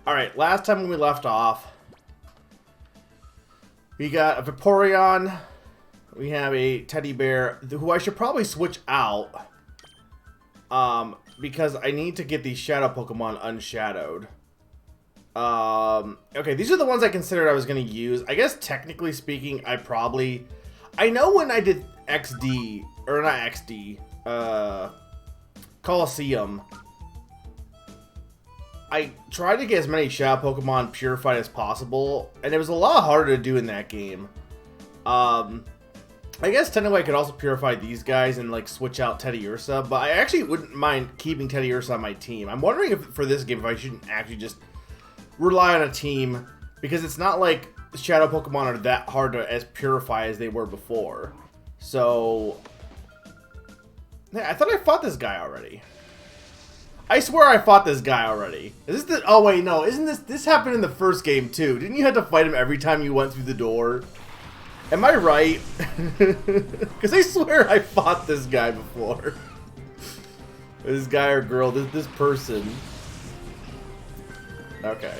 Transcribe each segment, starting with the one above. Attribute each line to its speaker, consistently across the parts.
Speaker 1: Alright, last time when we left off, we got a Vaporeon. We have a teddy bear, who I should probably switch out. Because I need to get these shadow Pokemon unshadowed. Okay, these are the ones I considered I was going to use. I guess technically speaking, I know when I did XD, or not XD, Coliseum, I tried to get as many shadow Pokemon purified as possible, and it was a lot harder to do in that game. I guess technically I could also purify these guys and like switch out Teddiursa, but I actually wouldn't mind keeping Teddiursa on my team. I'm wondering if for this game if I shouldn't actually just rely on a team, because it's not like shadow Pokemon are that hard to as purify as they were before. So yeah, I thought I fought this guy already. I swear I fought this guy already. Is this the, oh wait, no, isn't this happened in the first game too? Didn't you have to fight him every time you went through the door? Am I right? Because I swear I fought this guy before. This guy or girl, this person. Okay.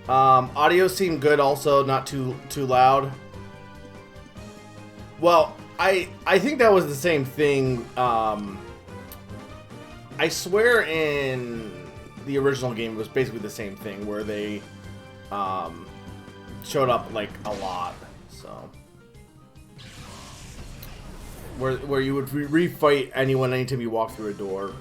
Speaker 1: Audio seemed good also, not too loud. Well, I think that was the same thing. I swear in the original game it was basically the same thing, where they showed up like a lot. So where you would refight anyone anytime you walk through a door.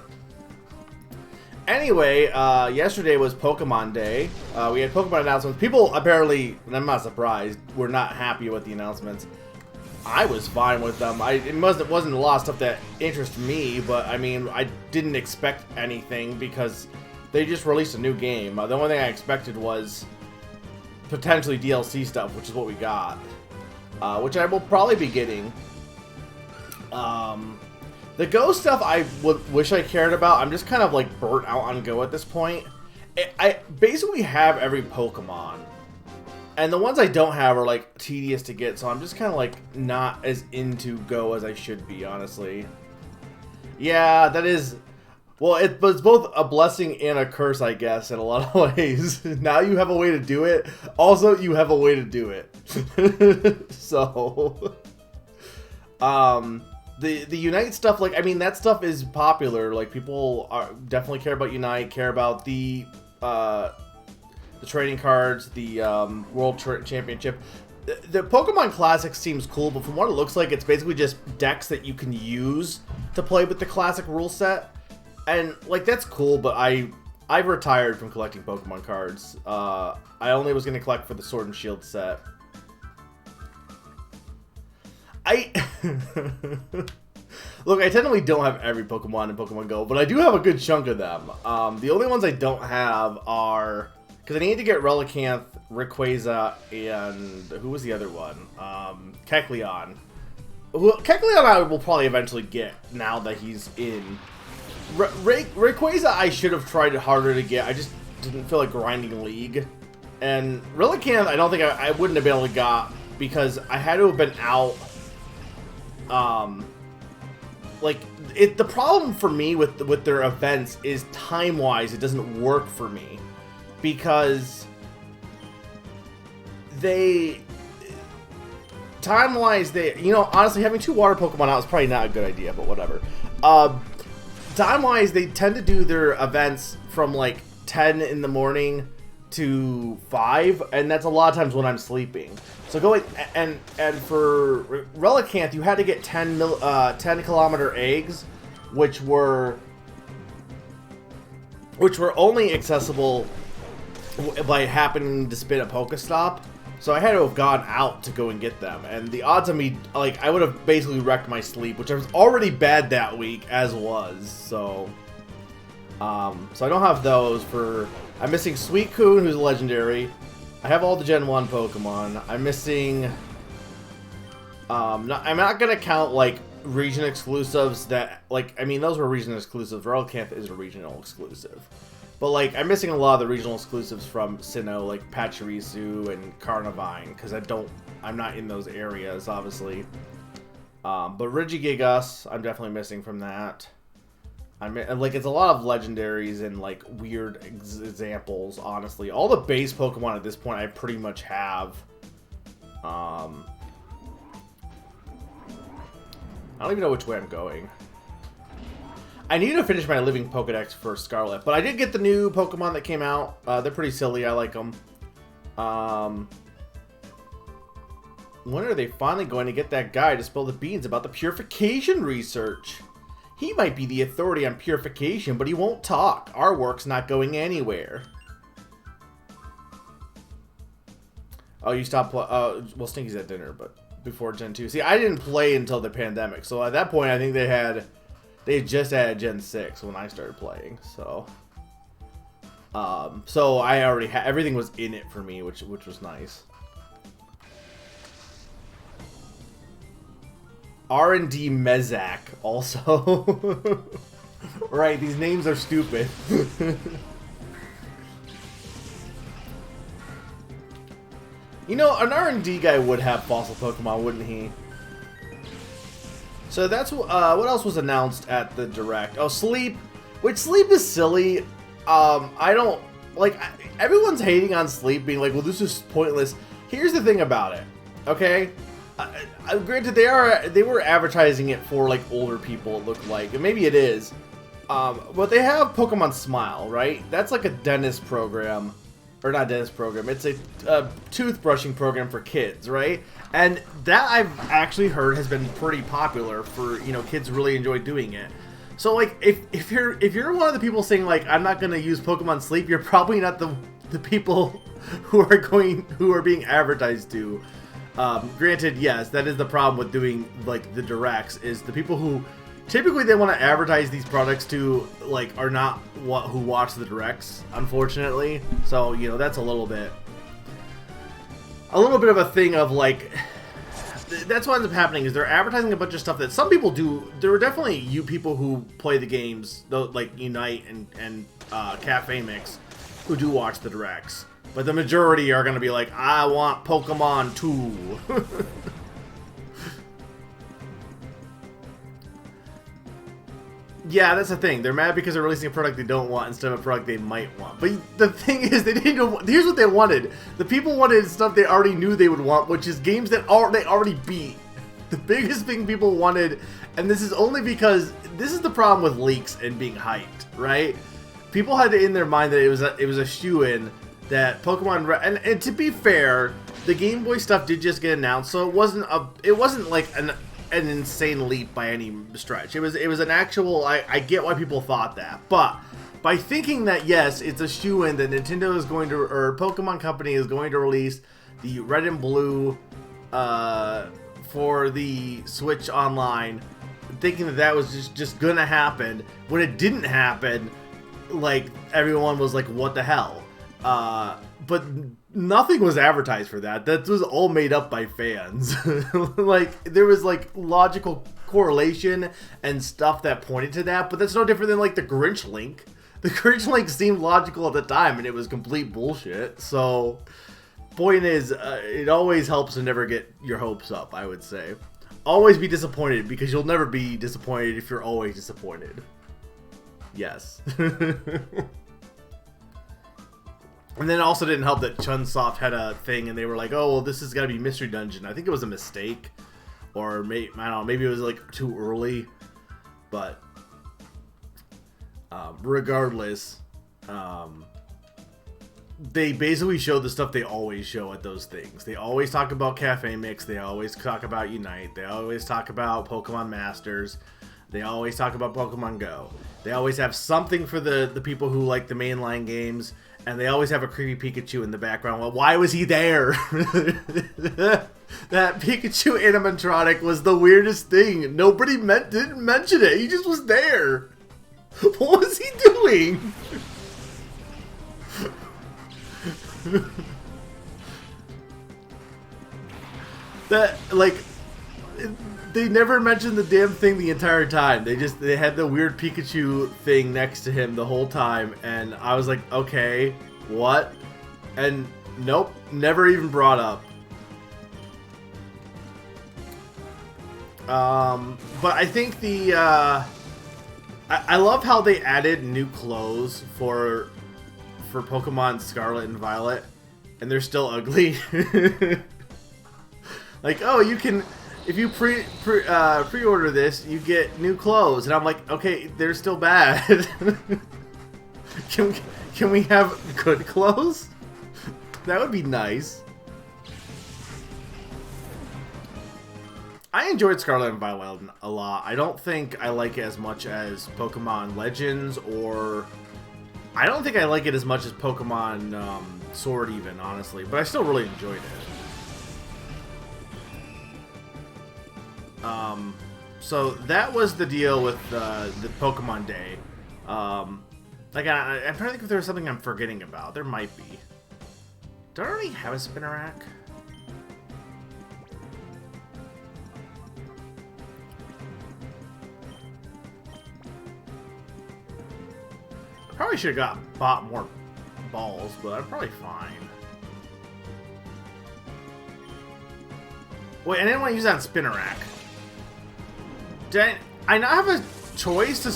Speaker 1: Anyway, yesterday was Pokemon Day. We had Pokemon announcements. People apparently, and I'm not surprised, were not happy with the announcements. I was fine with them. It wasn't a lot of stuff that interested me, but I mean, I didn't expect anything because they just released a new game. The only thing I expected was potentially DLC stuff, which is what we got, which I will probably be getting. The Go stuff I wish I cared about. I'm just kind of like burnt out on Go at this point. I basically have every Pokemon. And the ones I don't have are like tedious to get, so I'm just kind of like not as into Go as I should be, honestly. Yeah, that is... Well, it's both a blessing and a curse, I guess, in a lot of ways. Now you have a way to do it. Also, you have a way to do it. So... The Unite stuff, like, I mean, that stuff is popular. Like, people definitely care about Unite, care about the trading cards, the World Championship. The Pokemon Classic seems cool, but from what it looks like, it's basically just decks that you can use to play with the Classic rule set. And, like, that's cool, but I've retired from collecting Pokemon cards. I only was going to collect for the Sword and Shield set. Look, I technically don't have every Pokemon in Pokemon Go, but I do have a good chunk of them. The only ones I don't have are... Because I need to get Relicanth, Rayquaza, and... Who was the other one? Kecleon. Kecleon I will probably eventually get now that he's in. Rayquaza I should have tried harder to get. I just didn't feel like grinding League. And Relicanth I don't think I wouldn't have been able to get, because I had to have been out... the problem for me with their events is time-wise it doesn't work for me, because time-wise you know, honestly having 2 water Pokemon out is probably not a good idea, but whatever. Time-wise they tend to do their events from like 10 in the morning to 5, and that's a lot of times when I'm sleeping. So going and for Relicanth, you had to get 10 kilometer eggs, which were only accessible by happening to spin a Pokestop. So I had to have gone out to go and get them, and the odds of me, like, I would have basically wrecked my sleep, which was already bad that week as was. So so I don't have those for. I'm missing Suicune, who's legendary. I have all the Gen 1 Pokemon. I'm missing... I'm not going to count, like, region exclusives that... Like, I mean, those were region exclusives. Relicanth is a regional exclusive. But, like, I'm missing a lot of the regional exclusives from Sinnoh, like Pachirisu and Carnivine, because I'm not in those areas, obviously. But Regigigas, I'm definitely missing from that. I mean, like, it's a lot of legendaries and, like, weird examples, honestly. All the base Pokemon at this point I pretty much have. I don't even know which way I'm going. I need to finish my Living Pokedex for Scarlet, but I did get the new Pokemon that came out. They're pretty silly. I like them. When are they finally going to get that guy to spill the beans about the purification research? He might be the authority on purification, but he won't talk. Our work's not going anywhere. Oh, you stopped well, Stinky's at dinner, but before Gen 2. See, I didn't play until the pandemic, so at that point, I think they just had Gen 6 when I started playing, so... so I already had... Everything was in it for me, which was nice. R&D Mezak, also. Right, these names are stupid. You know, an R&D guy would have fossil Pokemon, wouldn't he? So that's what else was announced at the Direct? Oh, Sleep. Which Sleep is silly. I don't... Like, everyone's hating on Sleep, being like, well, this is pointless. Here's the thing about it, okay? Granted, they were advertising it for, like, older people, it looked like. And maybe it is. But they have Pokemon Smile, right? That's like a dentist program. Or not dentist program. It's a toothbrushing program for kids, right? And that I've actually heard has been pretty popular for, you know, kids really enjoy doing it. So, like, if you're one of the people saying, like, I'm not gonna use Pokemon Sleep, you're probably not the people who are being advertised to. Granted, yes, that is the problem with doing, like, the directs, is the people who typically they want to advertise these products to, like, are not who watch the directs, unfortunately. So, you know, that's a little bit of a thing of, like, that's what ends up happening, is they're advertising a bunch of stuff that some people do. There are definitely you people who play the games, like Unite and Cafe Mix, who do watch the directs. But the majority are going to be like, I want Pokemon 2. Yeah, that's the thing. They're mad because they're releasing a product they don't want instead of a product they might want. But the thing is, they didn't know. Here's what they wanted. The people wanted stuff they already knew they would want, which is games that they already beat. The biggest thing people wanted, and this is only because this is the problem with leaks and being hyped, right? People had it in their mind that it was a shoo-in that Pokemon and to be fair, the Game Boy stuff did just get announced, so it wasn't like an insane leap by any stretch. It was an actual. I get why people thought that, but by thinking that yes, it's a shoo-in that Nintendo is going to, or Pokemon Company is going to release the Red and Blue for the Switch Online, thinking that was just gonna happen. When it didn't happen, like, everyone was like, what the hell? But nothing was advertised for that. That was all made up by fans. Like, there was, like, logical correlation and stuff that pointed to that, but that's no different than, like, the Grinch link. The Grinch link seemed logical at the time, and it was complete bullshit. So, point is, it always helps to never get your hopes up, I would say. Always be disappointed, because you'll never be disappointed if you're always disappointed. Yes. And then it also didn't help that Chunsoft had a thing, and they were like, "Oh, well, this has got to be Mystery Dungeon." I think it was a mistake, or maybe I don't know, maybe it was like too early. But regardless, they basically showed the stuff they always show at those things. They always talk about Cafe Mix. They always talk about Unite. They always talk about Pokemon Masters. They always talk about Pokemon Go. They always have something for the people who like the mainline games. And they always have a creepy Pikachu in the background. Well, why was he there? That Pikachu animatronic was the weirdest thing. Nobody didn't mention it. He just was there. What was he doing? That, like, they never mentioned the damn thing the entire time. They had the weird Pikachu thing next to him the whole time, and I was like, okay, what? And nope, never even brought up. But I think the I love how they added new clothes for Pokemon Scarlet and Violet, and they're still ugly. Like, oh, you can, if you pre-order this, you get new clothes, and I'm like, okay, they're still bad. Can we have good clothes? That would be nice. I enjoyed Scarlet and Violet a lot. I don't think I like it as much as Pokemon Legends, or I don't think I like it as much as Pokemon Sword even, honestly. But I still really enjoyed it. So that was the deal with the Pokemon Day. Like, I'm trying to think if there's something I'm forgetting about. There might be. Do I already have a Spinarak? Probably should have bought more balls, but I'm probably fine. Wait, I didn't want to use that on Spinarak. Did I not have a choice to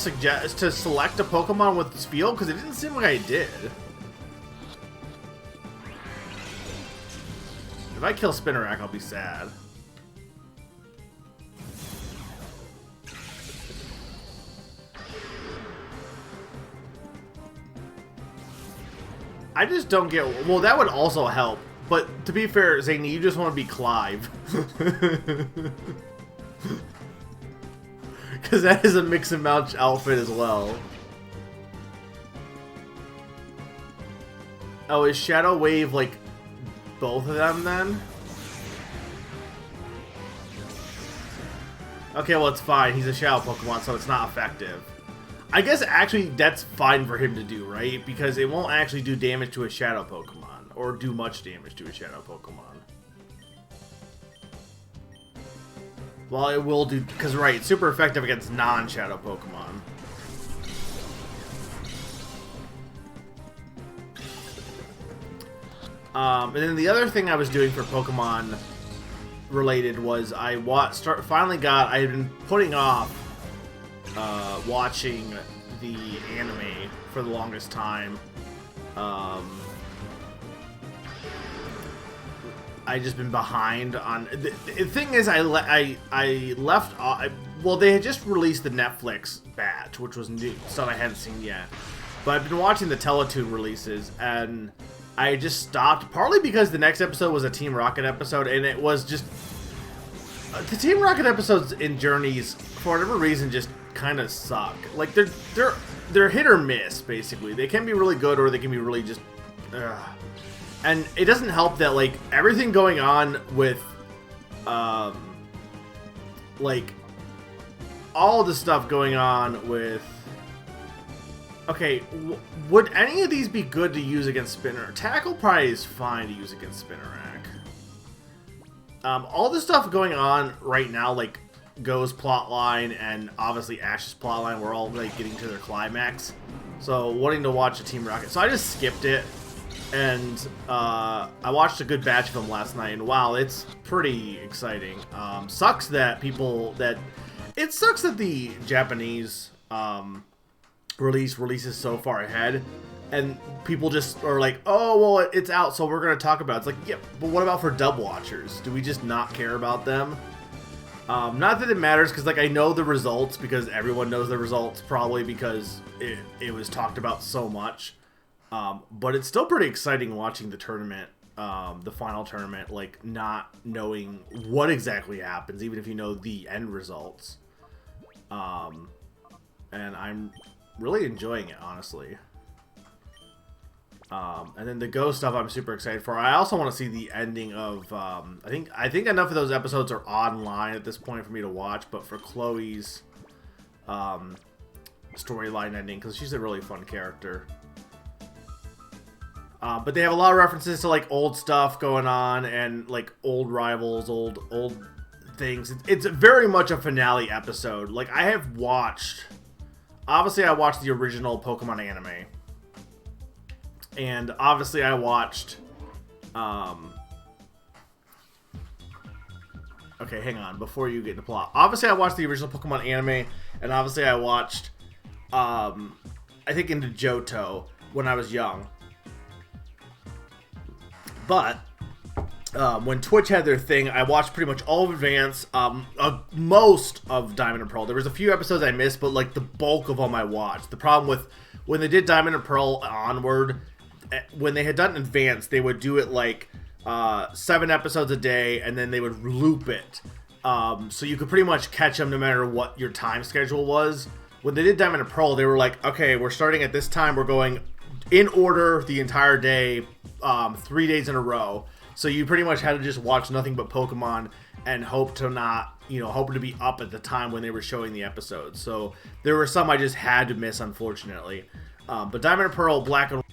Speaker 1: select a Pokemon with this field? Because it didn't seem like I did. If I kill Spinarak, I'll be sad. I just don't get... Well, that would also help. But to be fair, Zany, you just want to be Clive. Because that is a mix and match outfit as well. Oh, is Shadow Wave, like, both of them then? Okay, well, it's fine. He's a Shadow Pokemon, so it's not effective. I guess actually that's fine for him to do, right? Because it won't actually do damage to a Shadow Pokemon, or do much damage to a Shadow Pokemon. Well, it will do, because right, it's super effective against non-Shadow Pokemon. And then the other thing I was doing for Pokemon related was I had been putting off watching the anime for the longest time. I just been behind on the thing is I left well, they had just released the Netflix batch, which was new stuff I hadn't seen yet, but I've been watching the Teletoon releases, and I just stopped partly because the next episode was a Team Rocket episode, and it was just the Team Rocket episodes in Journeys for whatever reason just kind of suck. Like they're hit or miss basically. They can be really good or they can be really just and it doesn't help that like everything going on with like all the stuff going on with okay, would any of these be good to use against Spinner? Tackle probably is fine to use against Spinnerack. All the stuff going on right now, like Go's plotline and obviously Ash's plotline, we're all like getting to their climax. So wanting to watch a Team Rocket, so I just skipped it, and I watched a good batch of them last night, and wow, it's pretty exciting. Sucks that it sucks that the Japanese releases so far ahead, and people just are like, oh well, it's out, so we're gonna talk about it. It's like, yeah, but what about for dub watchers? Do we just not care about them? Not that it matters, because like I know the results, because everyone knows the results probably because it was talked about so much. But it's still pretty exciting watching the tournament, the final tournament, like not knowing what exactly happens, even if you know the end results. And I'm really enjoying it, honestly. And then the Go stuff I'm super excited for. I also want to see the ending of, I think enough of those episodes are online at this point for me to watch, but for Chloe's storyline ending, because she's a really fun character. But they have a lot of references to like old stuff going on, and like old rivals, old things. It's very much a finale episode. Like I have watched, obviously I watched the original Pokemon anime. And obviously I watched, okay, hang on, before you get into plot. Obviously I watched the original Pokemon anime, and obviously I watched I think into Johto when I was young. But when Twitch had their thing, I watched pretty much all of Advance, most of Diamond and Pearl. There was a few episodes I missed, but like the bulk of them I watched. The problem with when they did Diamond and Pearl onward, when they had done Advance, they would do it like 7 episodes a day, and then they would loop it. So you could pretty much catch them no matter what your time schedule was. When they did Diamond and Pearl, they were like, okay, we're starting at this time, we're going in order the entire day, 3 days in a row. So you pretty much had to just watch nothing but Pokemon and hope to not, hope to be up at the time when they were showing the episodes. So there were some I just had to miss, unfortunately. But Diamond and Pearl, Black and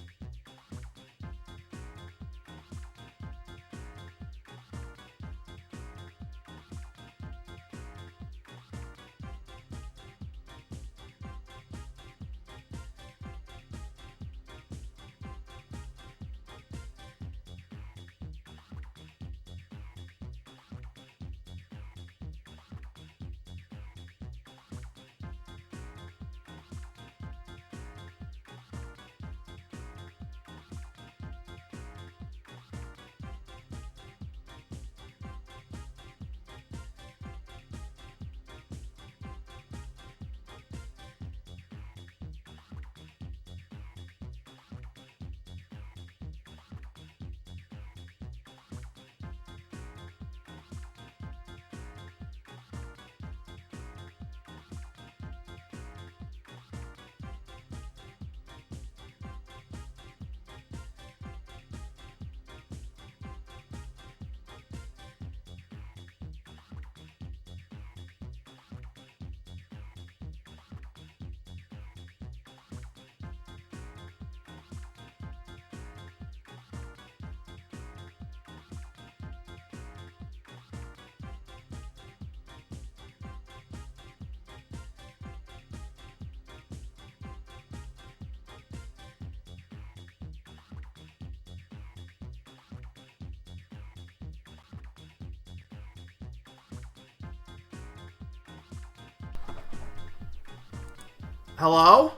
Speaker 1: Hello?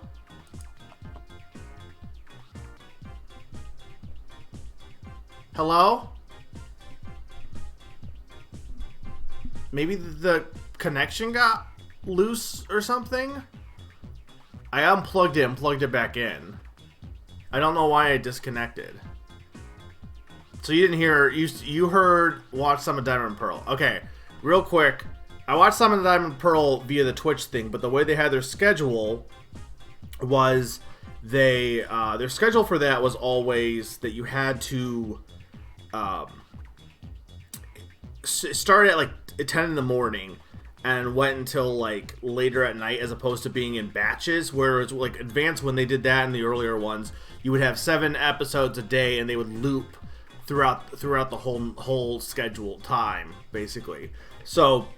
Speaker 1: Hello? Maybe the connection got loose or something? I unplugged it and plugged it back in. I don't know why I disconnected. So you didn't hear, you heard watch some of Diamond and Pearl. Okay, real quick. I watched some of the Diamond and Pearl via the Twitch thing, but the way they had their schedule was their schedule for that was always that you had to start at like 10 in the morning and went until like later at night, as opposed to being in batches. Whereas like Advance, when they did that in the earlier ones, you would have 7 episodes a day and they would loop throughout the whole schedule time, basically. So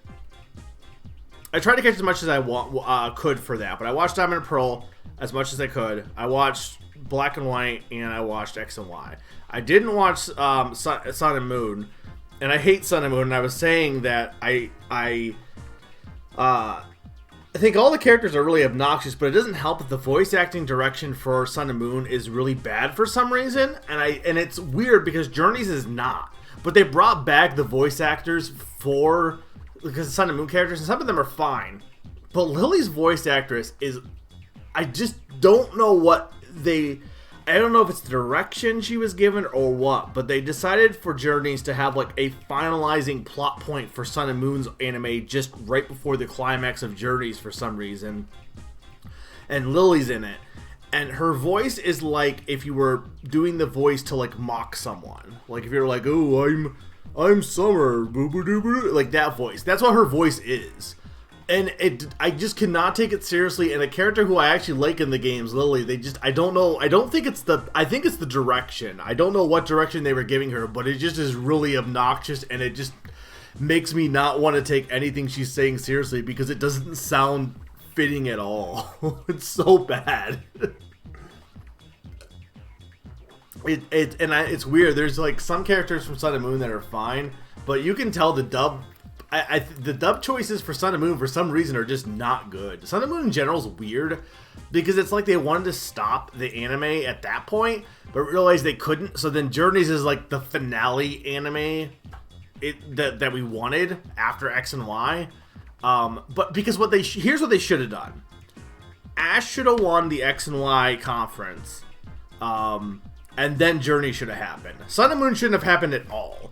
Speaker 1: I tried to catch as much as I could for that, but I watched Diamond and Pearl as much as I could. I watched Black and White, and I watched X and Y. I didn't watch Sun and Moon, and I hate Sun and Moon. And I was saying that I think all the characters are really obnoxious, but it doesn't help that the voice acting direction for Sun and Moon is really bad for some reason, and it's weird because Journeys is not. But they brought back the voice actors because the Sun and Moon characters, and some of them are fine. But Lily's voice actress is, I just don't know I don't know if it's the direction she was given or what, but they decided for Journeys to have like a finalizing plot point for Sun and Moon's anime just right before the climax of Journeys for some reason. And Lily's in it. And her voice is like if you were doing the voice to like mock someone. Like if you're like, oh, I'm Summer, like that voice. That's what her voice is. And I just cannot take it seriously. And a character who I actually like in the games, Lily, I don't know. I think it's the direction. I don't know what direction they were giving her, but it just is really obnoxious, and it just makes me not want to take anything she's saying seriously because it doesn't sound fitting at all. It's so bad. It's weird. There's like some characters from Sun and Moon that are fine, but you can tell the dub. The dub choices for Sun and Moon for some reason are just not good. Sun and Moon in general is weird. because it's like they wanted to stop the anime at that point, but realized they couldn't. So then Journeys is like the finale anime that we wanted after X and Y. But because here's what they should have done. Ash should have won the X and Y conference, and then Journey should have happened. Sun and Moon shouldn't have happened at all.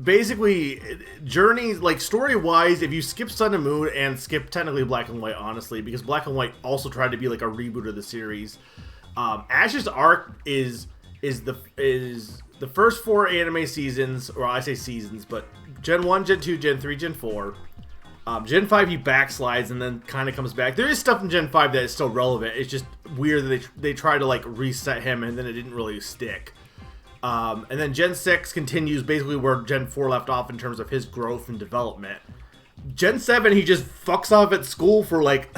Speaker 1: Basically, Journey, like, story-wise, if you skip Sun and Moon and skip technically Black and White, honestly, because Black and White also tried to be like a reboot of the series. Ash's arc is the first 4 anime seasons, or I say seasons, but Gen 1, Gen 2, Gen 3, Gen 4. Gen 5 he backslides and then kind of comes back. There is stuff in Gen 5 that is still relevant. It's just weird that they try to like reset him and then it didn't really stick. And then Gen 6 continues basically where Gen 4 left off in terms of his growth and development. Gen 7 he just fucks off at school for like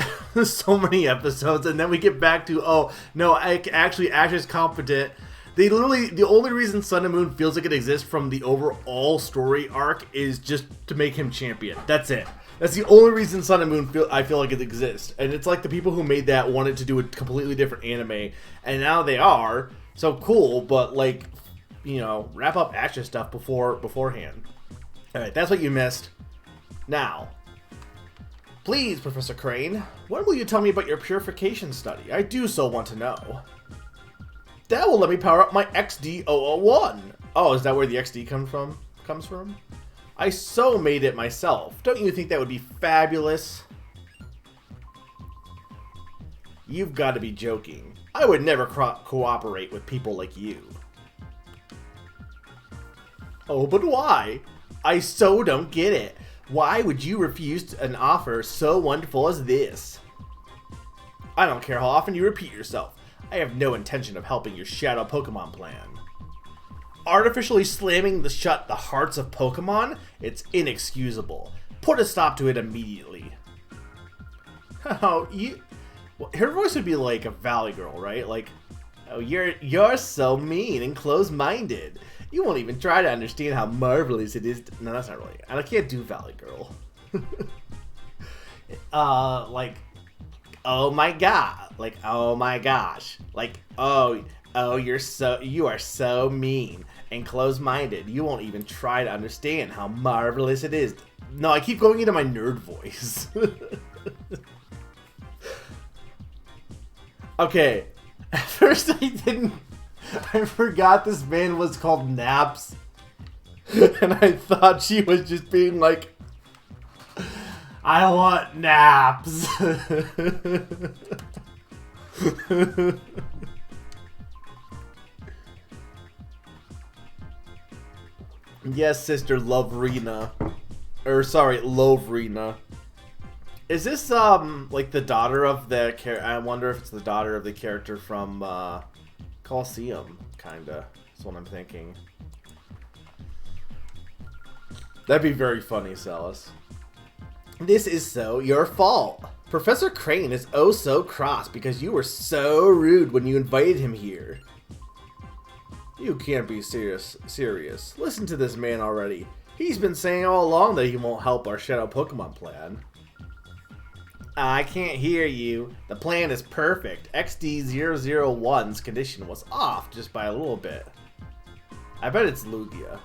Speaker 1: so many episodes, and then we get back to, oh no, actually Ash is competent. They literally, the only reason Sun and Moon feels like it exists from the overall story arc is just to make him champion. That's it. That's the only reason Sun and Moon I feel like it exists. And it's like the people who made that wanted to do a completely different anime, and now they are. So cool, but like, you know, wrap up Ash's stuff beforehand. Alright, that's what you missed. Now, please, Professor Crane, when will you tell me about your purification study? I do so want to know. That will let me power up my XD001. Oh, is that where the XD comes from? I so made it myself. Don't you think that would be fabulous? You've got to be joking. I would never cooperate with people like you. Oh, but why? I so don't get it. Why would you refuse an offer so wonderful as this? I don't care how often you repeat yourself. I have no intention of helping your shadow Pokemon plan. Artificially slamming shut the hearts of Pokemon? It's inexcusable. Put a stop to it immediately. Oh, well, her voice would be like a Valley Girl, right? Like, oh, you're so mean and close-minded. You won't even try to understand how marvelous it is. No, that's not really. I can't do Valley Girl. Like, oh my god. Like, oh my gosh. Like, oh, you are so mean and close-minded. You won't even try to understand how marvelous it is. No, I keep going into my nerd voice. Okay. At first I forgot this man was called Naps. And I thought she was just being like, I want naps. Yes, sister Lovrina. Or sorry, Lovrina. Is this like the daughter of the I wonder if it's the daughter of the character from Coliseum, kinda. That's what I'm thinking. That'd be very funny, Celis. This is so your fault. Professor Crane is oh so cross because you were so rude when you invited him here. You can't be serious. Listen to this man already. He's been saying all along that he won't help our Shadow Pokemon plan. I can't hear you. The plan is perfect. XD001's condition was off just by a little bit. I bet it's Lugia.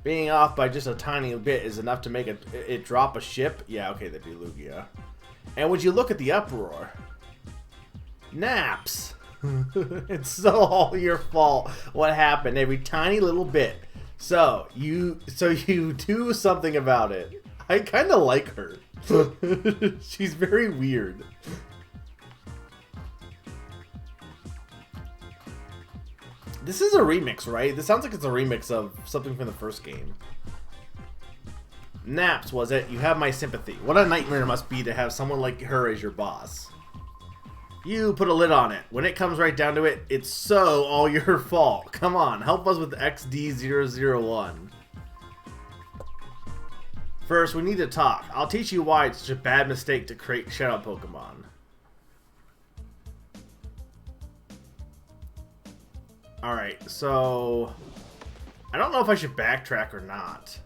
Speaker 1: Being off by just a tiny bit is enough to make it drop a ship? Yeah, okay, that'd be Lugia. And would you look at the uproar? Naps! It's so all your fault what happened every tiny little bit. So you do something about it. I kind of like her. She's very weird. This is a remix, right? This sounds like it's a remix of something from the first game. Naps, was it? You have my sympathy. What a nightmare it must be to have someone like her as your boss. You put a lid on it. When it comes right down to it, it's so all your fault. Come on, help us with XD001. First, we need to talk. I'll teach you why it's such a bad mistake to create Shadow Pokemon. Alright, so I don't know if I should backtrack or not.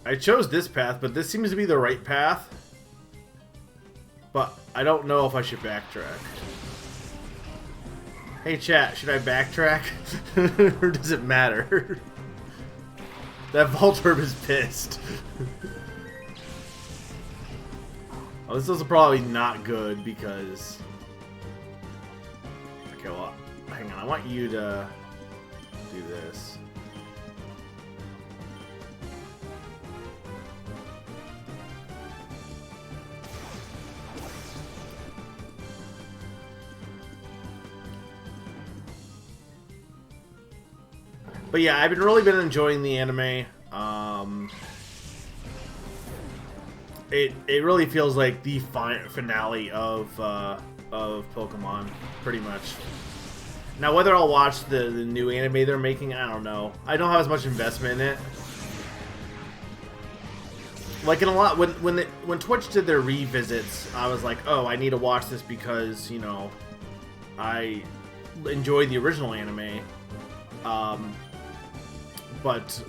Speaker 1: I chose this path, but this seems to be the right path. But I don't know if I should backtrack. Hey chat, should I backtrack? Or does it matter? That Voltorb is pissed. Oh, this is probably not good because... Okay, well, hang on. I want you to do this. But yeah, I've really been enjoying the anime. It really feels like the finale of Pokemon, pretty much. Now, whether I'll watch the new anime they're making, I don't know. I don't have as much investment in it. Like in a lot, when Twitch did their revisits, I was like, oh, I need to watch this because, you know, I enjoyed the original anime. But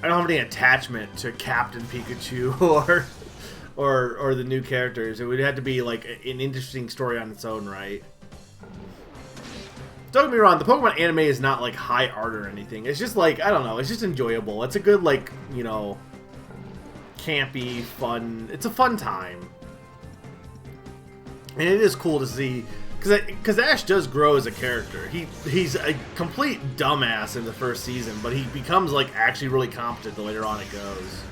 Speaker 1: I don't have any attachment to Captain Pikachu or the new characters. It would have to be like an interesting story on its own, right? Don't get me wrong, the Pokemon anime is not like high art or anything. It's just like, I don't know, it's just enjoyable. It's a good, like, you know, campy, fun. It's a fun time. And it is cool to see. Because Ash does grow as a character. He's a complete dumbass in the first season, but he becomes like actually really competent the later on it goes.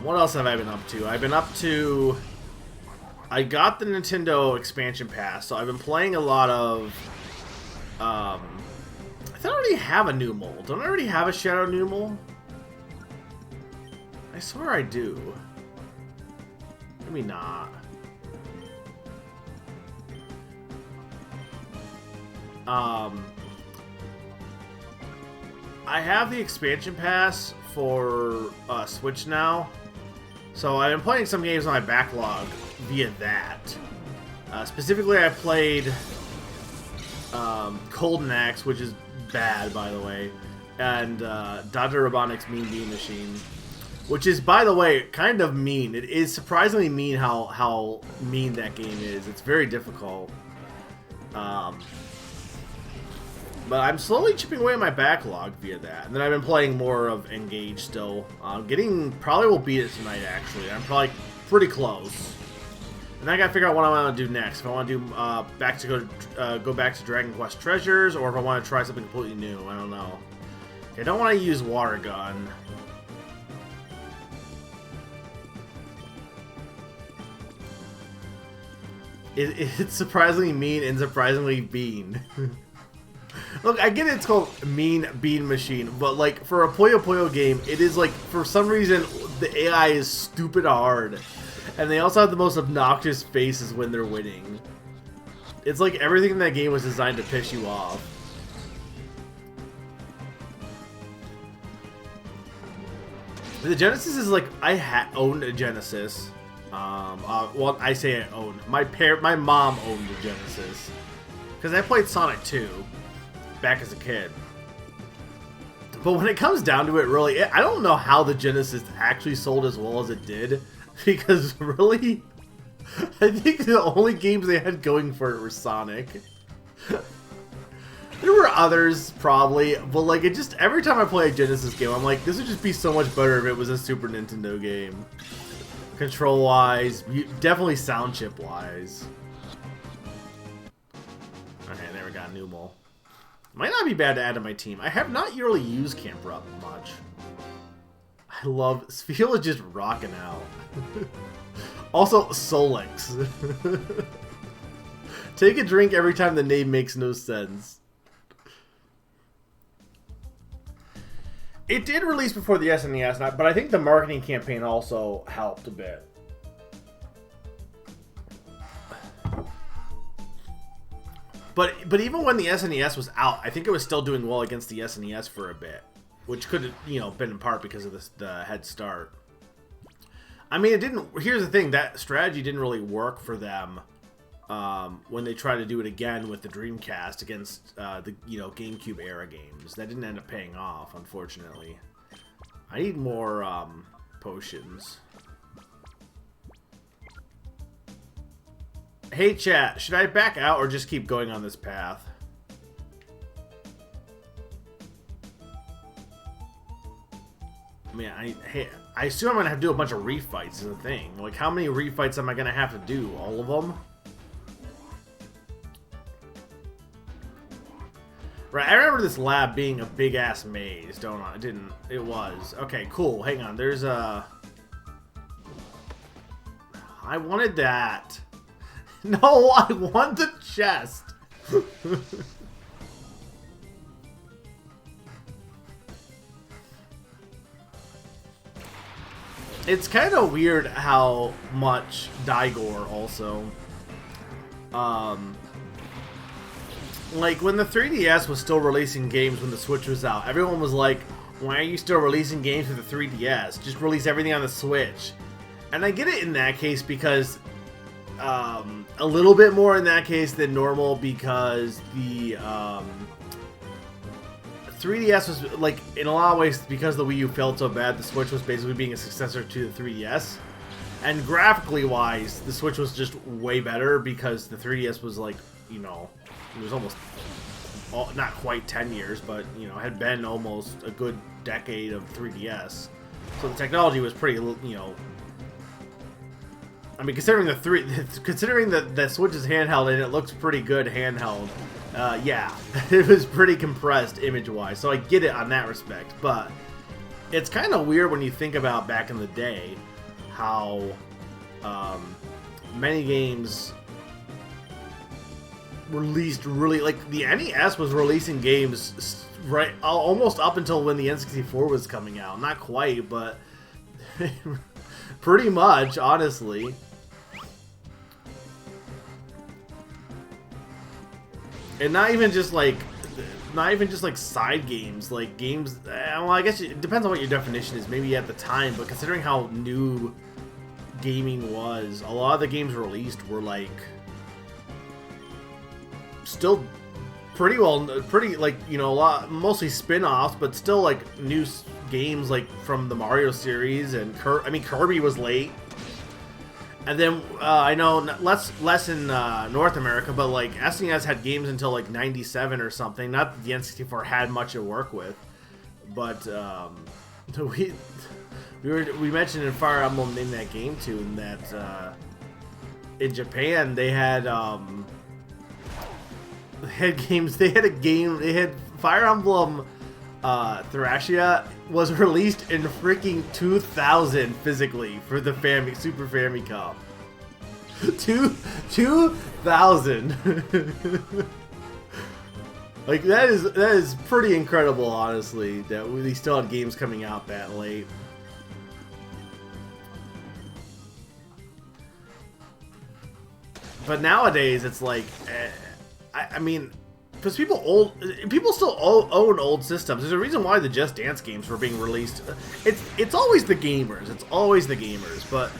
Speaker 1: What else have I been up to? I've been up to... I got the Nintendo expansion pass, so I've been playing a lot of... I thought I already have a new mole. Don't I already have a Shadow Numel? I swear I do. Maybe not. I have the expansion pass for Switch now, so I've been playing some games on my backlog via that. Specifically, I played Golden Axe, which is bad, by the way, and Dr. Robotnik's Mean Bean Machine. Which is, by the way, kind of mean. It is surprisingly mean how mean that game is. It's very difficult. But I'm slowly chipping away at my backlog via that. And then I've been playing more of Engage still. Probably will beat it tonight, actually. I'm probably pretty close. And I gotta figure out what I want to do next. If I want to do go back to Dragon Quest Treasures, or if I want to try something completely new. I don't know. Okay, I don't want to use Water Gun. It's surprisingly mean and surprisingly bean. Look, I get it's called Mean Bean Machine, but like for a Puyo Puyo game, it is like for some reason the AI is stupid hard, and they also have the most obnoxious faces when they're winning. It's like everything in that game was designed to piss you off. The Genesis is like I owned a Genesis. Well, I say I owned. My mom owned the Genesis. Because I played Sonic 2 back as a kid. But when it comes down to it, really, I don't know how the Genesis actually sold as well as it did. Because, really, I think the only games they had going for it were Sonic. There were others, probably, but like, it just, every time I play a Genesis game, I'm like, this would just be so much better if it was a Super Nintendo game. Control-wise, definitely sound chip-wise. Okay, there we got Numel. Might not be bad to add to my team. I have not really used Camper Up much. I love... Spheel is just rocking out. Also, Solix. Take a drink every time the name makes no sense. It did release before the SNES, but I think the marketing campaign also helped a bit. But even when the SNES was out, I think it was still doing well against the SNES for a bit, which could have, you know, been in part because of the head start. I mean, it didn't. Here's the thing: that strategy didn't really work for them when they tried to do it again with the Dreamcast against the GameCube era games. That didn't end up paying off, unfortunately. I need more potions. Hey chat, should I back out or just keep going on this path? I mean, I assume I'm gonna have to do a bunch of refights is the thing. Like, how many refights am I gonna have to do? All of them? Right, I remember this lab being a big-ass maze, don't I? It was. Okay, cool. Hang on, there's a... I wanted that. No, I want the chest. It's kind of weird how much Daigor also... like, when the 3DS was still releasing games when the Switch was out, everyone was like, why are you still releasing games for the 3DS? Just release everything on the Switch. And I get it in that case because, a little bit more in that case than normal because the, 3DS was, like, in a lot of ways, because the Wii U failed so bad, the Switch was basically being a successor to the 3DS. And graphically wise, the Switch was just way better because the 3DS was like, you know... It was almost, not quite 10 years, but, you know, had been almost a good decade of 3DS. So the technology was pretty, you know... I mean, considering the Switch is handheld and it looks pretty good handheld, yeah, it was pretty compressed image-wise. So I get it on that respect, but it's kind of weird when you think about back in the day how many games... released really, like, the NES was releasing games right almost up until when the N64 was coming out. Not quite, but pretty much, honestly. And not even just like side games, like games, well, I guess it depends on what your definition is, maybe at the time, but considering how new gaming was, a lot of the games released were like still pretty like, you know, a lot, mostly spin-offs, but still like new games like from the Mario series, and I mean Kirby was late, and then I know less in North America, but like SNES had games until like '97 or something. Not that the N64 had much to work with, but we mentioned in Fire Emblem in that game tune that in Japan they had games. They had Fire Emblem Thracia was released in freaking 2000 physically for the Super Famicom. 2000. Like that is pretty incredible, honestly, that we still had games coming out that late. But nowadays it's like, I mean, because people still own old systems. There's a reason why the Just Dance games were being released. It's always the gamers. It's always the gamers. But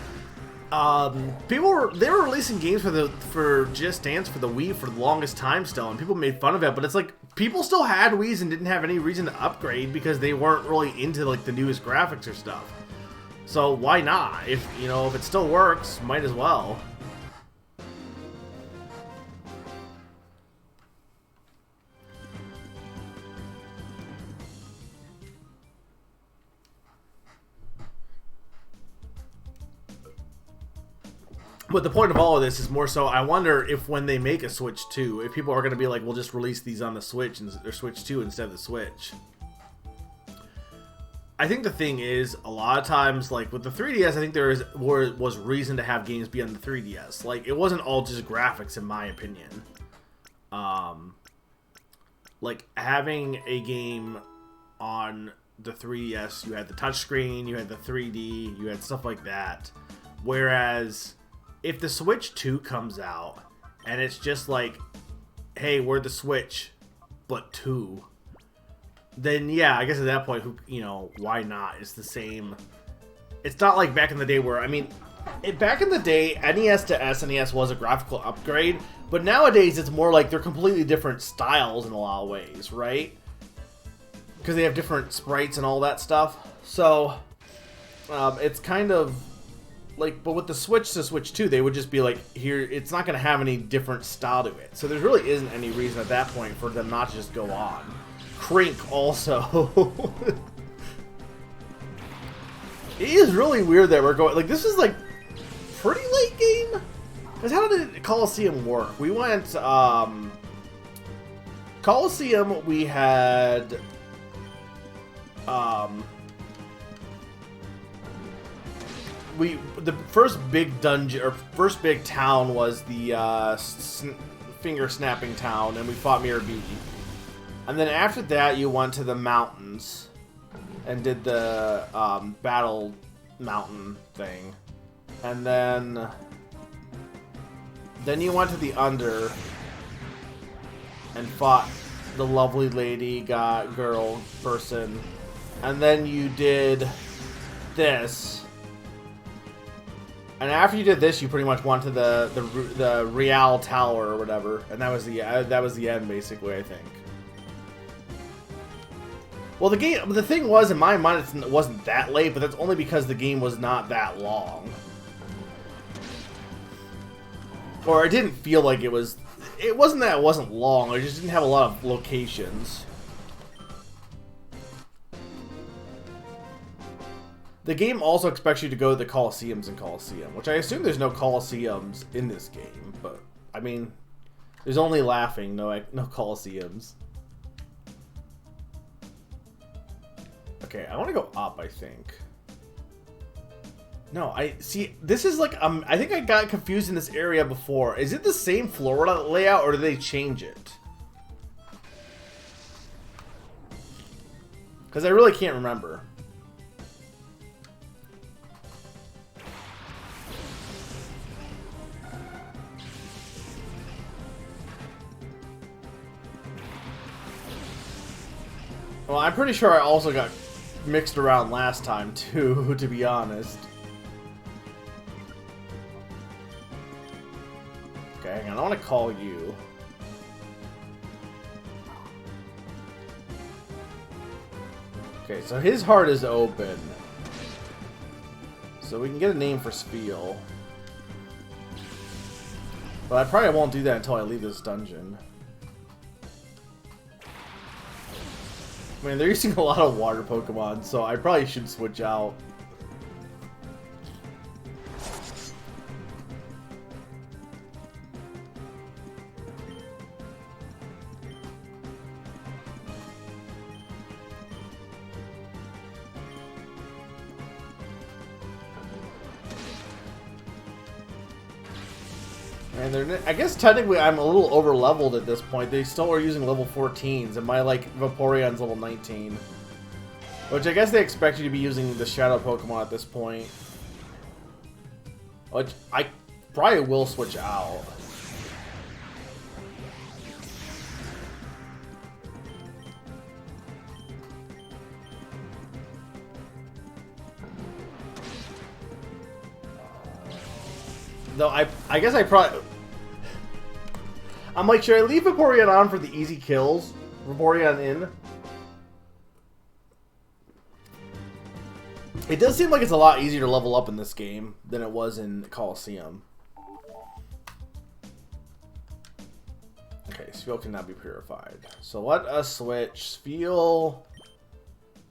Speaker 1: they were releasing games for Just Dance for the Wii for the longest time still, and people made fun of it. But it's like people still had Wiis and didn't have any reason to upgrade because they weren't really into like the newest graphics or stuff. So why not? If it still works, might as well. But the point of all of this is more so, I wonder if when they make a Switch 2, if people are going to be like, we'll just release these on the Switch, or Switch 2 instead of the Switch. I think the thing is, a lot of times, like with the 3DS, I think there was reason to have games be on the 3DS. Like, it wasn't all just graphics, in my opinion. Like, having a game on the 3DS, you had the touchscreen, you had the 3D, you had stuff like that. Whereas if the Switch 2 comes out and it's just like, hey, we're the Switch, but 2, then yeah, I guess at that point, why not? It's the same. It's not like back in the day where, I mean, back in the day, NES to SNES was a graphical upgrade, but nowadays it's more like they're completely different styles in a lot of ways, right? Because they have different sprites and all that stuff. So, it's kind of like, but with the Switch to Switch 2, they would just be like, here, it's not going to have any different style to it. So there really isn't any reason at that point for them not to just go on. Crink also. It is really weird that we're going, like, this is like pretty late game? Because how did Coliseum work? We went, Coliseum, we had, the first big dungeon, or first big town was the, finger snapping town, and we fought Mirabiki. And then after that, you went to the mountains and did the, battle mountain thing. And then you went to the Under and fought the lovely lady, girl, person. And then you did this. And after you did this, you pretty much went to the Real Tower or whatever. And that was the end, basically, I think. Well, the thing was, in my mind, it wasn't that late, but that's only because the game was not that long. Or it didn't feel like it was... It wasn't that it wasn't long, it just didn't have a lot of locations. The game also expects you to go to the Colosseums in Colosseum, which I assume there's no Colosseums in this game, but, I mean, there's only laughing, no Colosseums. Okay, I want to go up, I think. No, see, this is like, I think I got confused in this area before. Is it the same floor layout, or do they change it? Because I really can't remember. Well, I'm pretty sure I also got mixed around last time, too, to be honest. Okay, hang on, I want to call you. Okay, so his heart is open. So we can get a name for Spiel. But I probably won't do that until I leave this dungeon. I mean, they're using a lot of water Pokemon, so I probably should switch out. And I guess technically I'm a little over leveled at this point. They still are using level 14s, and my Vaporeon's level 19. Which I guess they expect you to be using the Shadow Pokemon at this point. Which I probably will switch out. Though I guess I probably... I'm like, should I leave Vaporeon on for the easy kills? Vaporeon in? It does seem like it's a lot easier to level up in this game than it was in Coliseum. Okay, Spiel cannot be purified. So let us switch. Spiel...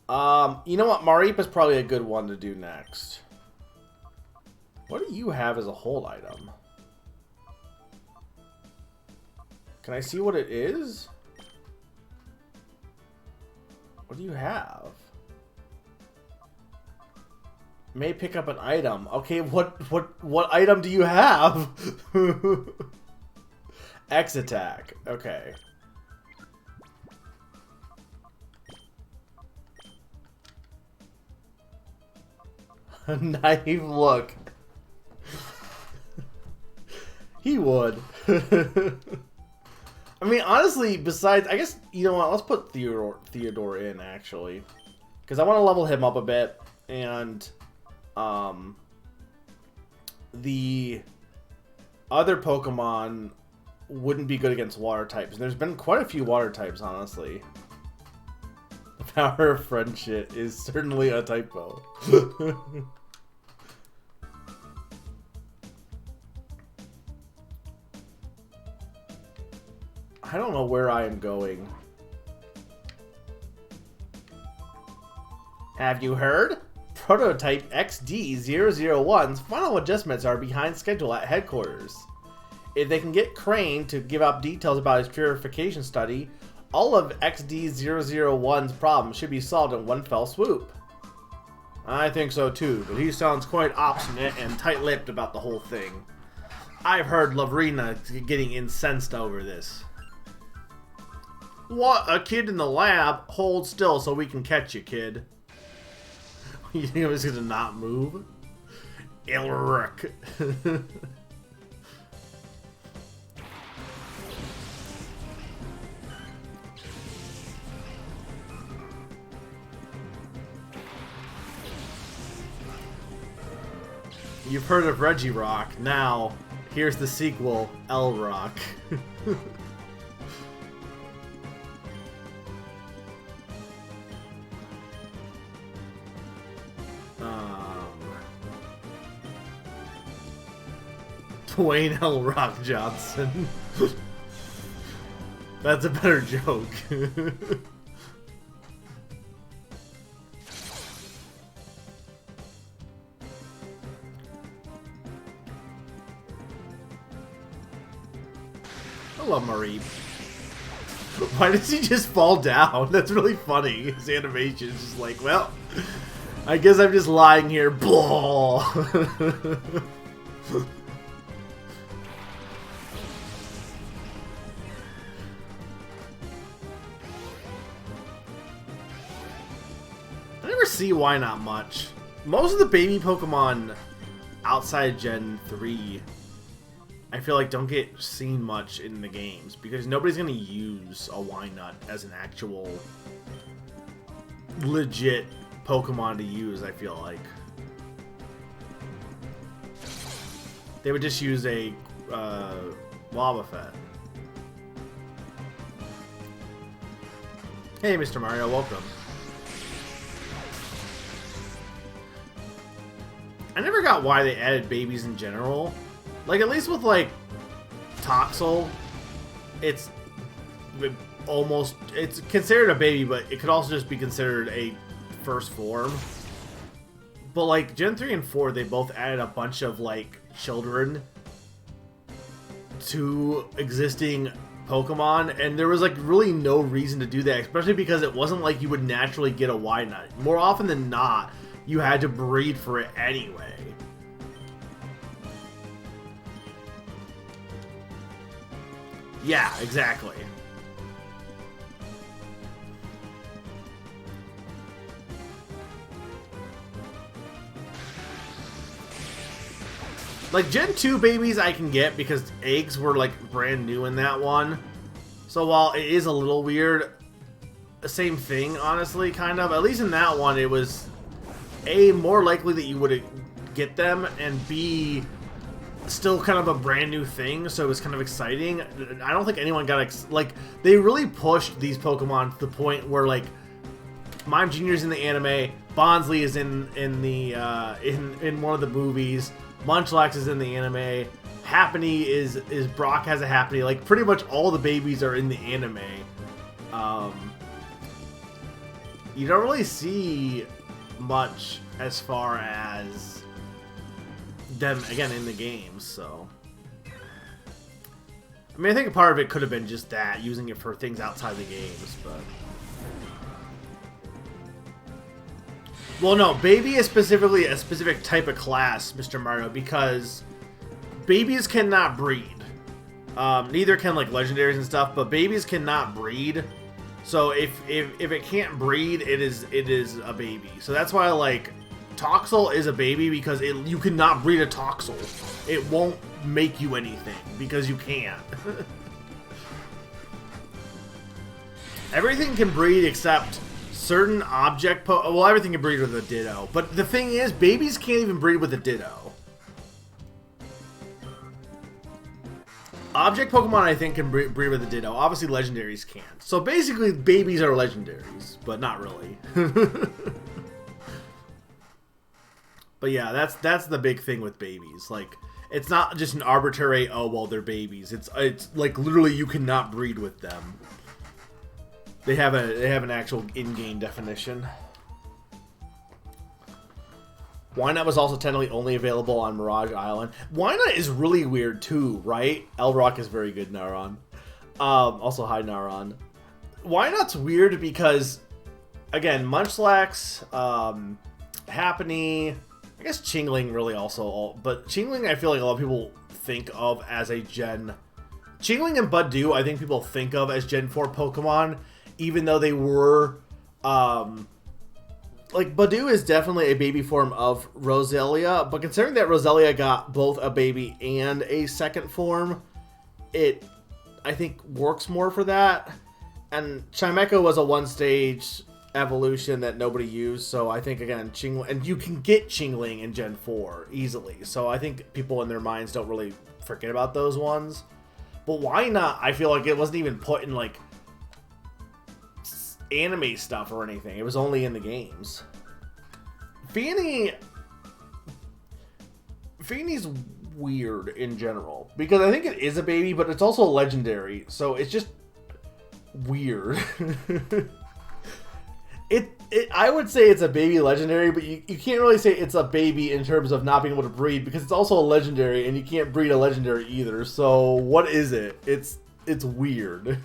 Speaker 1: you know what? Mareep is probably a good one to do next. What do you have as a hold item? Can I see what it is? What do you have? May pick up an item. Okay, what item do you have? X attack. Okay. Naive look. He would. I mean, honestly, besides, I guess, you know what, let's put Theodore in, actually. Because I want to level him up a bit, and, the other Pokemon wouldn't be good against water types. And there's been quite a few water types, honestly. The power of friendship is certainly a typo. I don't know where I am going. Have you heard? Prototype XD001's final adjustments are behind schedule at headquarters. If they can get Crane to give up details about his purification study, all of XD001's problems should be solved in one fell swoop. I think so too, but he sounds quite obstinate and tight-lipped about the whole thing. I've heard Lavrina getting incensed over this. What? A kid in the lab? Hold still so we can catch you, kid. You think I was gonna not move? Ilruk. You've heard of Regirock. Now, here's the sequel, Elrock. Dwayne L. Rock Johnson. That's a better joke. Hello, Marie. Why does he just fall down? That's really funny. His animation is just like, well, I guess I'm just lying here. Blah. I never see why not much. Most of the baby Pokemon outside Gen 3, I feel like don't get seen much in the games because nobody's gonna use a Wynut as an actual legit Pokemon to use, I feel like. They would just use a Wobbuffet. Hey, Mr. Mario, welcome. I never got why they added babies in general. Like, at least with, like, Toxel, it's considered a baby, but it could also just be considered a first form. But, like, Gen 3 and 4, they both added a bunch of, like, children to existing Pokemon, and there was, like, really no reason to do that, especially because it wasn't like you would naturally get a Wynut. More often than not, you had to breed for it anyway. Yeah, exactly. Like, Gen 2 babies I can get because eggs were, like, brand new in that one. So while it is a little weird, the same thing, honestly, kind of. At least in that one, it was, A, more likely that you would get them, and B, still kind of a brand new thing, so it was kind of exciting. I don't think anyone got like, they really pushed these Pokemon to the point where, like, Mime Jr.'s in the anime, Bonsly is in one of the movies, Munchlax is in the anime, Happiny is Brock has a Happiny. Like, pretty much all the babies are in the anime. You don't really see much as far as them, again, in the games, so. I mean, I think a part of it could have been just that, using it for things outside the games, but. Well, no, baby is specifically a specific type of class, Mr. Mario, because babies cannot breed. Neither can, like, legendaries and stuff, but babies cannot breed. So if it can't breed, it is a baby. So that's why, like, Toxel is a baby because you cannot breed a Toxel. It won't make you anything because you can't. Everything can breed except certain well, everything can breed with a Ditto. But the thing is, babies can't even breed with a Ditto. Object Pokemon, I think, can breed with the Ditto. Obviously, legendaries can't. So basically, babies are legendaries, but not really. But yeah, that's the big thing with babies. Like, it's not just an arbitrary, oh, well, they're babies. It's like, literally, you cannot breed with them. They have an actual in-game definition. Wynut was also technically only available on Mirage Island. Wynut is really weird too, right? L-Rock is very good, Naron. Also, hi, Naron. Wynut's weird because, again, Munchlax, Happiny, I guess Chingling really also, but Chingling I feel like a lot of people think of as a Gen... Chingling and Budew I think people think of as Gen 4 Pokemon, even though they were... like, Budew is definitely a baby form of Roselia, but considering that Roselia got both a baby and a second form, it, I think, works more for that. And Chimecho was a one-stage evolution that nobody used, so I think, again, Chingling... And you can get Chingling in Gen 4 easily, so I think people in their minds don't really forget about those ones. But Wynut, I feel like it wasn't even put in, like, anime stuff or anything. It was only in the games. Feeny's weird in general because I think it is a baby, but it's also legendary, so it's just weird. I would say it's a baby legendary, but you can't really say it's a baby in terms of not being able to breed because it's also a legendary and you can't breed a legendary either. So what is it? It's weird.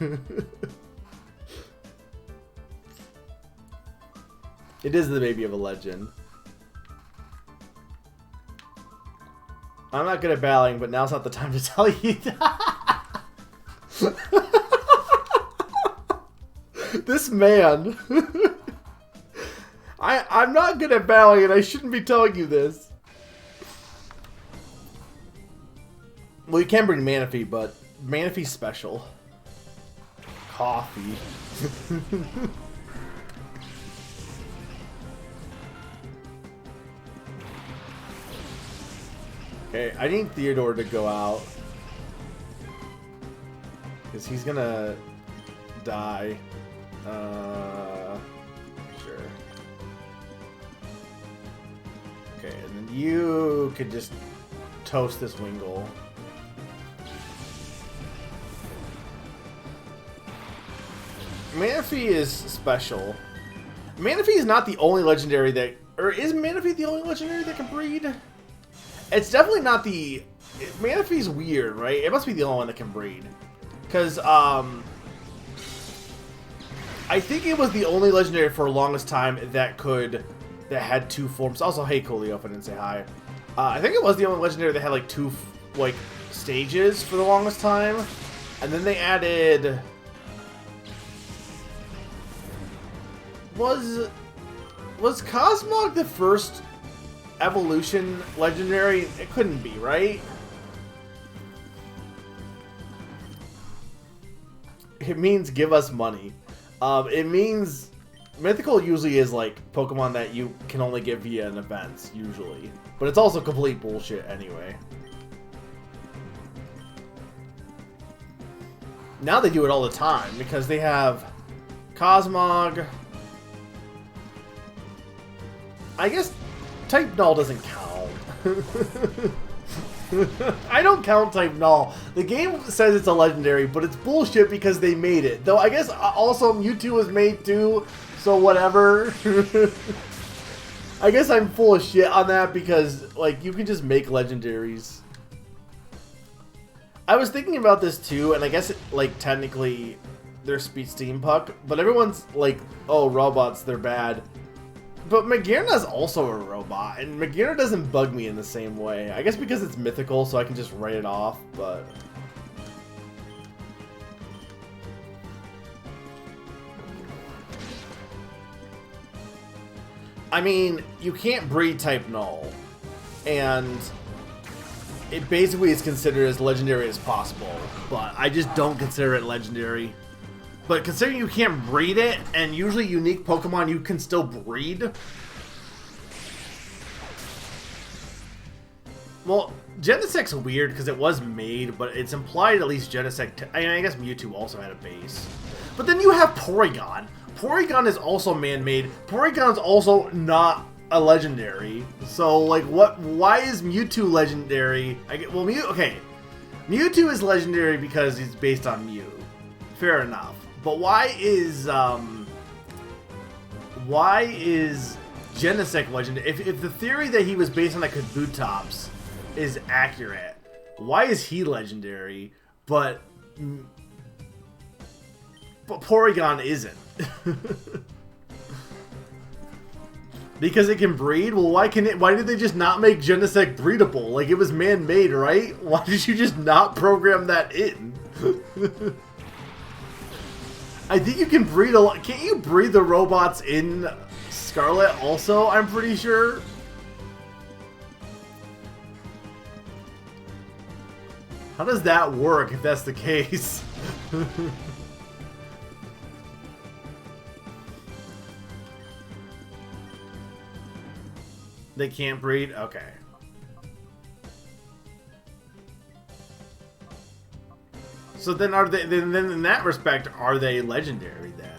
Speaker 1: It is the baby of a legend. I'm not good at battling, but now's not the time to tell you that. This man. I'm not good at battling, and I shouldn't be telling you this. Well, you can bring Manaphy, but Manaphy's special. Coffee. Okay, I need Theodore to go out. Because he's gonna die. Sure. Okay, and then you could just toast this Wingull. Manaphy is special. Manaphy is not the only legendary that... Or is Manaphy the only legendary that can breed? It's definitely not the... Manaphy's weird, right? It must be the only one that can breed. Because, I think it was the only legendary for the longest time that had two forms. Also, hey, Coolio, if I didn't say hi. I think it was the only legendary that had, like, two, like, stages for the longest time. And then they added... Was Cosmog the first evolution legendary? It couldn't be, right? It means give us money. It means mythical usually is like Pokemon that you can only get via an event, usually. But it's also complete bullshit anyway. Now they do it all the time because they have Cosmog. I guess Type Null doesn't count. I don't count Type Null. The game says it's a legendary, but it's bullshit because they made it. Though I guess also Mewtwo was made too, so whatever. I guess I'm full of shit on that because, like, you can just make legendaries. I was thinking about this too, and I guess, like, technically they're Speed Steampunk, but everyone's like, oh, robots, they're bad. But Magearna's also a robot, and Magearna doesn't bug me in the same way. I guess because it's mythical, so I can just write it off, but... I mean, you can't breed Type Null, and it basically is considered as legendary as possible, but I just don't consider it legendary. But considering you can't breed it, and usually unique Pokemon you can still breed... Well, Genesec's weird because it was made, but it's implied at least Genesect... I mean, I guess Mewtwo also had a base. But then you have Porygon. Porygon is also man-made. Porygon is also not a legendary. So, like, what? Why is Mewtwo legendary? Well, okay. Mewtwo is legendary because he's based on Mew. Fair enough. But why is Genesect legendary? If the theory that he was based on the Kabutops is accurate, why is he legendary, but Porygon isn't? Because it can breed? Well, why did they just not make Genesect breedable? Like, it was man-made, right? Why did you just not program that in? I think you can breed a lot. Can't you breed the robots in Scarlet also, I'm pretty sure? How does that work if that's the case? They can't breed? Okay. So then are they then in that respect are they legendary then?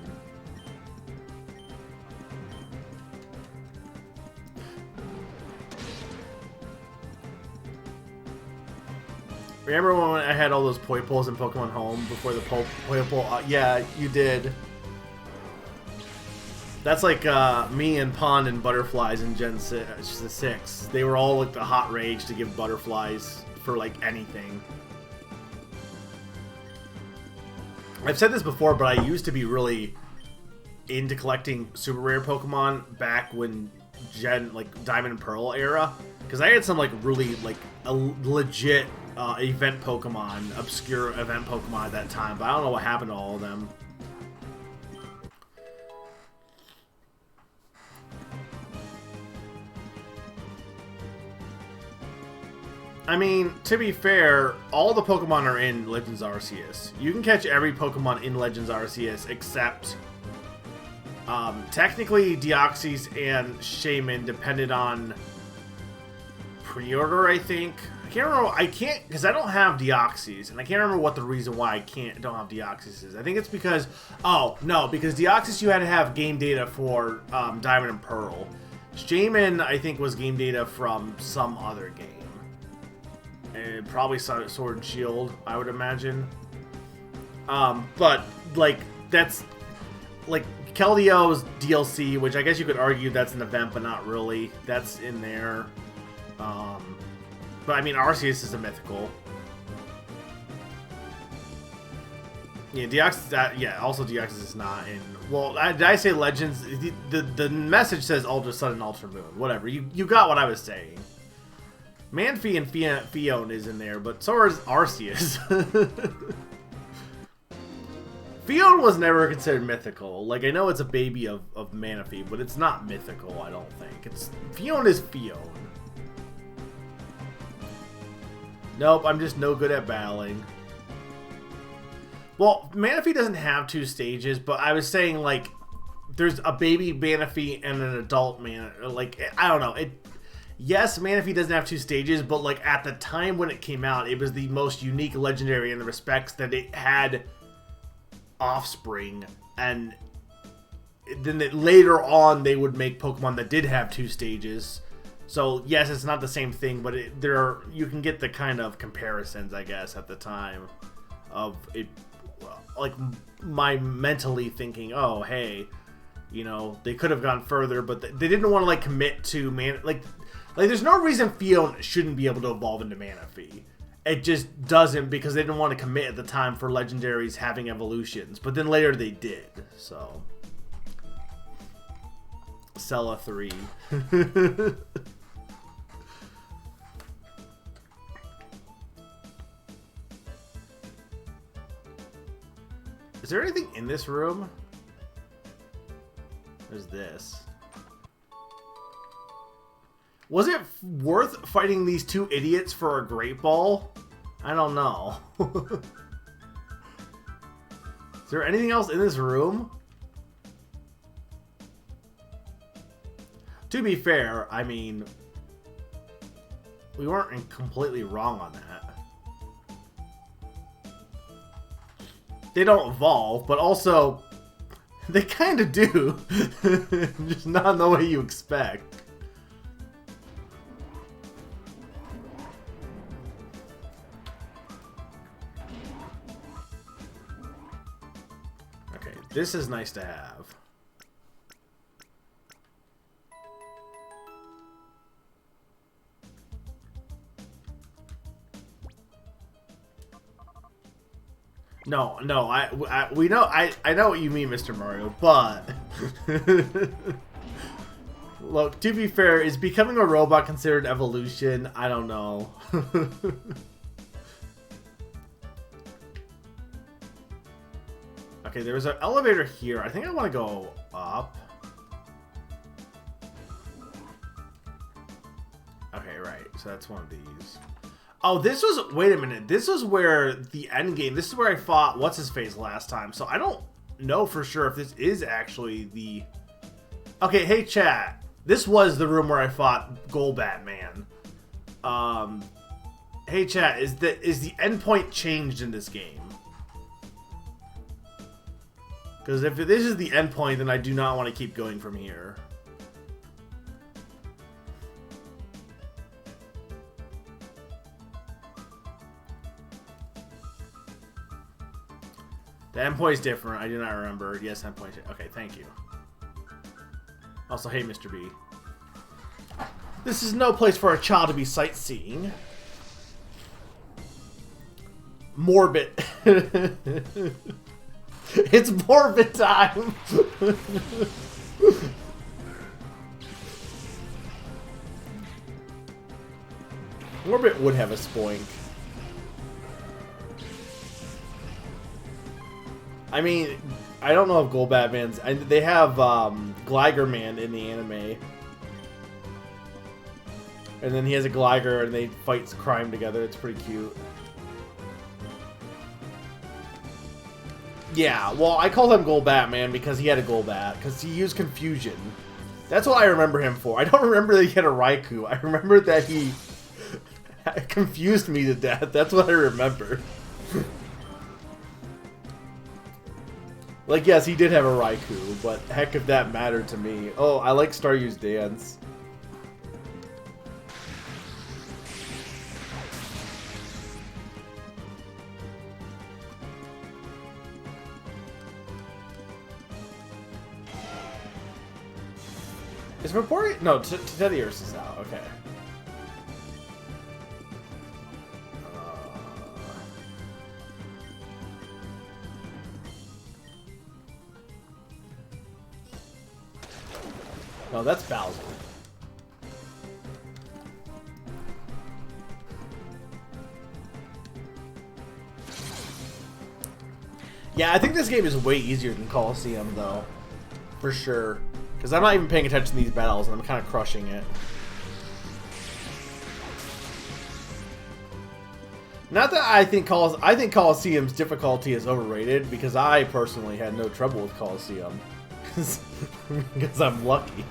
Speaker 1: Remember when I had all those Poipoles in Pokemon Home before the Poipole? Yeah, you did. That's like me and Pond and Butterflies in Gen 6. They were all like the hot rage to give Butterflies for like anything. I've said this before, but I used to be really into collecting super rare Pokemon back when Diamond and Pearl era, because I had some like really like a legit event Pokemon, obscure event Pokemon at that time, but I don't know what happened to all of them. I mean, to be fair, all the Pokemon are in Legends Arceus. You can catch every Pokemon in Legends Arceus except, technically Deoxys and Shaman depended on pre-order, I think. I can't remember. I can't, because I don't have Deoxys, and I can't remember what the reason why I don't have Deoxys is. I think it's because, oh, no, because Deoxys you had to have game data for Diamond and Pearl. Shaman, I think, was game data from some other game. And probably Sword and Shield, I would imagine. But, like, that's, like, Keldeo DLC, which I guess you could argue that's an event, but not really. That's in there. But, I mean, Arceus is a mythical. Yeah, Deoxys, yeah, also Deoxys is not in... Well, did I say Legends? The message says Ultra Sun and Ultra Moon. Whatever, you got what I was saying. Manphy and Fion is in there, but so is Arceus. Fion was never considered mythical. Like, I know it's a baby of Manaphy, but it's not mythical, I don't think. Fion is Fion. Nope, I'm just no good at battling. Well, Manaphy doesn't have 2 stages, but I was saying, like, there's a baby Manaphy and an adult Manaphy. Like, I don't know. Yes, Manaphy doesn't have 2 stages, but like at the time when it came out, it was the most unique legendary in the respects that it had offspring, and then later on they would make Pokemon that did have 2 stages. So yes, it's not the same thing, but you can get the kind of comparisons, I guess, at the time of it, like my mentally thinking, oh hey, you know, they could have gone further, but they didn't want to like commit to like, there's no reason Fion shouldn't be able to evolve into Manaphy. It just doesn't, because they didn't want to commit at the time for legendaries having evolutions. But then later they did, so. Cella 3. Is there anything in this room? There's this. Was it worth fighting these 2 idiots for a Great Ball? I don't know. Is there anything else in this room? To be fair, I mean, we weren't completely wrong on that. They don't evolve, but also they kind of do. Just not in the way you expect. Okay, this is nice to have. No, we know, I know what you mean, Mr. Mario, but look, to be fair, is becoming a robot considered evolution? I don't know. Okay, there's an elevator here. I think I want to go up. Okay, right. So that's one of these. Oh, this was... Wait a minute. This was where the end game... This is where I fought What's-His-Face last time. So I don't know for sure if this is actually the... Okay, hey, chat. This was the room where I fought Golbat Man. Hey, chat. Is the endpoint changed in this game? Because if this is the endpoint, then I do not want to keep going from here. The endpoint is different. I do not remember. Yes, endpoint. Okay, thank you. Also, hey, Mr. B. This is no place for a child to be sightseeing. Morbid. It's morbid time. Morbid would have a spoink. I mean, I don't know if Golbat Man's... They have Gligar Man in the anime. And then he has a Gligar and they fight crime together. It's pretty cute. Yeah, well, I called him Golbat Man because he had a Golbat. Because he used Confusion. That's what I remember him for. I don't remember that he had a Raikou. I remember that he confused me to death. That's what I remember. Like, yes, he did have a Raikou, but heck if that mattered to me. Oh, I like Staryu's dance. Is Vaporeon... No, Teddiursa is out. Okay. No, that's Bowser. Yeah, I think this game is way easier than Coliseum, though. For sure. Because I'm not even paying attention to these battles, and I'm kind of crushing it. Not that I think Coliseum's difficulty is overrated, because I personally had no trouble with Coliseum. Because I'm lucky.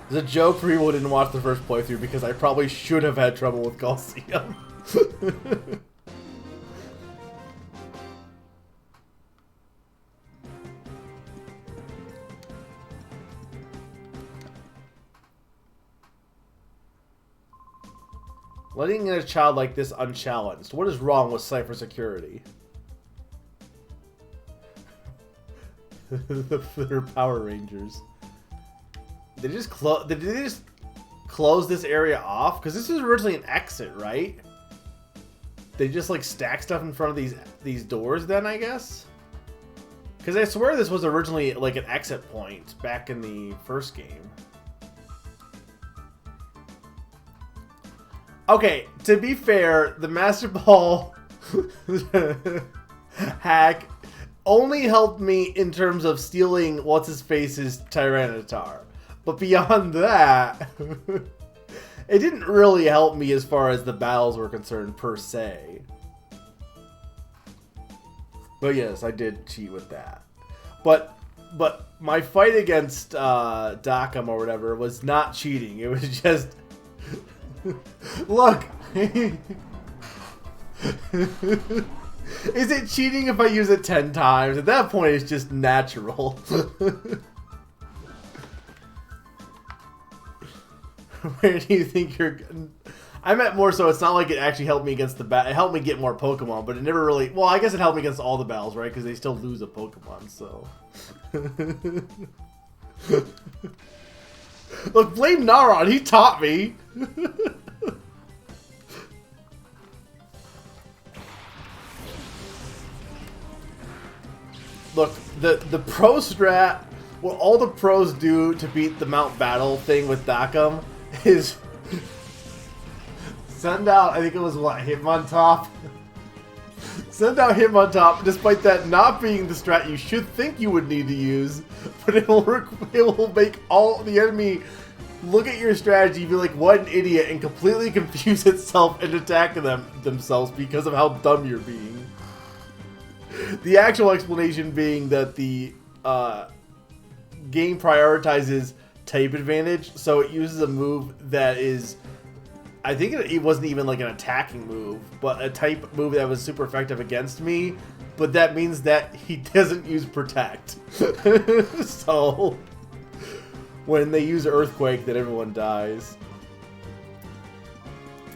Speaker 1: It's a joke for people who didn't watch the first playthrough because I probably should have had trouble with Coliseum. Letting in a child like this unchallenged. What is wrong with Cypher security? They're Power Rangers. Did they just close this area off? Because this was originally an exit, right? They just like stack stuff in front of these doors then, I guess? Because I swear this was originally like an exit point back in the first game. Okay, to be fair, the Master Ball hack only helped me in terms of stealing What's-His-Face's Tyranitar. But beyond that, it didn't really help me as far as the battles were concerned, per se. But yes, I did cheat with that. But my fight against Dockham or whatever was not cheating. It was just look. Is it cheating if I use it 10 times? At that point, it's just natural. Where do you think you're... I meant more so it's not like it actually helped me against the bat. It helped me get more Pokemon, but it never really... Well, I guess it helped me against all the battles, right? Because they still lose a Pokemon, so... Look, blame Naron. He taught me. Look, the pro strat, what all the pros do to beat the Mount Battle thing with Dockham is send out, I think it was what, Hitmontop? Send out Hitmontop, despite that not being the strat you should think you would need to use, but it will make all the enemy look at your strategy, be like, what an idiot, and completely confuse itself and attack themselves because of how dumb you're being. The actual explanation being that the game prioritizes type advantage, so it uses a move that is, I think it wasn't even like an attacking move, but a type move that was super effective against me, but that means that he doesn't use Protect. So, when they use Earthquake, then everyone dies.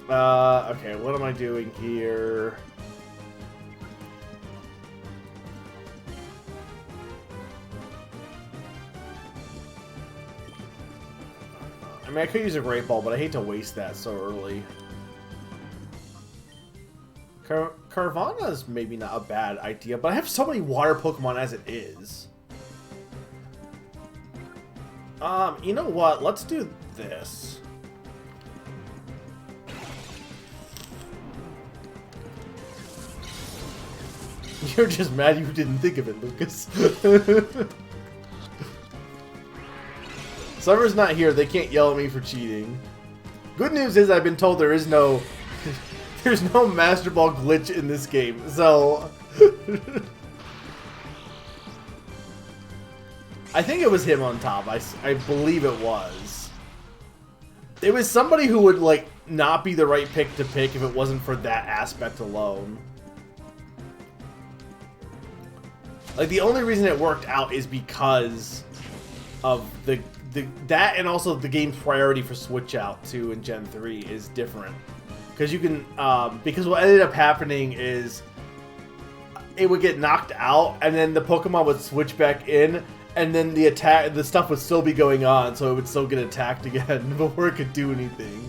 Speaker 1: Okay, what am I doing here? I mean, I could use a Great Ball, but I hate to waste that so early. Carvanha is maybe not a bad idea, but I have so many water Pokemon as it is. You know what? Let's do this. You're just mad you didn't think of it, Lucas. Summer's not here. They can't yell at me for cheating. Good news is I've been told there is no... there's no Master Ball glitch in this game, so... I think it was him on top. I believe it was. It was somebody who would, like, not be the right pick to pick if it wasn't for that aspect alone. Like, the only reason it worked out is because of that, and also the game's priority for Switch Out 2 in Gen 3 is different. Because you can, because what ended up happening is it would get knocked out, and then the Pokemon would switch back in, and then the stuff would still be going on, so it would still get attacked again before it could do anything.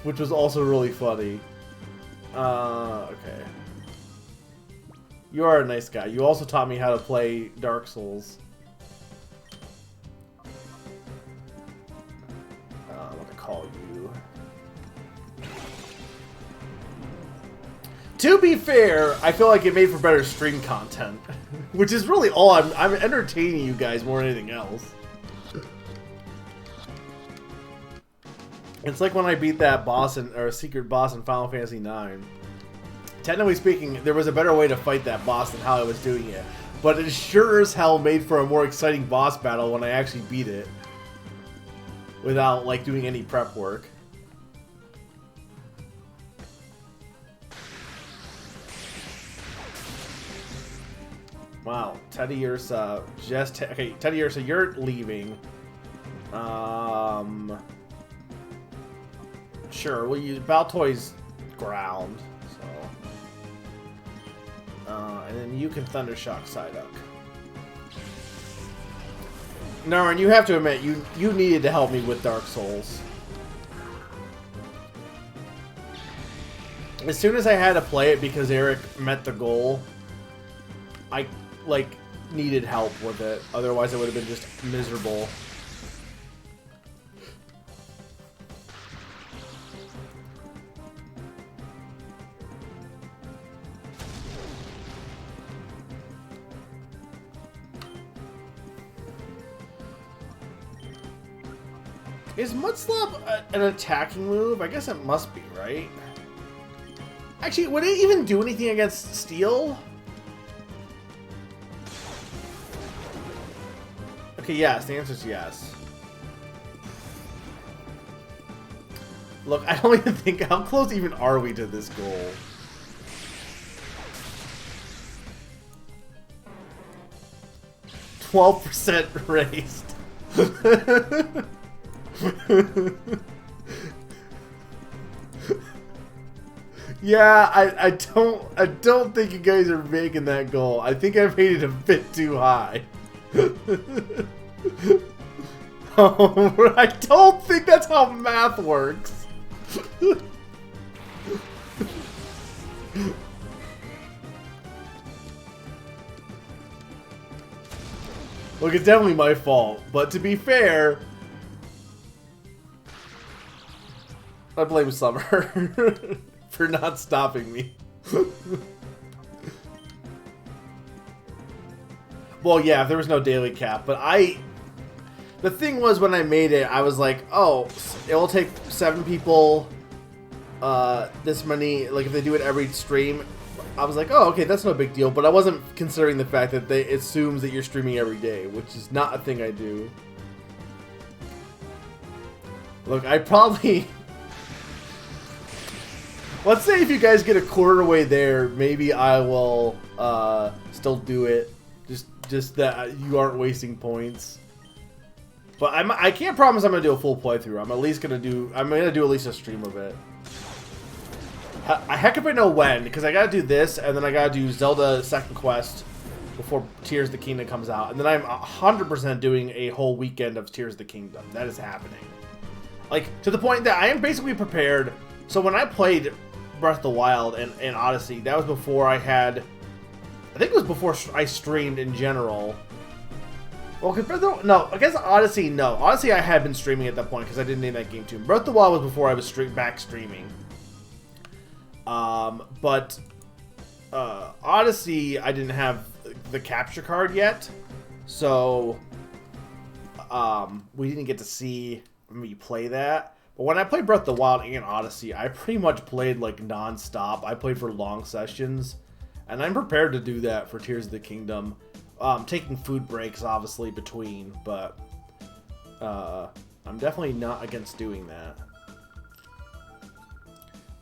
Speaker 1: Which was also really funny. Okay. You are a nice guy. You also taught me how to play Dark Souls. I'm gonna call you. To be fair, I feel like it made for better stream content. Which is really all I'm entertaining you guys more than anything else. It's like when I beat that boss or secret boss in Final Fantasy IX. Technically speaking, there was a better way to fight that boss than how I was doing it. But it sure as hell made for a more exciting boss battle when I actually beat it. Without, like, doing any prep work. Wow, Teddy Ursa just... Okay, Teddy Ursa, you're leaving. Sure, we'll use Baltoy's ground. And then you can Thundershock Psyduck. Naran, you have to admit, you needed to help me with Dark Souls. As soon as I had to play it because Eric met the goal, I, like, needed help with it. Otherwise, it would have been just miserable. Is Mudslap an attacking move? I guess it must be, right? Actually, would it even do anything against steel? Okay, yes. The answer is yes. Look, I don't even think... How close even are we to this goal? %12 raised. Yeah, I don't think you guys are making that goal. I think I made it a bit too high. Oh, I don't think that's how math works. Look, it's definitely my fault, but to be fair, I blame Summer for not stopping me. Well, yeah, if there was no daily cap, but the thing was, when I made it, I was like, oh, it will take 7 people this many, like if they do it every stream. I was like, oh, okay, that's no big deal, but I wasn't considering the fact that it assumes that you're streaming every day, which is not a thing I do. Look, I probably... Let's say if you guys get a quarter way there, maybe I will still do it. Just that you aren't wasting points. But I can't promise I'm gonna do a full playthrough. I'm gonna do at least a stream of it. Heck if I know when, because I gotta do this, and then I gotta do Zelda Second Quest before Tears of the Kingdom comes out, and then I'm 100% doing a whole weekend of Tears of the Kingdom. That is happening. Like, to the point that I am basically prepared. So when I played Breath of the Wild and Odyssey, that was before I had... I think it was before I streamed in general. Well, no, I guess Odyssey, no. Odyssey I had been streaming at that point because I didn't name that game too. Breath of the Wild was before I was back streaming. But Odyssey, I didn't have the capture card yet, so we didn't get to see me play that. But when I played Breath of the Wild and Odyssey, I pretty much played like non-stop. I played for long sessions, and I'm prepared to do that for Tears of the Kingdom. Taking food breaks, obviously, between, but I'm definitely not against doing that.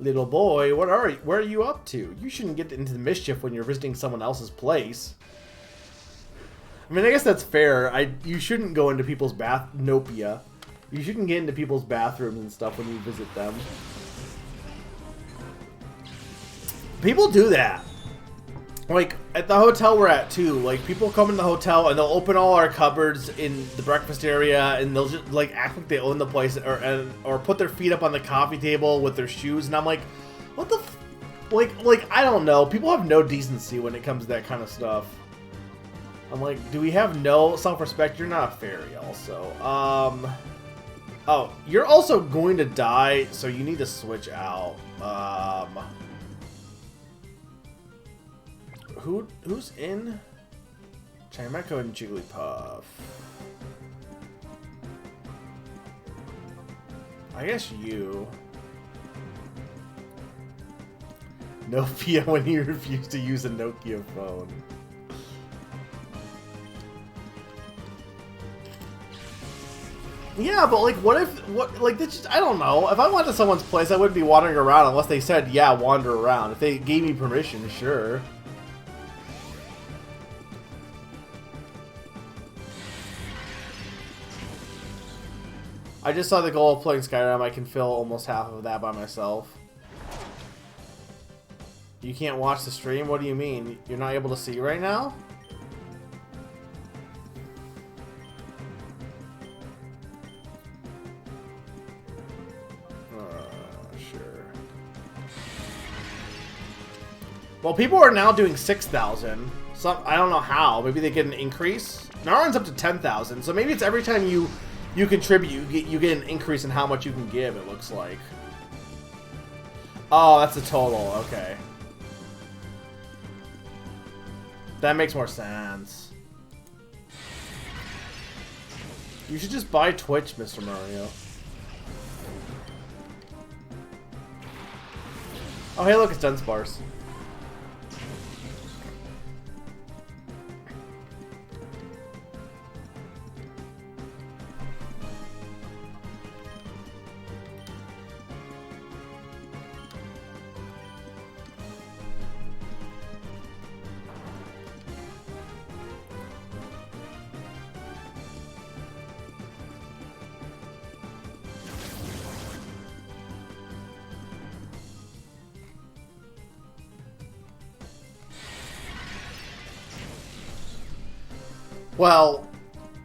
Speaker 1: Little boy, where are you up to? You shouldn't get into the mischief when you're visiting someone else's place. I mean, I guess that's fair. You shouldn't go into people's nopia. You shouldn't get into people's bathrooms and stuff when you visit them. People do that. Like, at the hotel we're at, too. Like, people come in the hotel and they'll open all our cupboards in the breakfast area and they'll just, like, act like they own the place or put their feet up on the coffee table with their shoes. And I'm like, what the f... Like, I don't know. People have no decency when it comes to that kind of stuff. I'm like, do we have no self-respect? You're not a fairy, also. Oh, you're also going to die, so you need to switch out. Who's in? I might go and Jigglypuff. I guess you. Nokia when you refuse to use a Nokia phone. Yeah, but like, I don't know. If I went to someone's place, I wouldn't be wandering around unless they said, yeah, wander around. If they gave me permission, sure. I just saw the goal of playing Skyrim. I can fill almost half of that by myself. You can't watch the stream? What do you mean? You're not able to see right now? Sure. Well, people are now doing 6,000. I don't know how. Maybe they get an increase. Naran's up to 10,000, so maybe it's every time you contribute, you get an increase in how much you can give, it looks like. Oh, that's the total. Okay. That makes more sense. You should just buy Twitch, Mr. Mario. Oh, hey, look, it's Dunsparce. Well,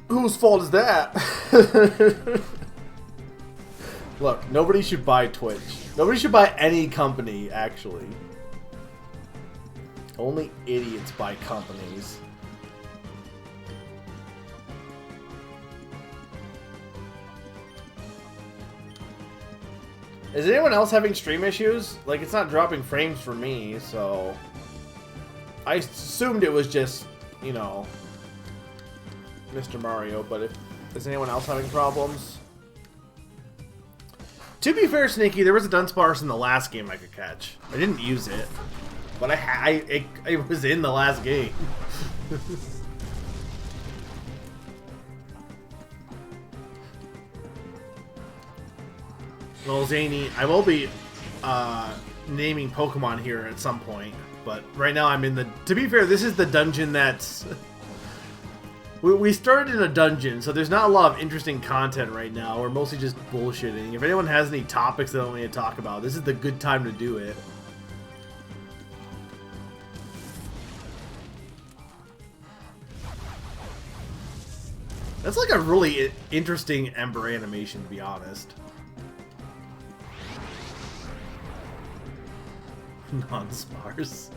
Speaker 1: whose fault is that? Look, nobody should buy Twitch. Nobody should buy any company, actually. Only idiots buy companies. Is anyone else having stream issues? Like, it's not dropping frames for me, so... I assumed it was just, you know... Mr. Mario, but is anyone else having problems? To be fair, Sneaky, there was a Dunsparce in the last game I could catch. I didn't use it, but it was in the last game. Well, Zany, I will be naming Pokemon here at some point, but right now I'm in the... To be fair, this is the dungeon that's... We started in a dungeon, so there's not a lot of interesting content right now. We're mostly just bullshitting. If anyone has any topics they want me to talk about, this is the good time to do it. That's like a really interesting Ember animation, to be honest. Non-sparse.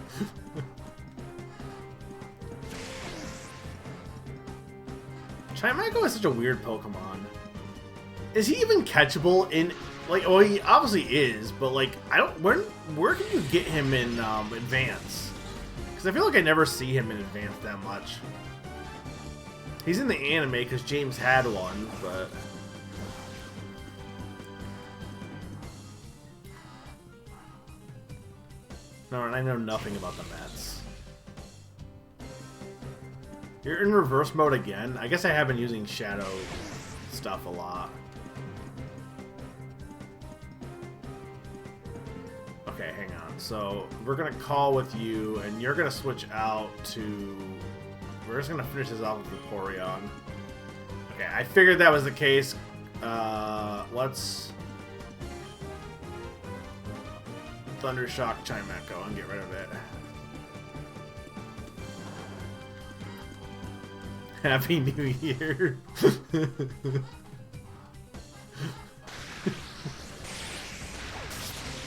Speaker 1: Chimecho is such a weird Pokemon. Is he even catchable in, like, well, he obviously is, but, like, I don't, where can you get him in, Advance? Because I feel like I never see him in Advance that much. He's in the anime because James had one, but... No, and I know nothing about the Mets. You're in reverse mode again? I guess I have been using shadow stuff a lot. Okay, hang on. So, we're gonna call with you, and you're gonna switch out to... We're just gonna finish this off with Vaporeon. Okay, I figured that was the case. Let's... Thundershock Chimecho and get rid of it. Happy New Year.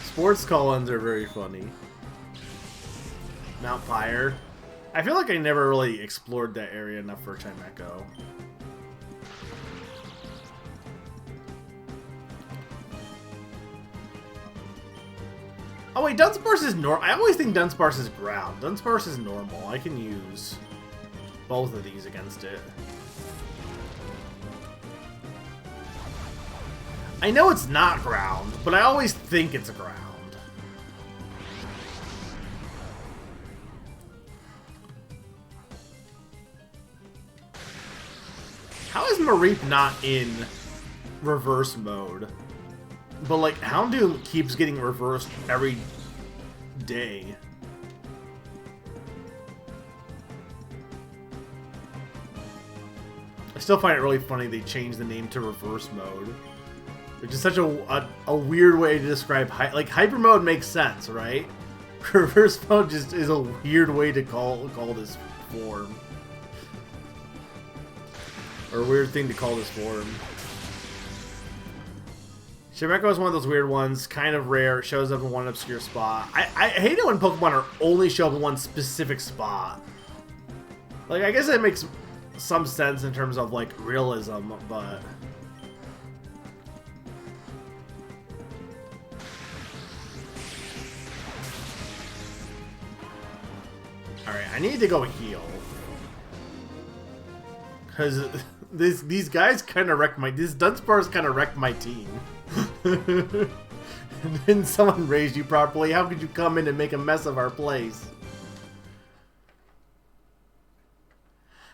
Speaker 1: Sports call-ins are very funny. Mount Pyre. I feel like I never really explored that area enough for Chimecho. Oh wait, Dunsparce is normal. I always think Dunsparce is ground. Dunsparce is normal. I can use both of these against it. I know it's not ground, but I always think it's ground. How is Mareep not in reverse mode? But like, Houndoom keeps getting reversed every day. I still find it really funny they changed the name to reverse mode. Which is such a weird way to describe... Like, hyper mode makes sense, right? Reverse mode just is a weird way to call this form. Or a weird thing to call this form. Chimecho is one of those weird ones, kind of rare. It shows up in one obscure spot. I hate it when Pokemon only show up in one specific spot. Like, I guess that makes some sense in terms of, like, realism, but... Alright, I need to go heal. Because these guys kind of wrecked my... These Dunsparce kind of wrecked my team. Didn't someone raise you properly? How could you come in and make a mess of our place?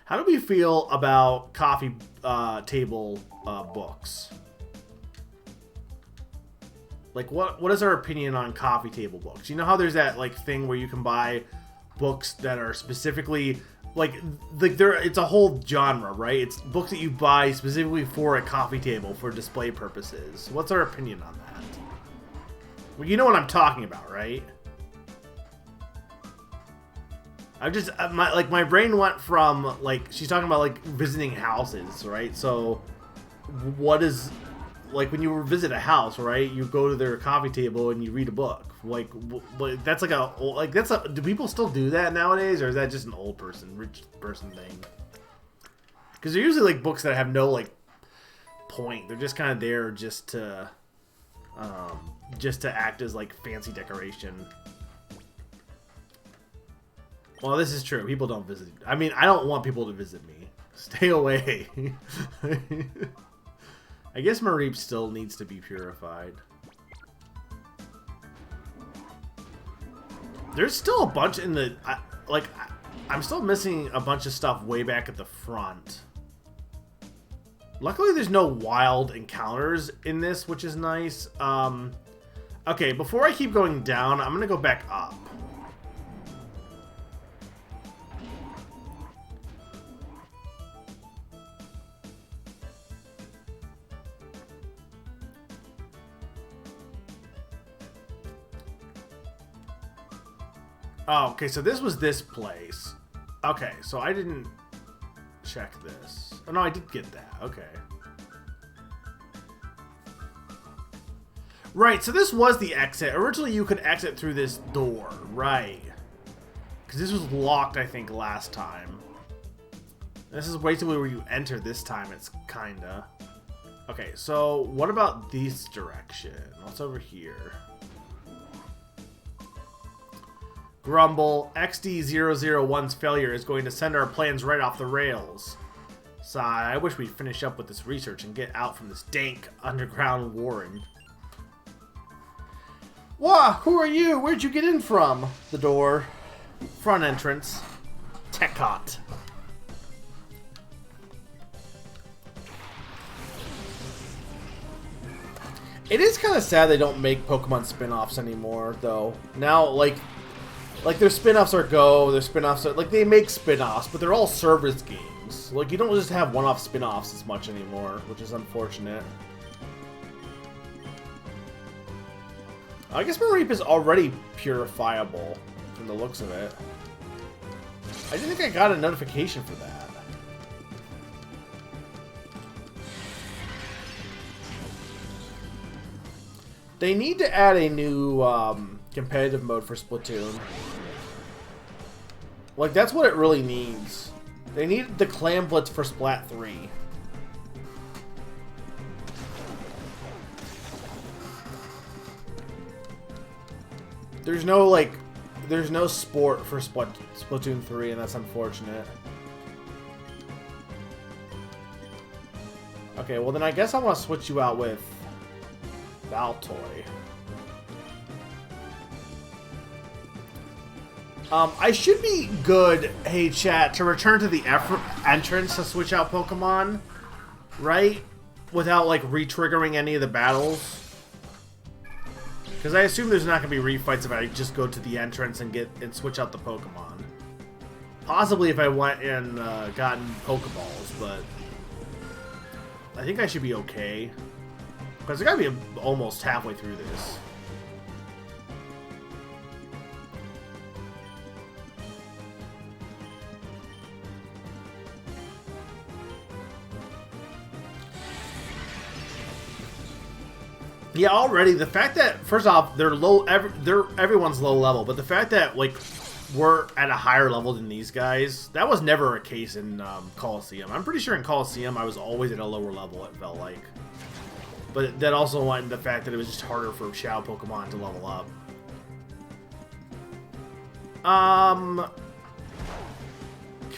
Speaker 1: How do we feel about coffee table books? Like, what is our opinion on coffee table books? You know how there's that like thing where you can buy books that are specifically like there. It's a whole genre, right? It's books that you buy specifically for a coffee table for display purposes. What's our opinion on that? Well, you know what I'm talking about, right? I just my brain went from like she's talking about like visiting houses, right? So what is like when you visit a house, right? You go to their coffee table and you read a book. Like that's like do people still do that nowadays, or is that just an old person, rich person thing? Because they're usually like books that have no like point. They're just kind of there just to act as like fancy decoration. Well, this is true. People don't visit. I mean, I don't want people to visit me. Stay away. I guess Mareep still needs to be purified. There's still a bunch in the... I'm still missing a bunch of stuff way back at the front. Luckily, there's no wild encounters in this, which is nice. Okay, before I keep going down, I'm going to go back up. Oh, okay, so this was this place. Okay, so I didn't check this. Oh, no, I did get that. Okay. Right, so this was the exit. Originally, you could exit through this door. Right. Because this was locked, I think, last time. This is basically where you enter this time. It's kinda. Okay, so what about this direction? What's over here? Grumble, XD001's failure is going to send our plans right off the rails. Sigh, I wish we'd finish up with this research and get out from this dank underground warren. Wah, who are you? Where'd you get in from? The door. Front entrance. Tekot. It is kind of sad they don't make Pokemon spin-offs anymore, though. Now, like their spin-offs are Go, their spin-offs are... Like, they make spin-offs, but they're all service games. Like, you don't just have one-off spin-offs as much anymore, which is unfortunate. I guess Mareep is already purifiable, from the looks of it. I didn't think I got a notification for that. They need to add a new, competitive mode for Splatoon. Like, that's what it really needs. They need the Clam Blitz for Splat 3. There's no sport for Splatoon 3, and that's unfortunate. Okay, well then I guess I want to switch you out with Baltoy. I should be good, hey chat, to return to the entrance to switch out Pokemon, right? Without, like, re-triggering any of the battles. Because I assume there's not going to be refights if I just go to the entrance and switch out the Pokemon. Possibly if I went and gotten Pokeballs, but I think I should be okay. Because I got to be almost halfway through this. Yeah, already the fact that first off they're low, everyone's low level, but the fact that like we're at a higher level than these guys, that was never a case in Coliseum. I'm pretty sure in Coliseum I was always at a lower level. It felt like, but that also went into the fact that it was just harder for Shadow Pokemon to level up.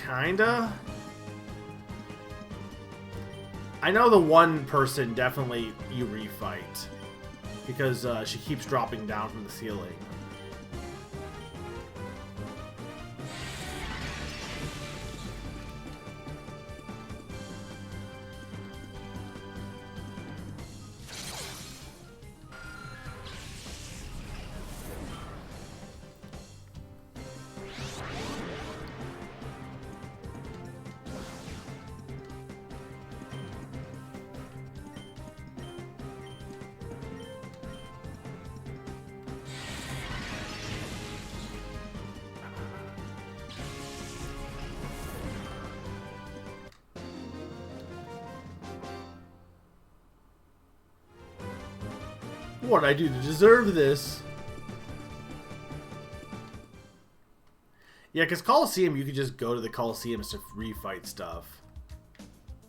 Speaker 1: Kinda. I know the one person definitely you refight. because she keeps dropping down from the ceiling. What did I do to deserve this? Yeah, because Coliseum, you could just go to the Coliseums to refight stuff.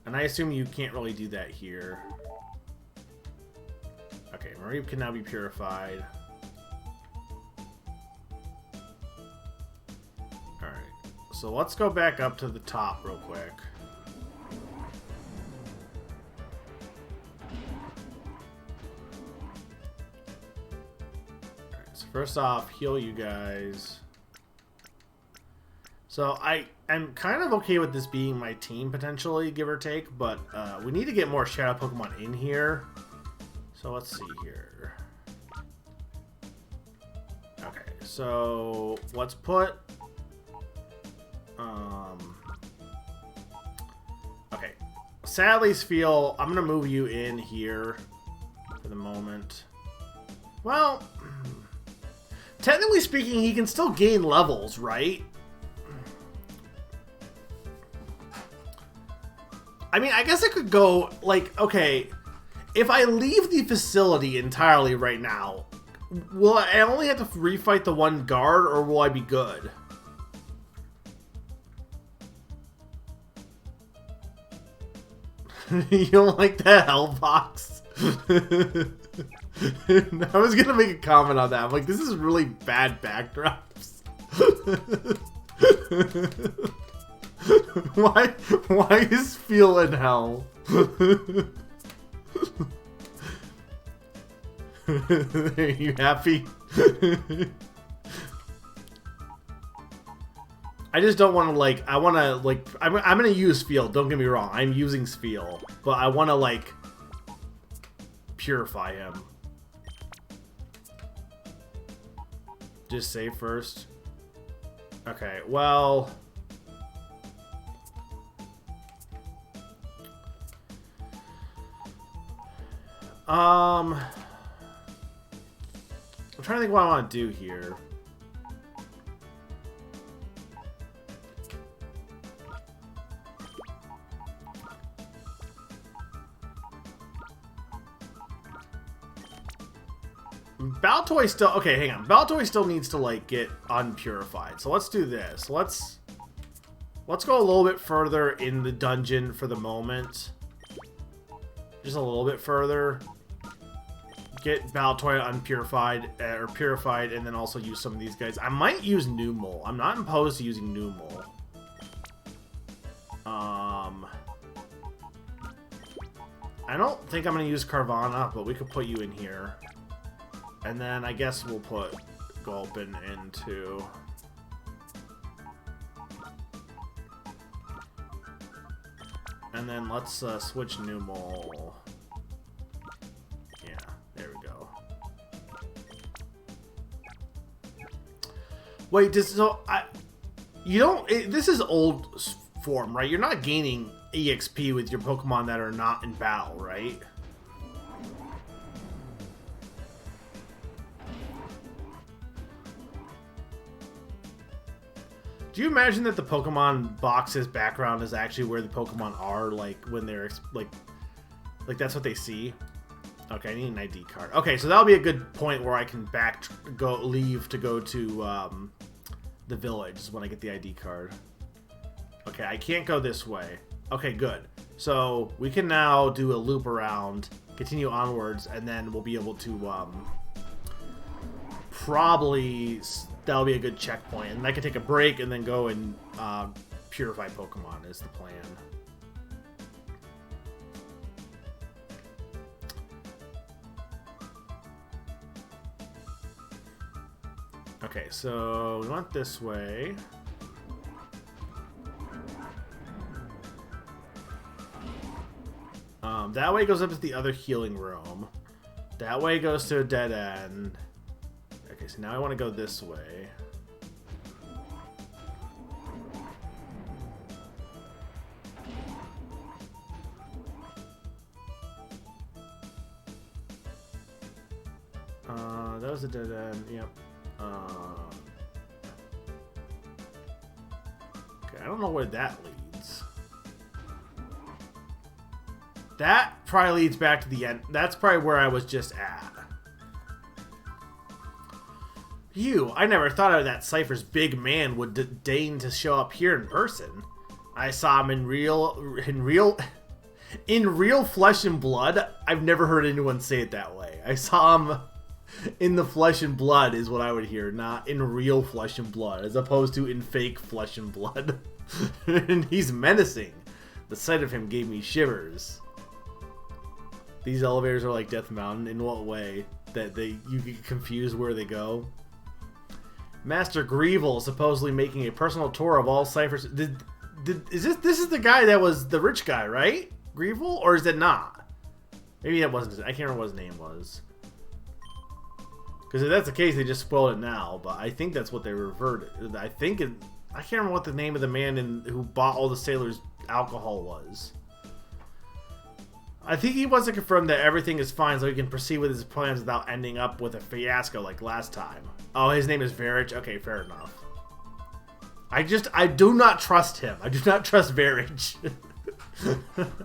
Speaker 1: And I assume you can't really do that here. Okay, Marie can now be purified. Alright, so let's go back up to the top real quick. First off, heal you guys. So I am kind of okay with this being my team, potentially, give or take, but we need to get more Shadow Pokemon in here. So let's see here. Okay, so let's put... okay. Sadly, Spheal, I'm going to move you in here for the moment. Well... technically speaking, he can still gain levels, right? I mean, I guess I could go, like, okay, if I leave the facility entirely right now, will I only have to refight the one guard, or will I be good? You don't like that hell box? I was gonna make a comment on that. I'm like, this is really bad backdrops. Why is Feel in hell? Are you happy? I just don't want to, like, I want to, like, I'm going to use Feel, don't get me wrong. I'm using Feel, but I want to, like, purify him. Just save first. Okay, well... I'm trying to think what I want to do here. Baltoy still... okay, hang on. Baltoy still needs to, like, get unpurified. So let's do this. Let's go a little bit further in the dungeon for the moment. Just a little bit further. Get Baltoy unpurified, or purified, and then also use some of these guys. I might use Numel. I'm not opposed to using Numel. I don't think I'm going to use Carvana, but we could put you in here. And then I guess we'll put Gulpin into... and then let's switch Numel. Yeah, there we go. Wait, you don't... this is old form, right? You're not gaining EXP with your Pokemon that are not in battle, right? Do you imagine that the Pokemon box's background is actually where the Pokemon are, like, when they're, like that's what they see? Okay, I need an ID card. Okay, so that'll be a good point where I can leave to go to, the village when I get the ID card. Okay, I can't go this way. Okay, good. So, we can now do a loop around, continue onwards, and then we'll be able to, probably... that'll be a good checkpoint. And I can take a break and then go and purify Pokemon is the plan. Okay, so we went this way. That way goes up to the other healing room. That way goes to a dead end. Okay, so now I want to go this way. That was a dead end, yep. Okay, I don't know where that leads. That probably leads back to the end. That's probably where I was just at. Phew, I never thought that Cypher's big man would deign to show up here in person. I saw him in real flesh and blood. I've never heard anyone say it that way. I saw him in the flesh and blood is what I would hear, not in real flesh and blood, as opposed to in fake flesh and blood. And he's menacing. The sight of him gave me shivers. These elevators are like Death Mountain. In what way? That you get confused where they go? Master Gale supposedly making a personal tour of all Cyphers. This is the guy that was the rich guy, right? Gale? Or is it not? Maybe that wasn't his, I can't remember what his name was. Because if that's the case, they just spoiled it now. But I think that's what they reverted. I can't remember what the name of the man who bought all the sailors' alcohol was. I think he wants to confirm that everything is fine so he can proceed with his plans without ending up with a fiasco like last time. Oh, his name is Varich? Okay, fair enough. I do not trust him. I do not trust Varich.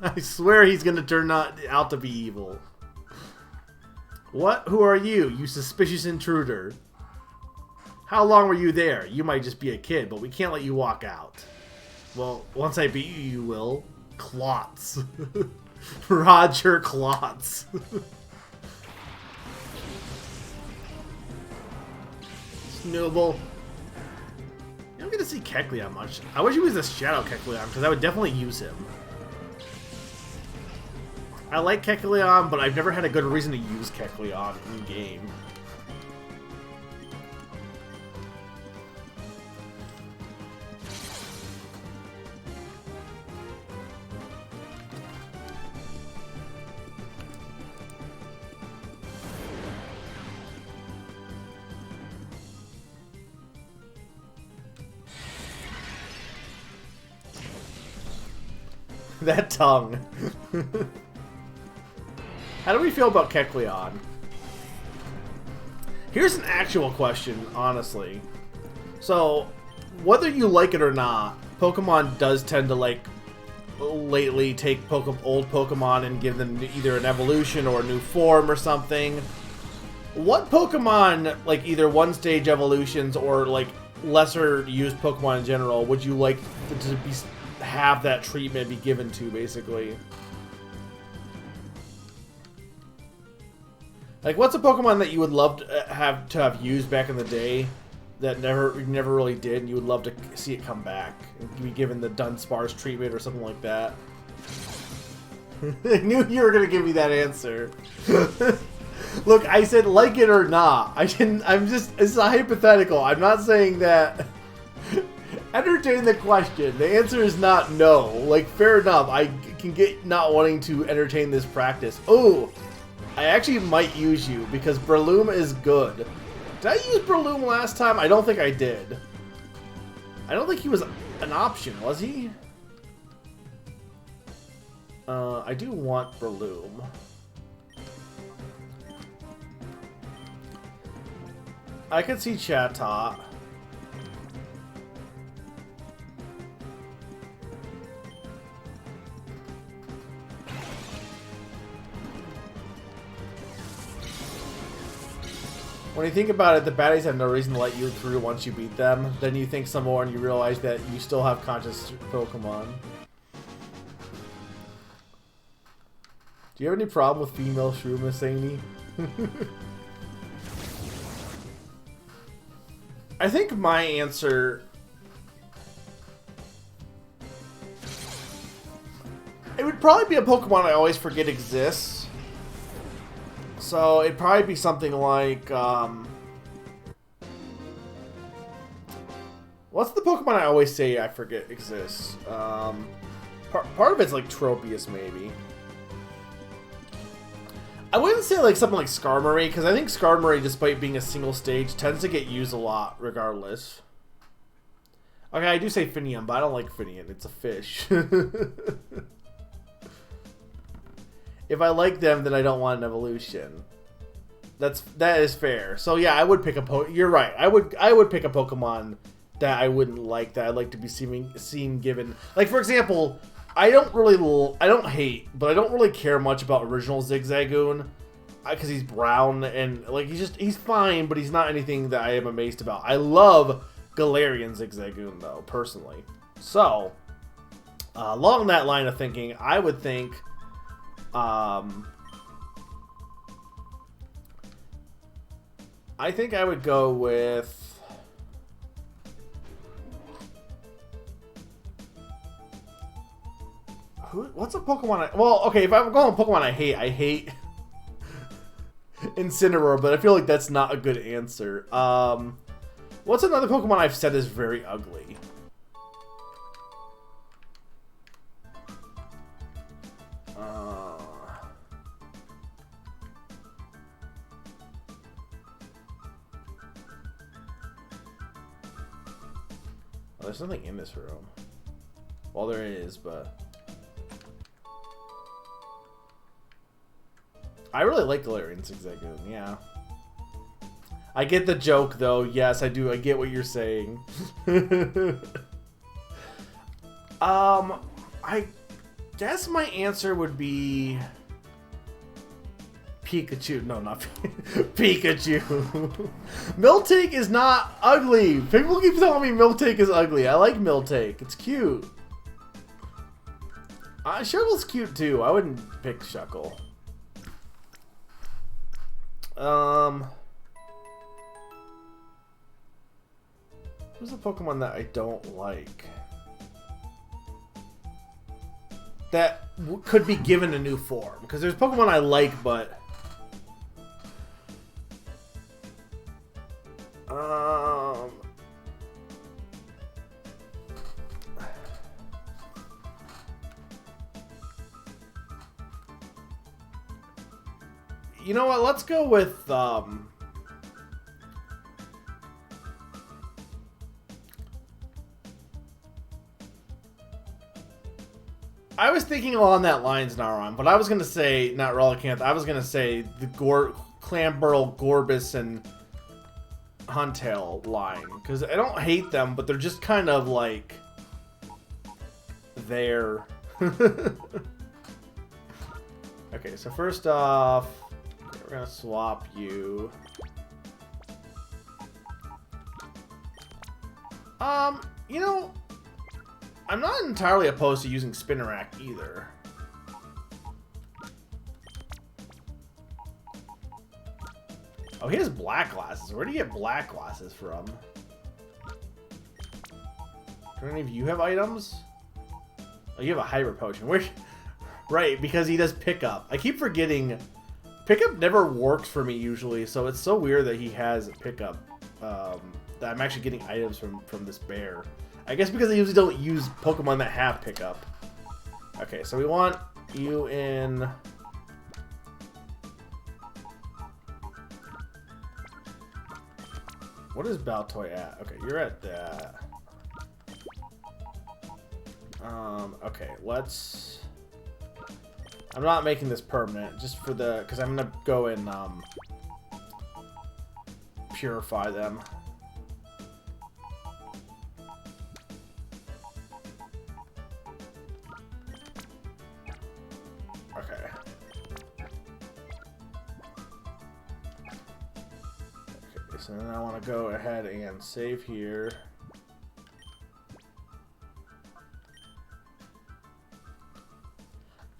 Speaker 1: I swear he's going to turn out to be evil. What? Who are you, you suspicious intruder? How long were you there? You might just be a kid, but we can't let you walk out. Well, once I beat you, you will. Klotz. Roger Klotz. Snowball. I don't get to see Kecleon much. I wish he was a Shadow Kecleon, because I would definitely use him. I like Kecleon, but I've never had a good reason to use Kecleon in game. That tongue. How do we feel about Kecleon? Here's an actual question, honestly. So, whether you like it or not, Pokemon does tend to, like, lately take old Pokemon and give them either an evolution or a new form or something. What Pokemon, like, either one-stage evolutions or, like, lesser-used Pokemon in general, would you like to have that treatment be given to, basically? Like, what's a Pokemon that you would love to have used back in the day that never really did, and you would love to see it come back and be given the Dunsparce treatment or something like that? I knew you were gonna give me that answer. Look, I said like it or not. It's a hypothetical. I'm not saying that. Entertain the question. The answer is not no. Like, fair enough. I can get not wanting to entertain this practice. Oh, I actually might use you because Breloom is good. Did I use Breloom last time? I don't think I did. I don't think he was an option, was he? I do want Breloom. I could see Chatot. When you think about it, the baddies have no reason to let you through once you beat them. Then you think some more and you realize that you still have conscious Pokemon. Do you have any problem with female Shroomisani? I think my answer... It would probably be a Pokemon I always forget exists. So it'd probably be something like, What's the Pokemon I always say I forget exists? Part of it's like Tropius, maybe. I wouldn't say like something like Skarmory, because I think Skarmory, despite being a single stage, tends to get used a lot regardless. Okay, I do say Finium, but I don't like Finium. It's a fish. If I like them, then I don't want an evolution. That is fair. So yeah, I would pick a You're right. I would pick a Pokemon that I wouldn't like, that I'd like to be seen given. Like, for example, I don't hate, but I don't really care much about original Zigzagoon, because he's brown and like he's fine, but he's not anything that I am amazed about. I love Galarian Zigzagoon though, personally. So along that line of thinking, I would think I think I would go with what's a Pokemon well, okay, if I'm going Pokemon I hate Incineroar, but I feel like that's not a good answer. What's another Pokemon I've said is very ugly? There's nothing in this room. Well, there is, but I really like Galarian Zigzagoon, yeah. I get the joke, though. Yes, I do. I get what you're saying. I guess my answer would be Pikachu. No, not Pikachu. Miltank is not ugly. People keep telling me Miltank is ugly. I like Miltank. It's cute. Shuckle's cute, too. I wouldn't pick Shuckle. Who's a Pokemon that I don't like? That could be given a new form. Because there's Pokemon I like, but you know what? Let's go with I was thinking along that lines, Naron, but I was gonna say not Relicanth. I was gonna say the Clamburl, Gorbis, and Huntail line, because I don't hate them, but they're just kind of like there. Okay, so first off, we're gonna swap you. You know, I'm not entirely opposed to using Spinarak either. Oh, he has black glasses. Where do you get black glasses from? Do any of you have items? Oh, you have a Hyper Potion. Where? Right, because he does pickup. I keep forgetting. Pickup never works for me usually, so it's so weird that he has pickup. That I'm actually getting items from this bear. I guess because I usually don't use Pokemon that have pickup. Okay, so we want you in. What is Baltoy at? Okay, you're at that. Okay, let's. I'm not making this permanent, just for the, because I'm gonna go and purify them. Okay. Okay, so then I want to go ahead and save here.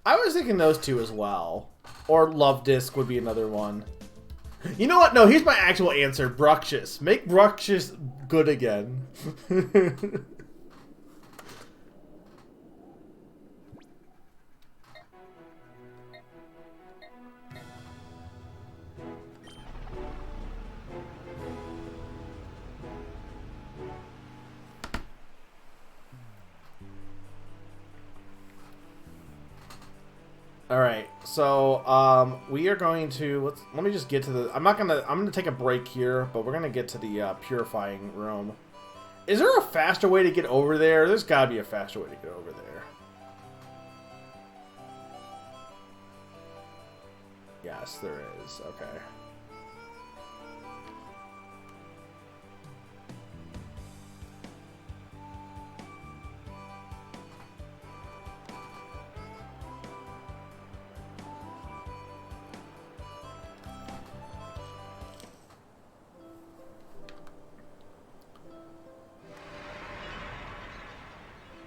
Speaker 1: I was thinking those two as well. Or Love Disc would be another one. You know what? No, here's my actual answer. Bruxious. Make Bruxious good again. All right, so we are going to let me just get to the. I'm gonna take a break here, but we're gonna get to the purifying room. Is there a faster way to get over there? There's gotta be a faster way to get over there. Yes, there is. Okay.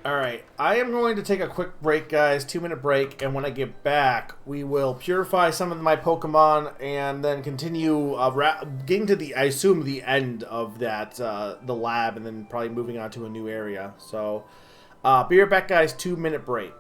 Speaker 1: Alright, I am going to take a quick break, guys. 2-minute break, and when I get back, we will purify some of my Pokemon and then continue getting to the, I assume, the end of that, the lab, and then probably moving on to a new area. So, be right back, guys. 2-minute break.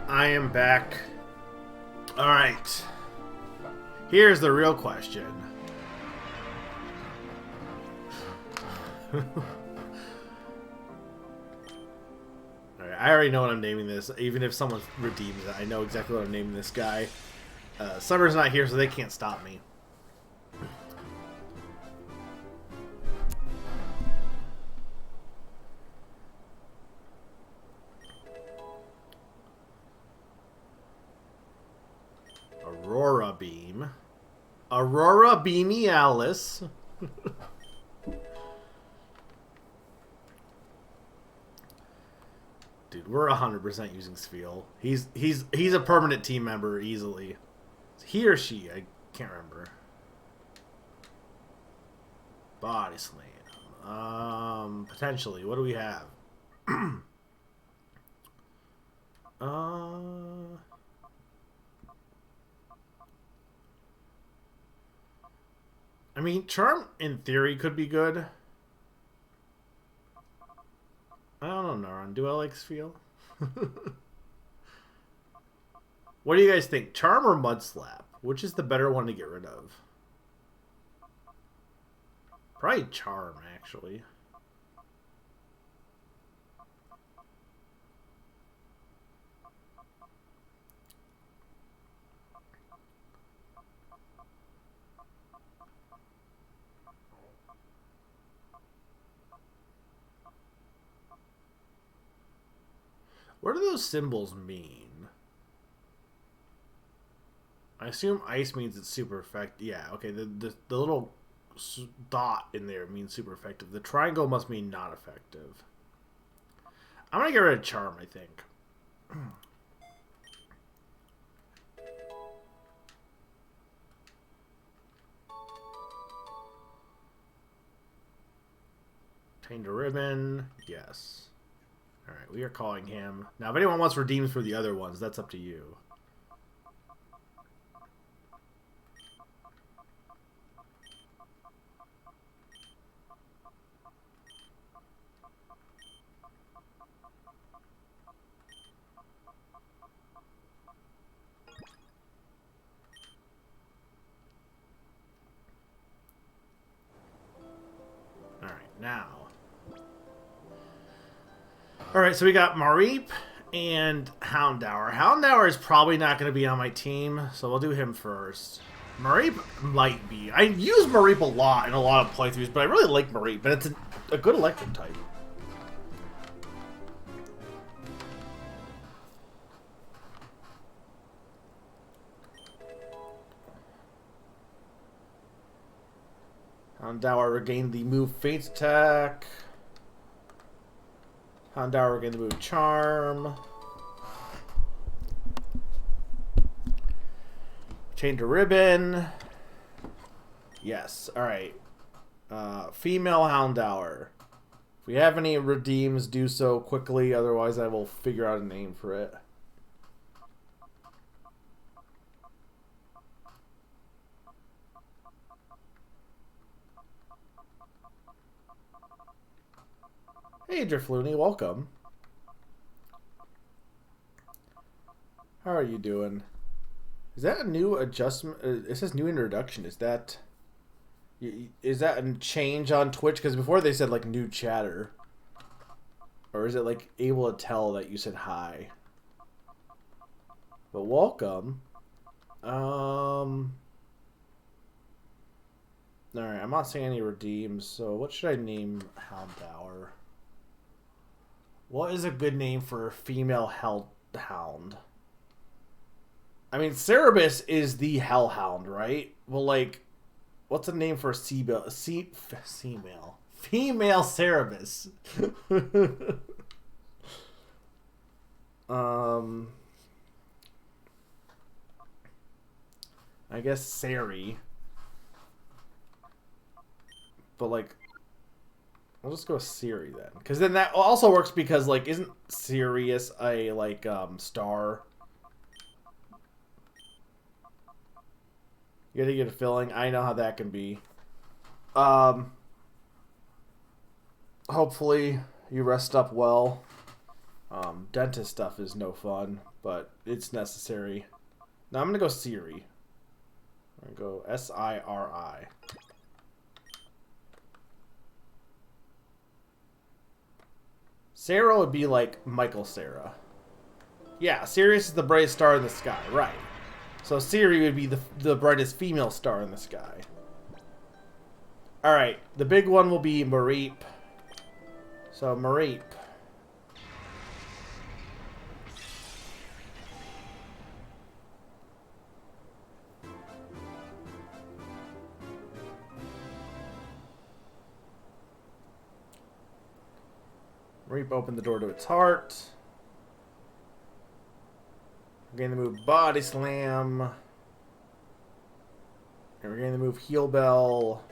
Speaker 1: I am back. Alright. Here's the real question. Alright, I already know what I'm naming this. Even if someone redeems it, I know exactly what I'm naming this guy. Summer's not here, so they can't stop me. Aurora Beamy Alice. Dude, we're 100% using Sfeel. He's a permanent team member easily. He or she, I can't remember. Body slam. Potentially. What do we have? I mean, Charm in theory could be good. I don't know, Naran. Do I like Sfeel? What do you guys think? Charm or Mud Slap? Which is the better one to get rid of? Probably Charm, actually. What do those symbols mean? I assume ice means it's super effective. Yeah, okay. The little dot in there means super effective. The triangle must mean not effective. I'm gonna get rid of Charm, I think. Obtained a ribbon. Yes. Alright, we are calling him. Now, if anyone wants redeems for the other ones, that's up to you. Alright, now. Alright, so we got Mareep and Houndour. Houndour is probably not going to be on my team, so we'll do him first. Mareep might be. I use Mareep a lot in a lot of playthroughs, but I really like Mareep, and it's a good electric type. Houndour regained the move Faint Attack. Houndour regained the move Charm. Chained a ribbon. Yes, alright. Female Houndour. If we have any redeems, do so quickly, otherwise I will figure out a name for it. Hey, Driflooney, welcome. How are you doing? Is that a new adjustment? It says new introduction. Is that a change on Twitch? Because before they said like new chatter. Or is it like able to tell that you said hi? But welcome. Alright, I'm not seeing any redeems, so what should I name Houndour? What is a good name for a female hellhound? I mean, Cerebus is the hellhound, right? Well, like, what's a name for a female Cerebus? I guess Sari. But like, we'll just go with Siri then, because then that also works because like, isn't Sirius a like star? You gotta get a filling. I know how that can be. Hopefully you rest up well. Dentist stuff is no fun, but it's necessary. Now I'm gonna go Siri. I'm gonna go S-I-R-I. Sarah would be like Michael Sarah. Yeah, Sirius is the brightest star in the sky, right. So Siri would be the brightest female star in the sky. Alright, the big one will be Mareep. So Mareep. Reap opened the door to its heart. We're going to move Body Slam. And we're going to move Heal Bell.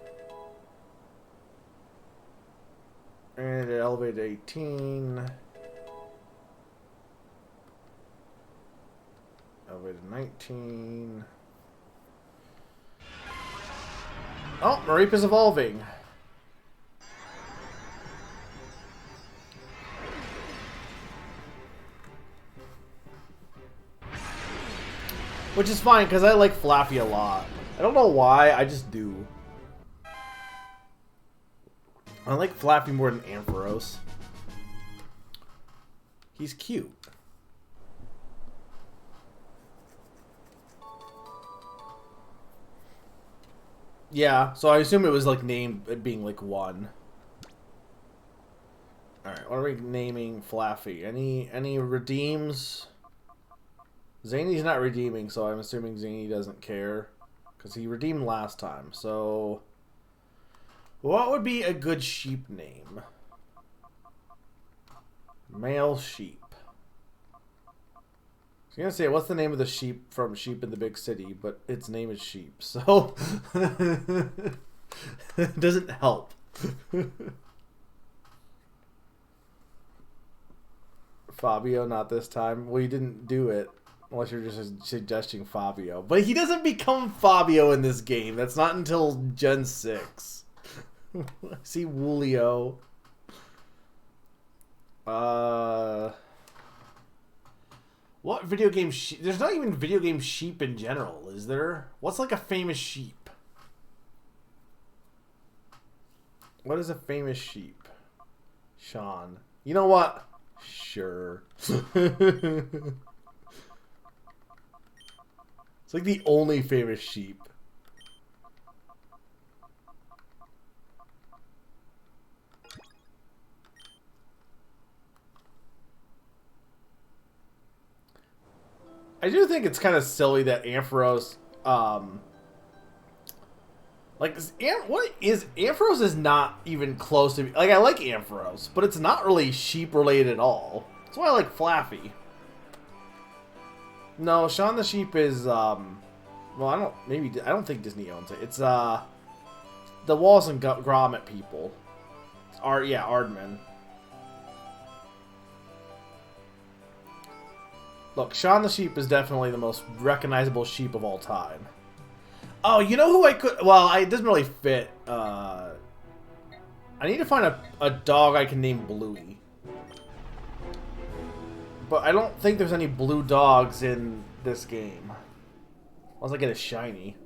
Speaker 1: And it elevated 18. Elevated 19. Oh, Mareep is evolving. Which is fine, because I like Flaffy a lot. I don't know why, I just do. I like Flaffy more than Ampharos. He's cute. Yeah, so I assume it was like named being like 1. Alright, what are we naming Flaffy? Any redeems? Zanie's not redeeming, so I'm assuming Zanie doesn't care. Because he redeemed last time, so... What would be a good sheep name? Male sheep. I was gonna say, what's the name of the sheep from Sheep in the Big City? But its name is Sheep, so... it doesn't help. Fabio, not this time. Well, you didn't do it. Unless you're just suggesting Fabio. But he doesn't become Fabio in this game. That's not until Gen 6. I see Woolio. What video game sheep? There's not even video game sheep in general, is there? What's like a famous sheep? What is a famous sheep? Sean. You know what? Sure. It's like the only famous sheep. I do think it's kind of silly that Ampharos, like, what is Ampharos is not even close to, like, I like Ampharos, but it's not really sheep related at all. That's why I like Flaffy. No, Shaun the Sheep is, well, I don't think Disney owns it. It's, the Wallace and Gromit people. Yeah, Aardman. Look, Shaun the Sheep is definitely the most recognizable sheep of all time. Oh, you know who I could... Well, it doesn't really fit. I need to find a dog I can name Bluey. But I don't think there's any blue dogs in this game. Unless I get a shiny.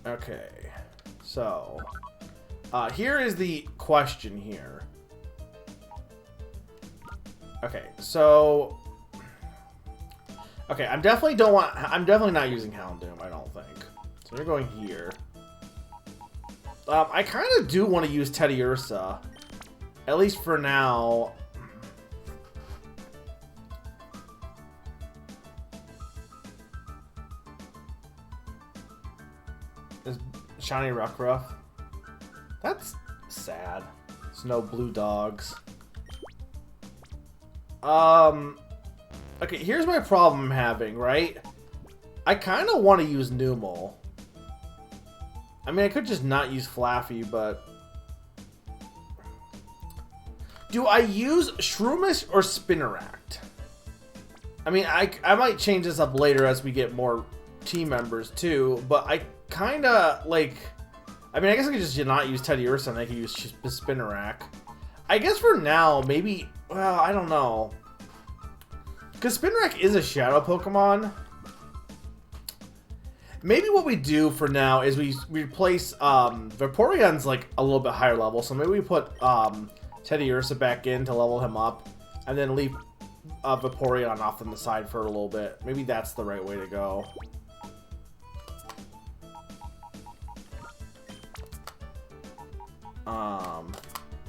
Speaker 1: Okay. So... here is the question here. Okay, so... Okay, I'm definitely not using Houndoom, I don't think. So you're going here. I kind of do want to use Teddy Ursa. At least for now. Is Shiny Rockruff? That's sad. There's no blue dogs. Okay, here's my problem I'm having, right? I kind of want to use Numel. I mean, I could just not use Flaffy, but... Do I use Shroomish or Spinneract? I mean, I might change this up later as we get more team members, too, but I kind of, like... I mean, I guess I could just not use Teddy Ursa and I could use Spinnerack. I guess for now, maybe... Well, I don't know. Because Spinnerack is a shadow Pokemon. Maybe what we do for now is we replace... Vaporeon's like a little bit higher level, so maybe we put Teddy Ursa back in to level him up. And then leave Vaporeon off on the side for a little bit. Maybe that's the right way to go.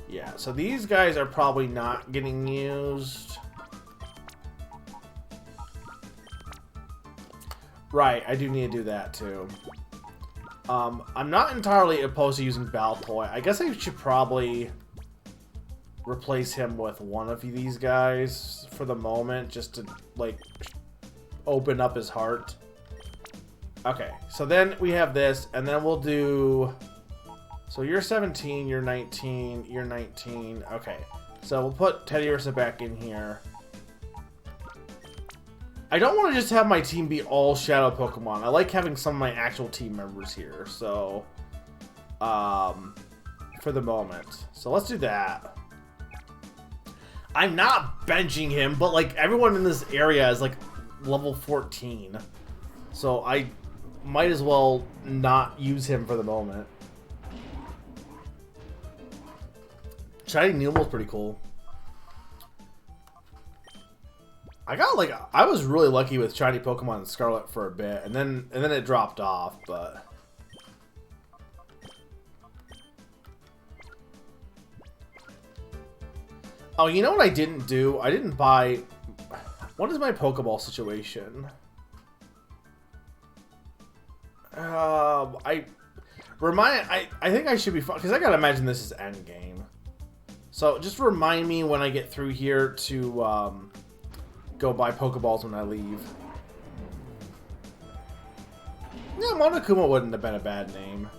Speaker 1: Yeah, so these guys are probably not getting used. Right, I do need to do that too. I'm not entirely opposed to using Baltoy. I guess I should probably replace him with one of these guys for the moment, just to, like, open up his heart. Okay, so then we have this, and then we'll do... So you're 17, you're 19, you're 19. Okay, so we'll put Teddy Ursa back in here. I don't want to just have my team be all Shadow Pokemon. I like having some of my actual team members here, so... for the moment. So let's do that. I'm not benching him, but, like, everyone in this area is, like, level 14. So I might as well not use him for the moment. Shiny Needle's pretty cool. I was really lucky with shiny Pokemon in Scarlet for a bit, and then it dropped off, but oh, you know what I didn't do? I didn't buy... What is my Pokeball situation? I think I should be fine, because I gotta imagine this is endgame. So just remind me when I get through here to go buy Pokeballs when I leave. Yeah, Monokuma wouldn't have been a bad name.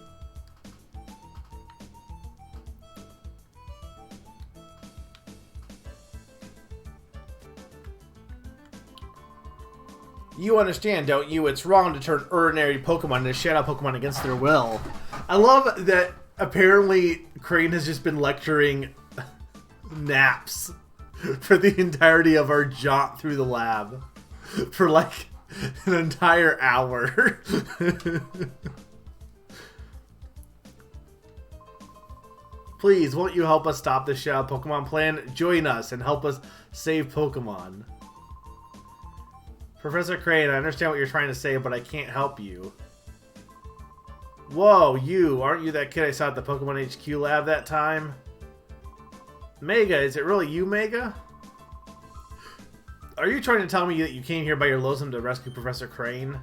Speaker 1: You understand, don't you? It's wrong to turn ordinary Pokemon into Shadow Pokemon against their will. I love that apparently Crane has just been lecturing naps for the entirety of our jaunt through the lab. For like an entire hour. Please, won't you help us stop this Shadow Pokemon plan? Join us and help us save Pokemon. Professor Crane, I understand what you're trying to say, but I can't help you. Whoa, you! Aren't you that kid I saw at the Pokemon HQ lab that time? Mega, is it really you, Mega? Are you trying to tell me that you came here by your lonesome to rescue Professor Crane?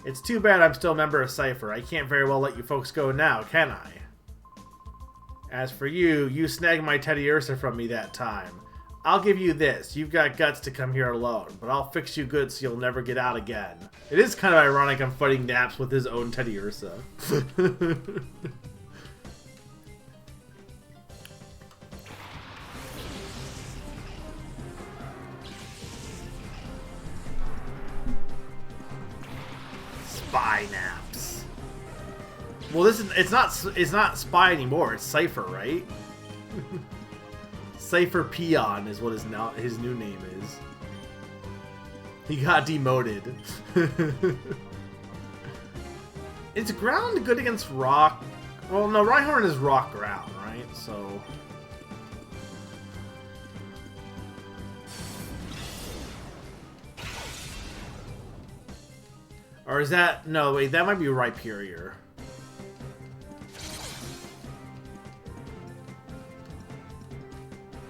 Speaker 1: It's too bad I'm still a member of Cypher. I can't very well let you folks go now, can I? As for you, you snagged my Teddy Ursa from me that time. I'll give you this. You've got guts to come here alone, but I'll fix you good so you'll never get out again. It is kind of ironic I'm fighting Naps with his own Teddy Ursa. Spy Naps. Well, it's not Spy anymore. It's Cypher, right? Cypher Peon is what his new name is. He got demoted. Is ground good against rock? Well, no, Rhyhorn is rock ground, right? So... Or is that... No, wait, that might be Rhyperior.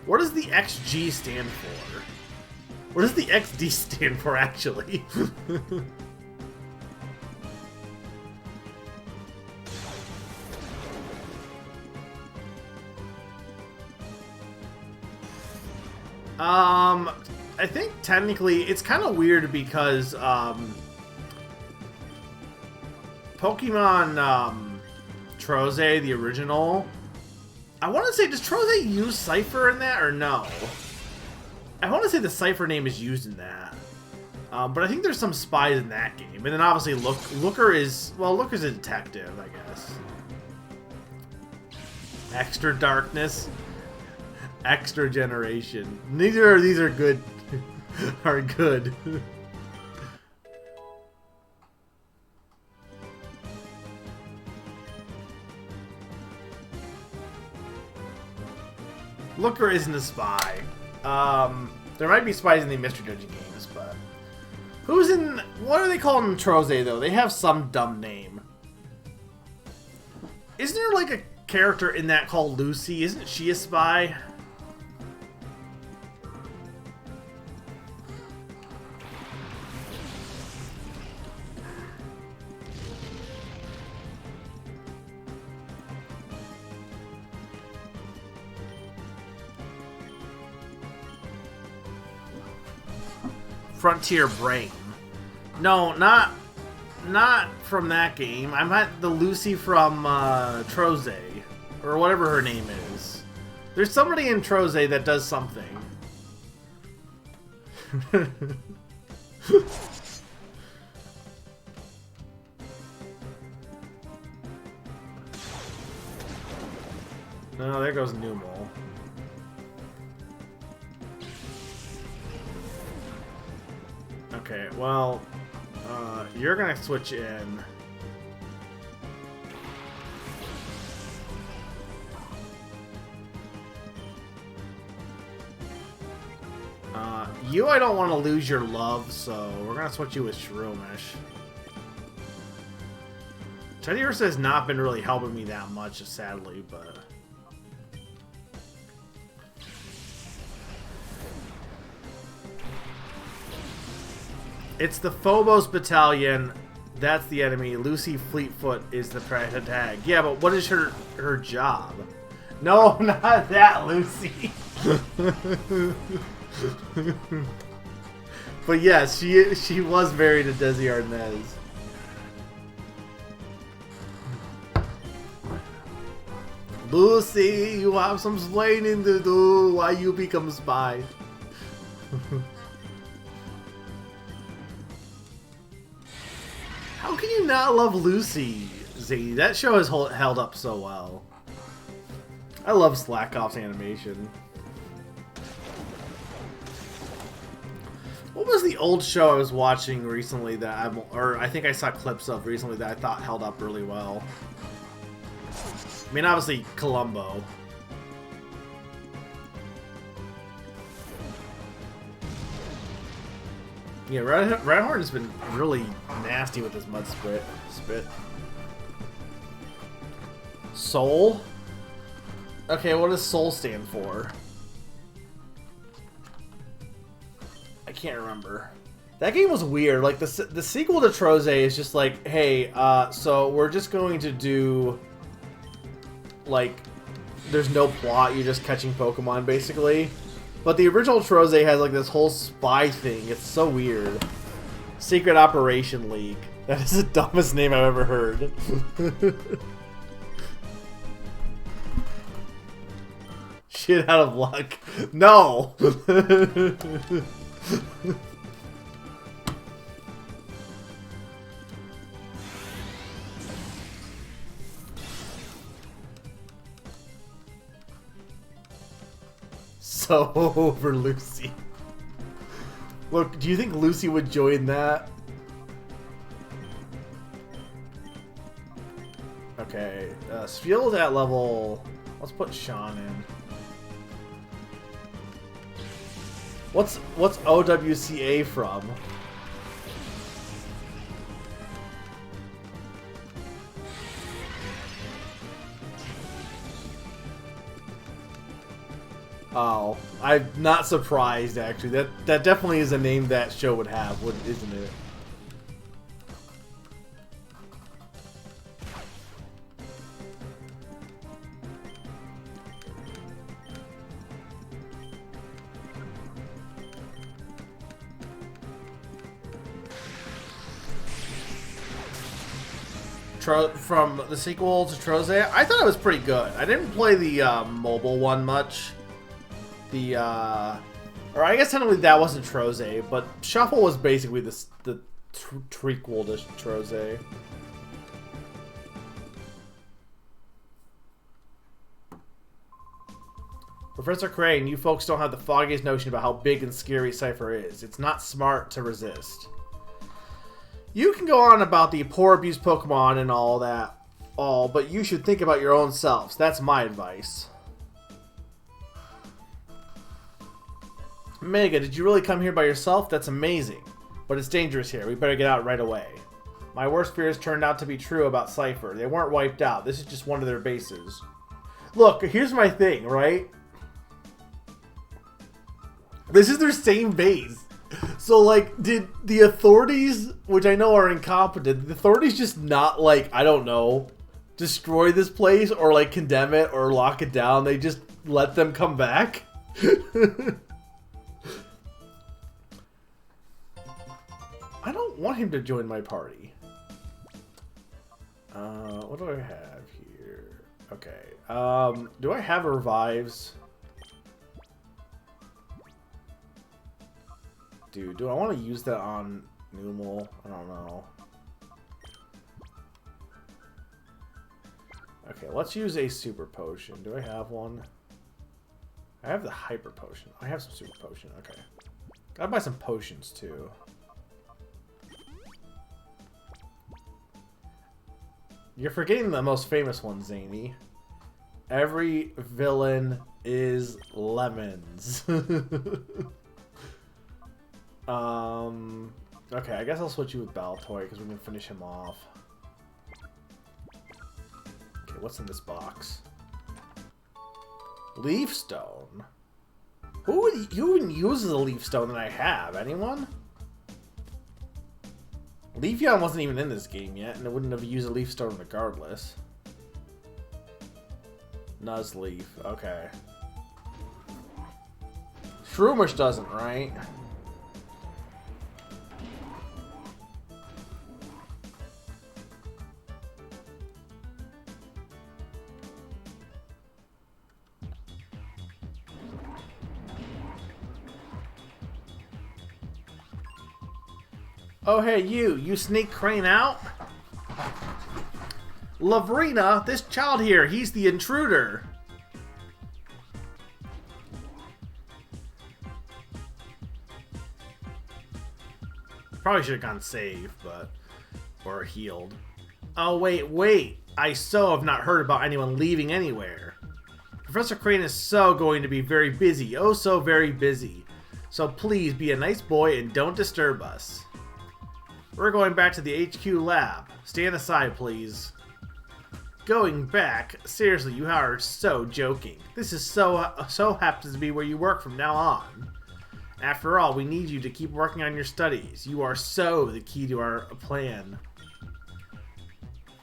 Speaker 1: What does the XG stand for? What does the XD stand for, actually? I think technically it's kind of weird because Pokemon Troze, the original, I want to say, does Troze use Cypher in that, or no? I want to say the Cypher name is used in that. But I think there's some spies in that game. And then obviously Looker is... Well, Looker's a detective, I guess. Extra Darkness. Extra Generation. Neither of these are good. Are good. Looker isn't a spy. There might be spies in the Mystery Dungeon games, but... Who's in... What are they called in Troze, though? They have some dumb name. Isn't there, like, a character in that called Lucy? Isn't she a spy? Frontier Brain. No, not from that game. I'm at the Lucy from Troze, or whatever her name is. There's somebody in Troze that does something. No, there goes Numel. Okay, well, you're gonna switch in. You, I don't want to lose your love, so we're gonna switch you with Shroomish. Teddy Ursa has not been really helping me that much, sadly, but... It's the Phobos Battalion. That's the enemy. Lucy Fleetfoot is the tag. Yeah, but what is her job? No, not that Lucy. But yes, she was married to Desi Arnaz. Lucy, you have some explaining to do why you become spy. How can you not love Lucy, Z? That show has held up so well. I love Slackoff's animation. What was the old show I was watching recently that I think I saw clips of recently that I thought held up really well? I mean, obviously, Columbo. Yeah, Redhorn has been really nasty with his mud spit. Soul? Okay, what does Soul stand for? I can't remember. That game was weird. Like, the sequel to Troze is just like, hey, so we're just going to do... Like, there's no plot, you're just catching Pokemon, basically. But the original Troze has, like, this whole spy thing. It's so weird. Secret Operation League. That is the dumbest name I've ever heard. Shit out of luck. No! So over Lucy. Look, do you think Lucy would join that? Okay, Spheel's at level... Let's put Sean in. What's OWCA from? Oh, I'm not surprised, actually. That definitely is a name that show would have, isn't it? From the sequel to Troze, I thought it was pretty good. I didn't play the mobile one much. Or I guess technically that wasn't Troze, but Shuffle was basically the trequel to Troze. Professor Crane, you folks don't have the foggiest notion about how big and scary Cypher is. It's not smart to resist. You can go on about the poor abused Pokemon and all that, but you should think about your own selves. That's my advice. Mega, did you really come here by yourself? That's amazing. But it's dangerous here. We better get out right away. My worst fears turned out to be true about Cypher. They weren't wiped out. This is just one of their bases. Look, here's my thing, right? This is their same base. So, like, did the authorities, which I know are incompetent, did the authorities just not, like, I don't know, destroy this place or, like, condemn it or lock it down? They just let them come back? want him to join my party. What do I have here? Okay. Do I have revives? Dude, do I want to use that on Numal? I don't know. Okay, let's use a super potion. Do I have one? I have the hyper potion. I have some super potion. Okay. Gotta buy some potions too. You're forgetting the most famous one, Zany. Every villain is lemons. Okay, I guess I'll switch you with Baltoy because we can finish him off. Okay, what's in this box? Leaf Stone? Who even uses a Leaf Stone that I have? Anyone? Leafeon wasn't even in this game yet, and it wouldn't have used a Leaf Stone regardless. Nuzleaf, okay. Shroomish doesn't, right? Oh, hey, you sneak Crane out? Lavrina, this child here, he's the intruder. Probably should have gone save, but... or healed. Oh, wait. I so have not heard about anyone leaving anywhere. Professor Crane is so going to be very busy. Oh, so very busy. So please be a nice boy and don't disturb us. We're going back to the HQ lab. Stand aside, please. Going back? Seriously, you are so joking. This is so happens to be where you work from now on. After all, we need you to keep working on your studies. You are so the key to our plan.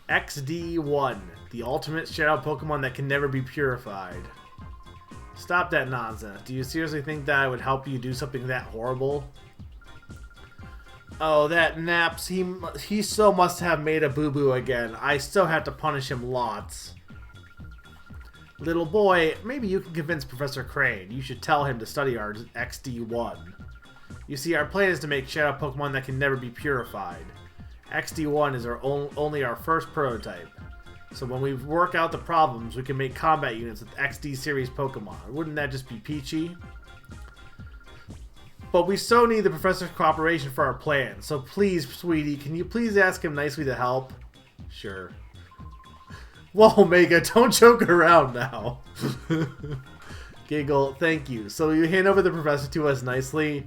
Speaker 1: XD1, the ultimate shadow Pokemon that can never be purified. Stop that nonsense. Do you seriously think that I would help you do something that horrible? Oh, that Naps, he so must have made a boo-boo again. I still have to punish him lots. Little boy, maybe you can convince Professor Crane. You should tell him to study our XD1. You see, our plan is to make shadow Pokemon that can never be purified. XD1 is only our first prototype. So when we work out the problems, we can make combat units with XD series Pokemon. Wouldn't that just be peachy? But we so need the professor's cooperation for our plan. So please, sweetie, can you please ask him nicely to help? Sure. Whoa, Omega, don't joke around now. Giggle, thank you. So you hand over the professor to us nicely?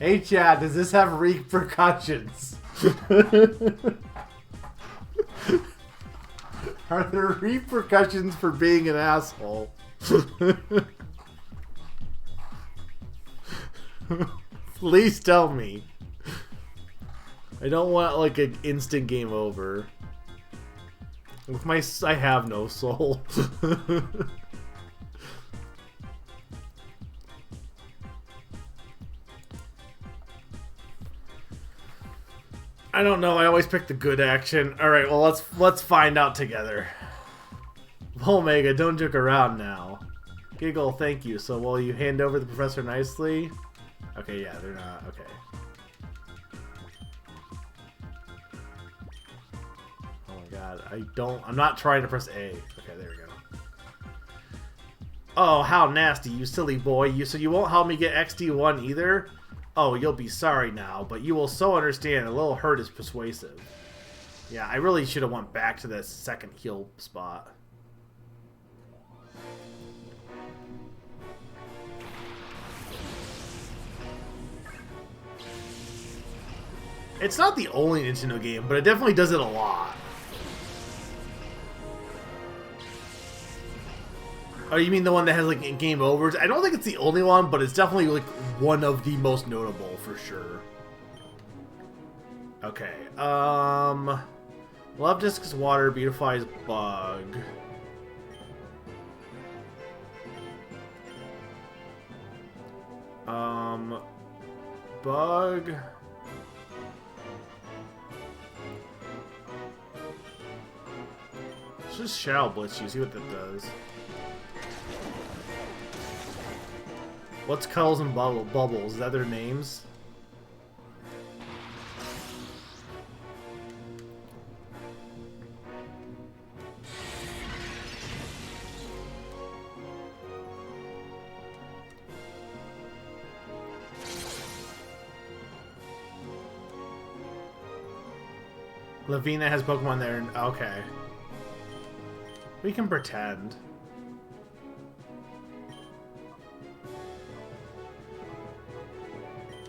Speaker 1: Hey, Chad, does this have repercussions? Are there repercussions for being an asshole? Please tell me. I don't want like an instant game over. With my, I have no soul. I don't know. I always pick the good action. All right. Well, let's find out together. Omega, don't joke around now. Giggle, thank you. So will you hand over the professor nicely? Okay, yeah, they're not. Okay. Oh my god, I'm not trying to press A. Okay, there we go. Oh, how nasty, you silly boy. So you won't help me get XD1 either? Oh, you'll be sorry now, but you will so understand a little hurt is persuasive. Yeah, I really should have went back to that second heal spot. It's not the only Nintendo game, but it definitely does it a lot. Oh, you mean the one that has like game overs? I don't think it's the only one, but it's definitely like one of the most notable for sure. Okay. Love Disc's water beautifies bug. Bug.
Speaker 2: just Shadow Blitz you, see what that does. What's Cuddles and Bubbles? Is that their names? Lavina has Pokemon there. Okay. We can pretend.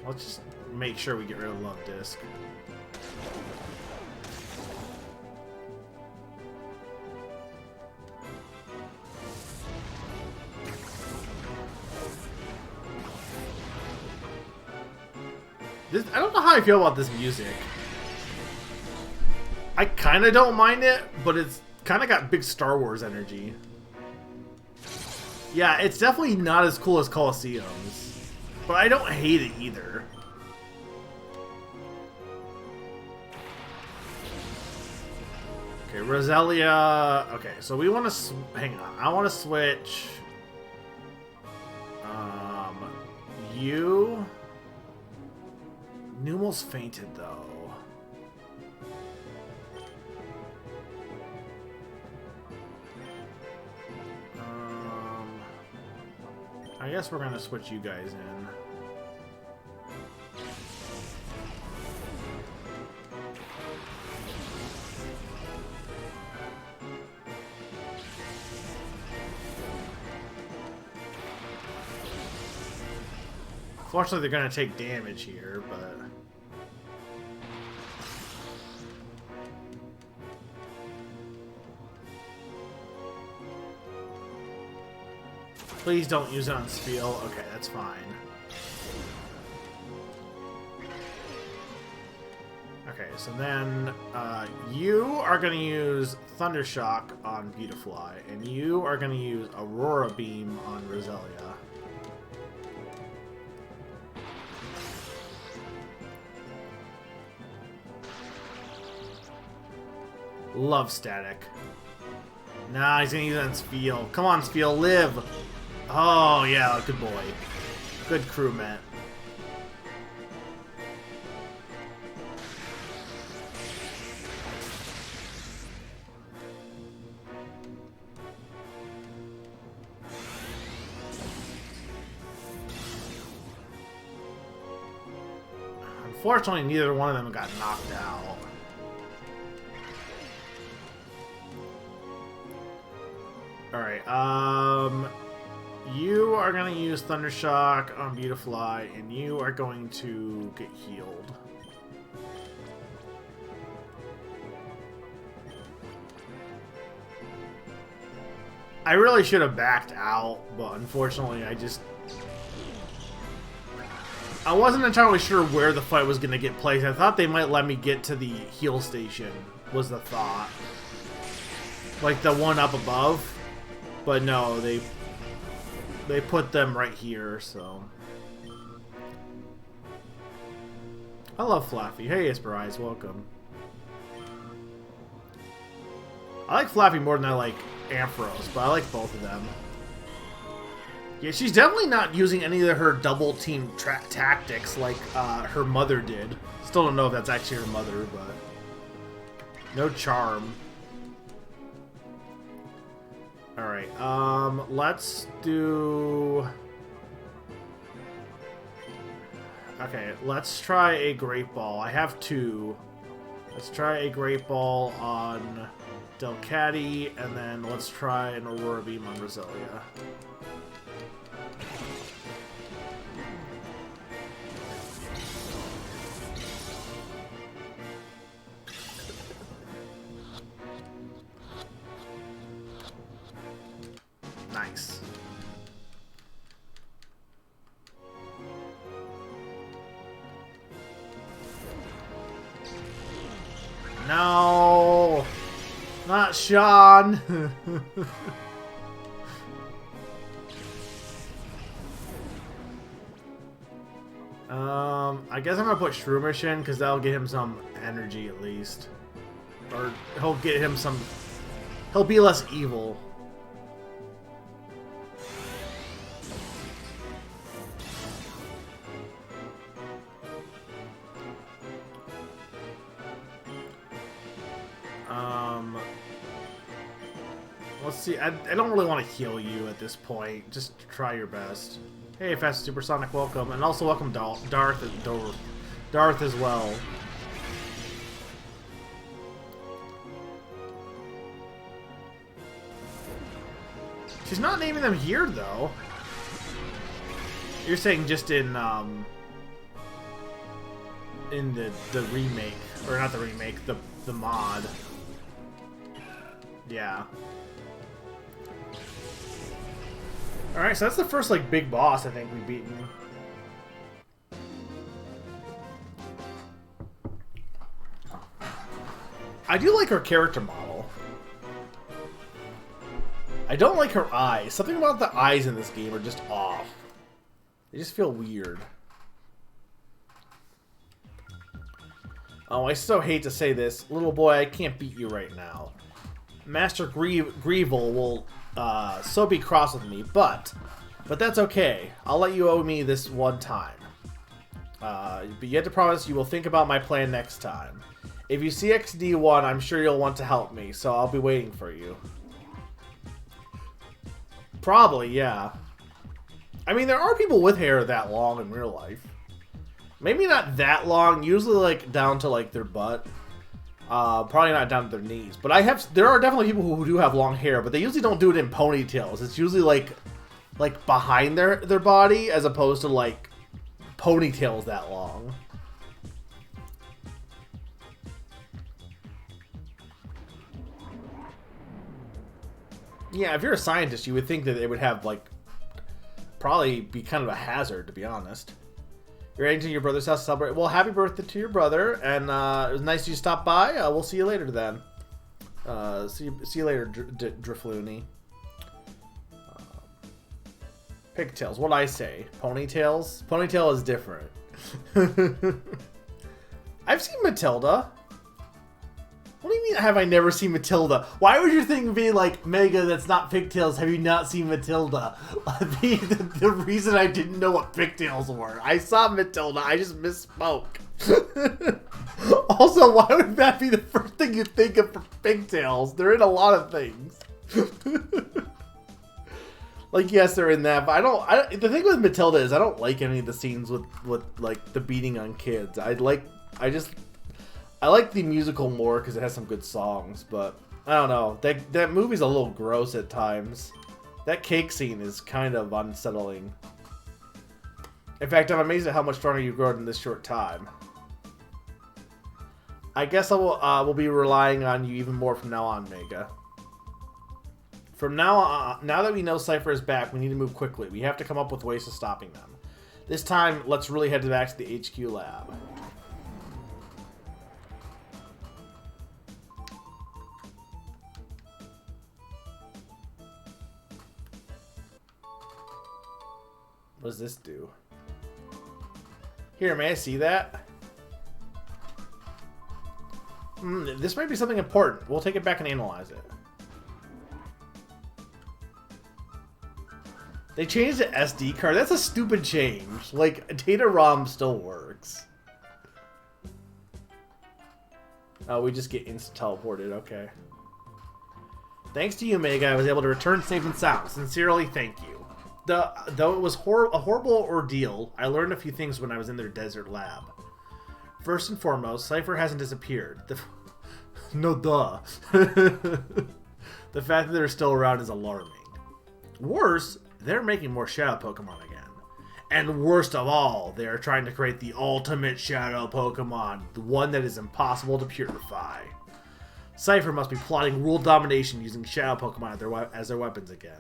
Speaker 2: Let's just make sure we get rid of Love Disc. I don't know how I feel about this music. I kind of don't mind it, but it's kind of got big Star Wars energy. Yeah, it's definitely not as cool as Colosseum's, but I don't hate it either. Okay, Roselia. Okay, so we want to hang on. I want to switch. You. Numel's fainted though. I guess we're gonna switch you guys in. Fortunately, they're gonna take damage here, but... Please don't use it on Spiel. Okay, that's fine. Okay, so then you are going to use Thundershock on Beautifly, and you are going to use Aurora Beam on Roselia. Love Static. Nah, he's going to use it on Spiel. Come on, Spiel, live! Oh, yeah, good boy. Good crewmate. Unfortunately, neither one of them got knocked out. Alright, you are going to use Thundershock on Beautifly, and you are going to get healed. I really should have backed out, but unfortunately I wasn't entirely sure where the fight was going to get placed. I thought they might let me get to the heal station, was the thought. Like the one up above. But no, they put them right here, so... I love Flaffy. Hey, Esperise, welcome. I like Flaffy more than I like Ampharos, but I like both of them. Yeah, she's definitely not using any of her double team tactics like her mother did. Still don't know if that's actually her mother, but... No charm. Alright, let's do... Okay, let's try a Great Ball. I have two. Let's try a Great Ball on Delcatty, and then let's try an Aurora Beam on Roselia. Nice. No! Not Sean! I guess I'm gonna put Shroomish in, because that'll get him some energy at least. Or he'll get him some He'll be less evil. Let's see. I don't really want to heal you at this point. Just try your best. Hey, Fast Supersonic, welcome. And also welcome Darth as well. She's not naming them here, though. You're saying just in the remake, or not the remake, the mod. Yeah. All right, so that's the first like big boss I think we've beaten. I do like her character model. I don't like her eyes. Something about the eyes in this game are just off. They just feel weird. Oh, I so hate to say this. Little boy, I can't beat you right now. Master Greevil will so be cross with me, but that's okay. I'll let you owe me this one time. But you have to promise you will think about my plan next time. If you see XD1, I'm sure you'll want to help me, so I'll be waiting for you. Probably, yeah. I mean, there are people with hair that long in real life. Maybe not that long, usually like down to like their butt. Probably not down to their knees. But there are definitely people who do have long hair, but they usually don't do it in ponytails. It's usually like behind their body as opposed to like ponytails that long. Yeah, if you're a scientist, you would think that it would have like probably be kind of a hazard, to be honest. You're heading to your brother's house to celebrate. Well, happy birthday to your brother, and it was nice you stopped by. We'll see you later then. See you later, Drifloony. Pigtails. What'd I say? Ponytails? Ponytail is different. I've seen Matilda. What do you mean, have I never seen Matilda? Why would your thing be like, Mega, that's not pigtails, have you not seen Matilda? The reason I didn't know what pigtails were. I saw Matilda, I just misspoke. Also, why would that be the first thing you think of for pigtails? They're in a lot of things. Like, yes, they're in that, but the thing with Matilda is I don't like any of the scenes with like, the beating on kids. I like the musical more because it has some good songs, but I don't know. That movie's a little gross at times. That cake scene is kind of unsettling. In fact, I'm amazed at how much stronger you've grown in this short time. I guess I will be relying on you even more from now on, Mega. From now on, now that we know Cypher is back, we need to move quickly. We have to come up with ways of stopping them. This time, let's really head back to the HQ lab. What does this do? Here, may I see that? This might be something important. We'll take it back and analyze it. They changed the SD card. That's a stupid change. Like, data ROM still works. Oh, we just get instant teleported. Okay. Thanks to you, Mega, I was able to return safe and sound. Sincerely, thank you. Though it was a horrible ordeal, I learned a few things when I was in their desert lab. First and foremost, Cypher hasn't disappeared. No duh. The fact that they're still around is alarming. Worse, they're making more Shadow Pokemon again. And worst of all, they are trying to create the ultimate Shadow Pokemon, the one that is impossible to purify. Cypher must be plotting world domination using Shadow Pokemon as their weapons again.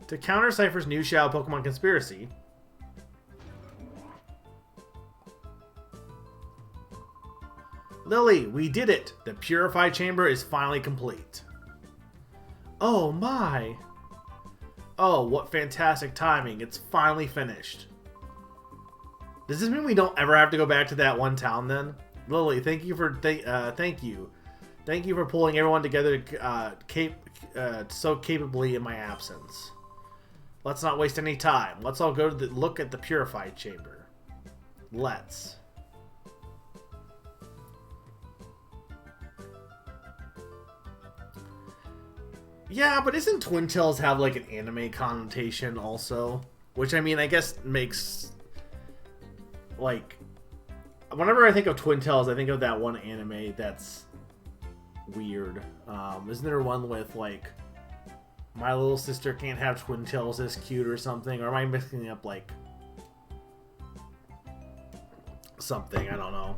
Speaker 2: To counter Cypher's new Shadow Pokemon conspiracy, Lily, we did it! The Purify Chamber is finally complete. Oh my! Oh, what fantastic timing. It's finally finished. Does this mean we don't ever have to go back to that one town then? Lily, thank you for thank you. Thank you for pulling everyone together so capably in my absence. Let's not waste any time. Let's all go to look at the purified chamber. Let's. Yeah, but isn't Twin Tails have like an anime connotation also? Which, I mean, I guess makes... Like... Whenever I think of Twin Tails, I think of that one anime that's weird. Isn't there one with, like... My little sister can't have Twin Tails this cute or something? Or am I mixing up, like... something? I don't know.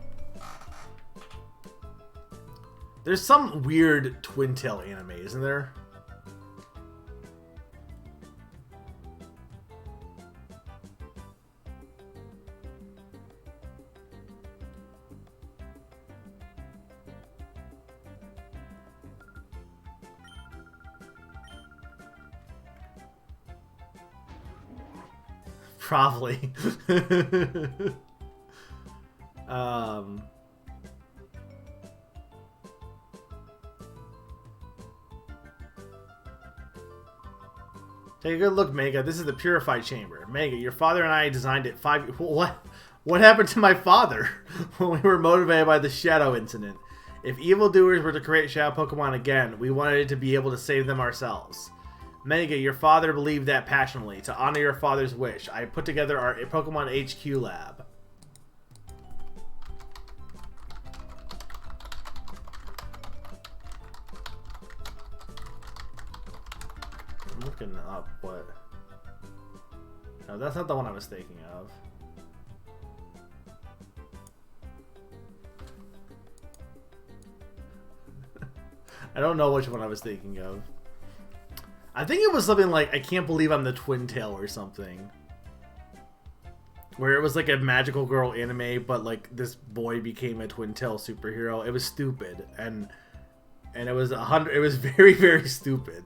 Speaker 2: There's some weird Twin Tail anime, isn't there? Probably. Take a good look, Mega. This is the purified chamber. Mega, your father and I designed it What happened to my father when we were motivated by the Shadow incident? If evildoers were to create Shadow Pokemon again, we wanted to be able to save them ourselves. Mega, your father believed that passionately. To honor your father's wish, I put together our Pokemon HQ lab. I'm looking up what... No, that's not the one I was thinking of. I don't know which one I was thinking of. I think it was something like, I can't believe I'm the Twin Tail or something. Where it was like a magical girl anime, but like this boy became a Twin Tail superhero. It was stupid. And it was it was very, very stupid.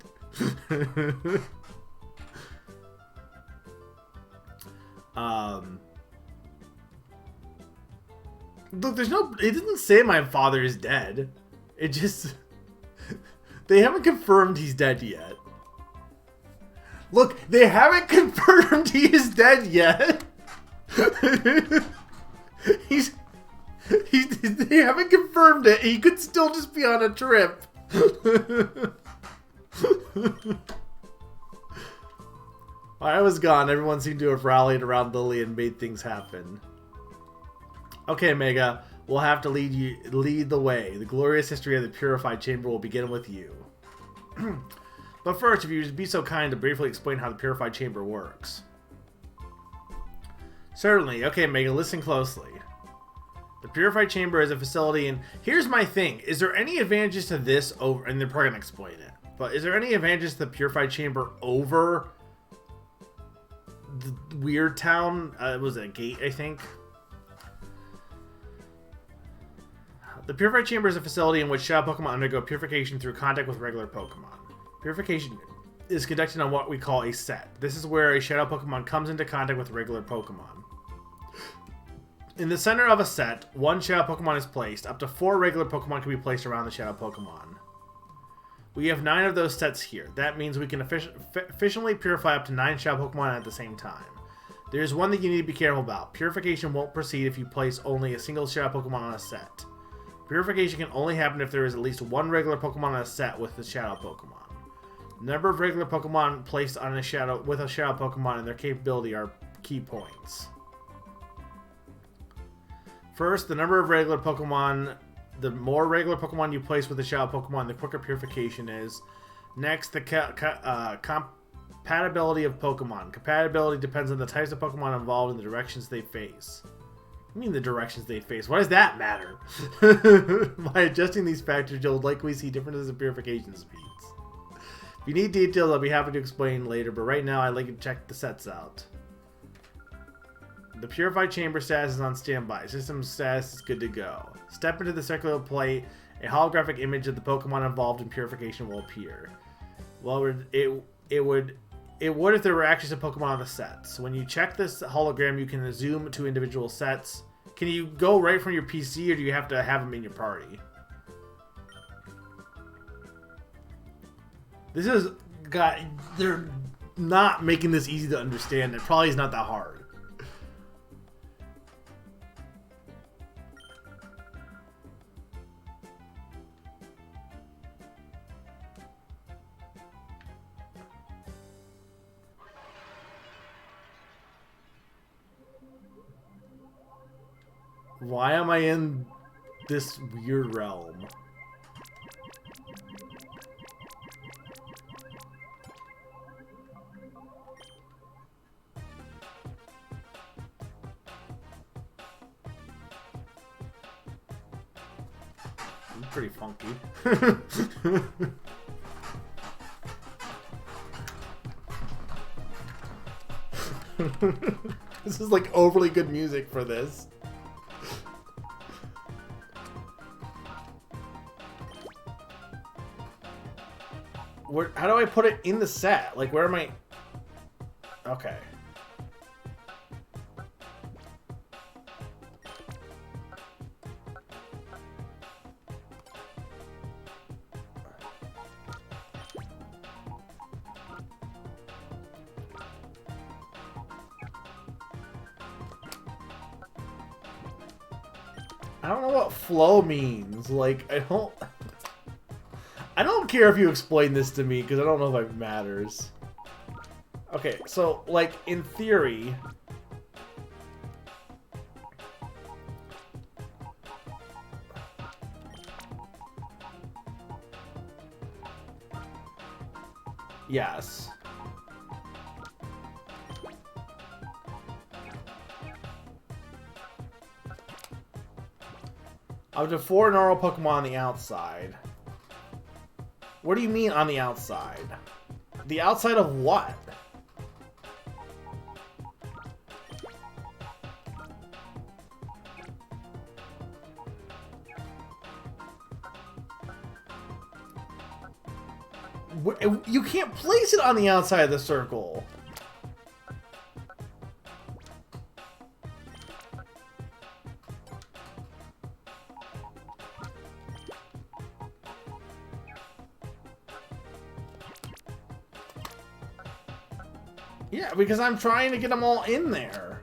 Speaker 2: Look, there's no, it didn't say my father is dead. It just, they haven't confirmed he's dead yet. Look, they haven't confirmed he is dead yet. They haven't confirmed it. He could still just be on a trip. While I was gone, everyone seemed to have rallied around Lily and made things happen. Okay, Mega, we'll have to lead the way. The glorious history of the Purified Chamber will begin with you. But first, if you would be so kind to briefly explain how the Purified Chamber works. Certainly. Okay, Mega, listen closely. The Purified Chamber is a facility, and here's my thing. Is there any advantages to this over... And they're probably going to explain it. But is there any advantages to the Purified Chamber over the Weird Town? Was it a gate, I think? The Purified Chamber is a facility in which Shadow Pokemon undergo purification through contact with regular Pokemon. Purification is conducted on what we call a set. This is where a Shadow Pokemon comes into contact with regular Pokemon. In the center of a set, one Shadow Pokemon is placed. Up to 4 regular Pokemon can be placed around the Shadow Pokemon. We have 9 of those sets here. That means we can efficiently purify up to 9 Shadow Pokemon at the same time. There's one thing you need to be careful about. Purification won't proceed if you place only a single Shadow Pokemon on a set. Purification can only happen if there is at least 1 regular Pokemon on a set with the Shadow Pokemon. The number of regular Pokemon placed on a Shadow Pokemon and their capability are key points. First, the number of regular Pokemon. The more regular Pokemon you place with the Shadow Pokemon, the quicker purification is. Next, the compatibility of Pokemon. Compatibility depends on the types of Pokemon involved and the directions they face. I mean the directions they face. Why does that matter? By adjusting these factors, you'll likely see differences in purification speeds. If you need details, I'll be happy to explain later, but right now I'd like to check the sets out. The Purified Chamber status is on standby. System status is good to go. Step into the circular plate. A holographic image of the Pokemon involved in purification will appear. Well, it would if there were actually some Pokemon on the sets. When you check this hologram, you can zoom to individual sets. Can you go right from your PC, or do you have to have them in your party? This is got. They're not making this easy to understand. It probably is not that hard. Why am I in this weird realm? Pretty funky. This is like overly good music for this. How do I put it in the set? Like, where am I? Okay. I don't know what flow means. Like, I don't care if you explain this to me, because I don't know if it matters. Okay, so, like, in theory... Yes. Up to 4 normal Pokemon on the outside. What do you mean on the outside? The outside of what? You can't place it on the outside of the circle. Yeah, because I'm trying to get them all in there.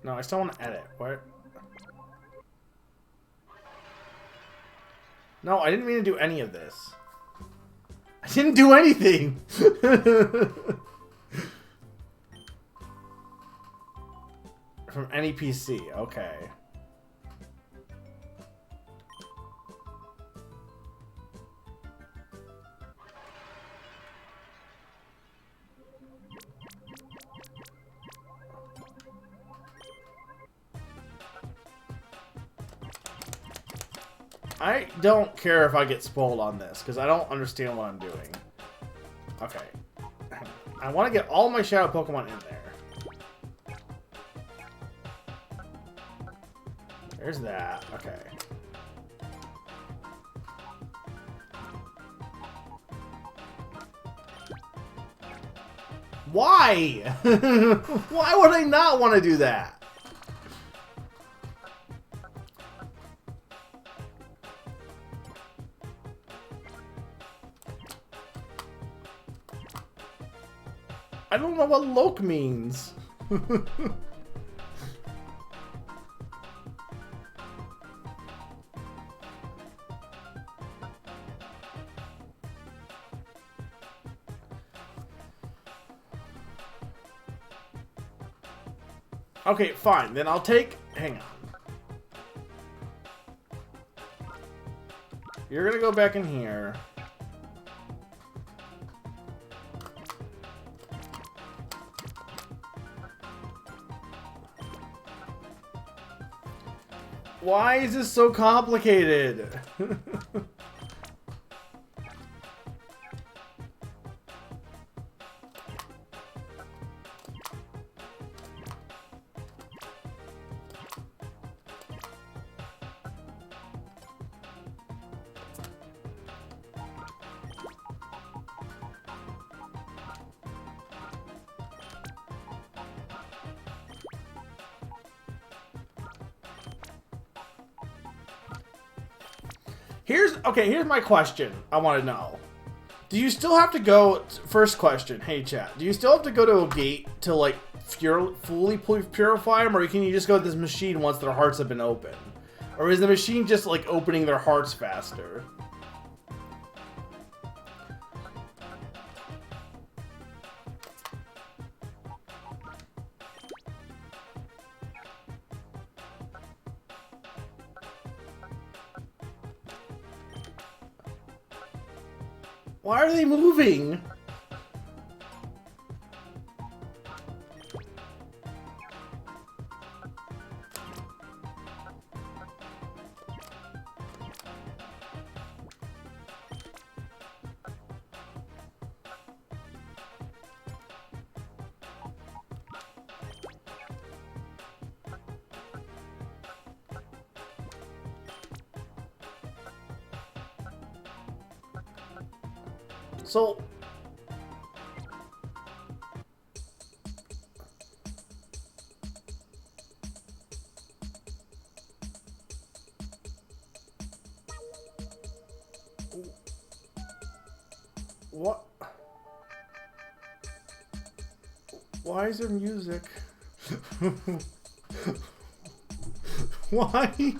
Speaker 2: No, I still want to edit. What? No, I didn't mean to do any of this. I didn't do anything! From any PC, okay. I don't care if I get spoiled on this, because I don't understand what I'm doing. Okay. I want to get all my Shadow Pokemon in there. There's that. Okay. Why? Why would I not want to do that? I don't know what Loke means. Okay, fine. Then I'll take... Hang on. You're gonna go back in here. Why is this so complicated? Here's my question. I want to know. Do you still have to go? First question. Hey chat. Do you still have to go to a gate to like fully purify them, or can you just go to this machine once their hearts have been opened? Or is the machine just like opening their hearts faster? Why are they moving? So, what? Why is there music? Why?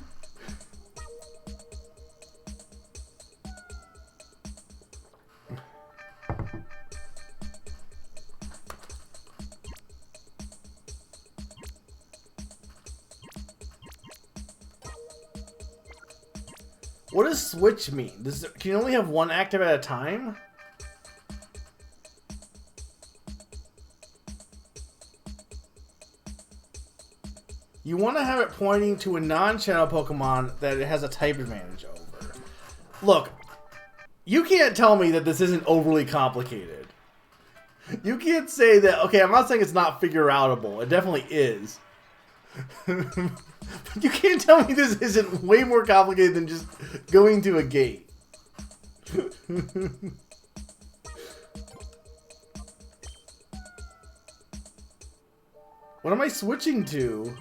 Speaker 2: What does switch mean? Can you only have one active at a time? You want to have it pointing to a non-channel Pokemon that it has a type advantage over. Look, you can't tell me that this isn't overly complicated. You can't say that, okay, I'm not saying it's not figure-outable. It definitely is. But you can't tell me this isn't way more complicated than just going to a gate. What am I switching to?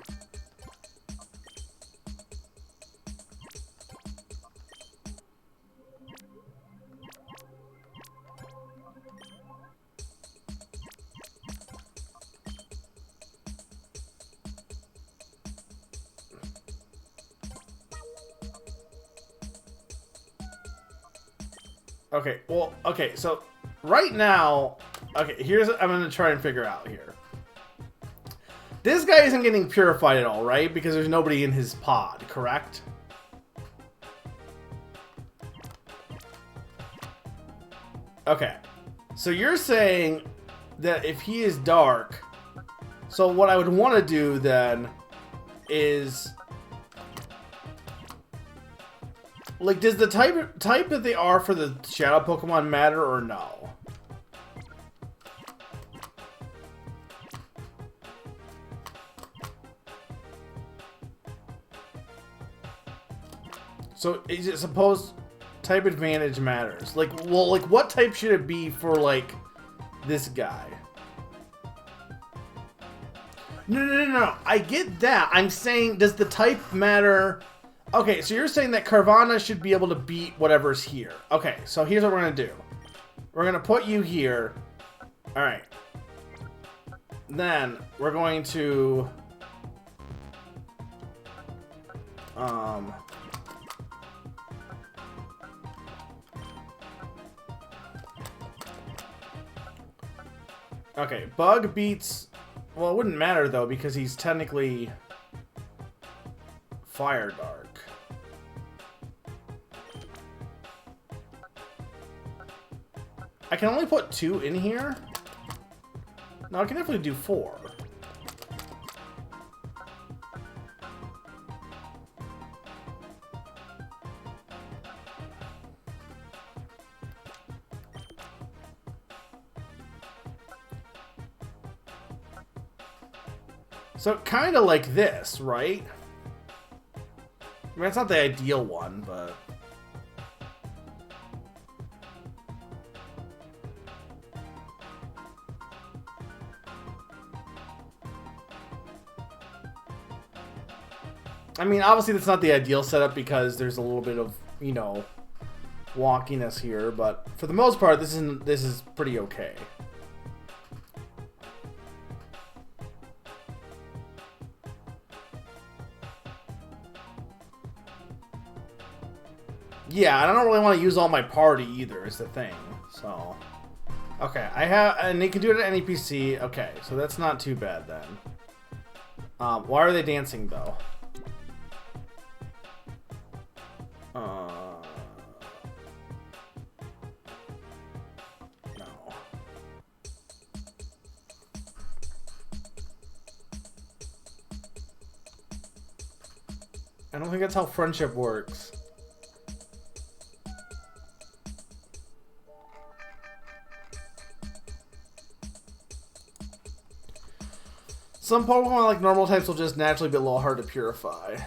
Speaker 2: Okay, well, okay, so right now, okay, here's what I'm going to try and figure out here. This guy isn't getting purified at all, right? Because there's nobody in his pod, correct? Okay, so you're saying that if he is dark, so what I would want to do then is... Like, does the type that they are for the shadow Pokemon matter or no? So, is it supposed type advantage matters? Like, well, like, what type should it be for, like, this guy? No. I get that. I'm saying, does the type matter... Okay, so you're saying that Carvanha should be able to beat whatever's here. Okay, so here's what we're going to do. We're going to put you here. Alright. Then, we're going to... Okay, Bug beats... Well, it wouldn't matter, though, because he's technically... Fire Dark. I can only put 2 in here? No, I can definitely do 4. So, kind of like this, right? I mean, it's not the ideal one, but... I mean, obviously that's not the ideal setup because there's a little bit of, you know,
Speaker 1: wonkiness here, but for the most part, this is pretty okay. Yeah, and I don't really want to use all my party either, is the thing. So, okay, and they can do it at any PC. Okay, so that's not too bad then. Why are they dancing though? No. I don't think that's how friendship works. Some Pokemon, like normal types, will just naturally be a little hard to purify.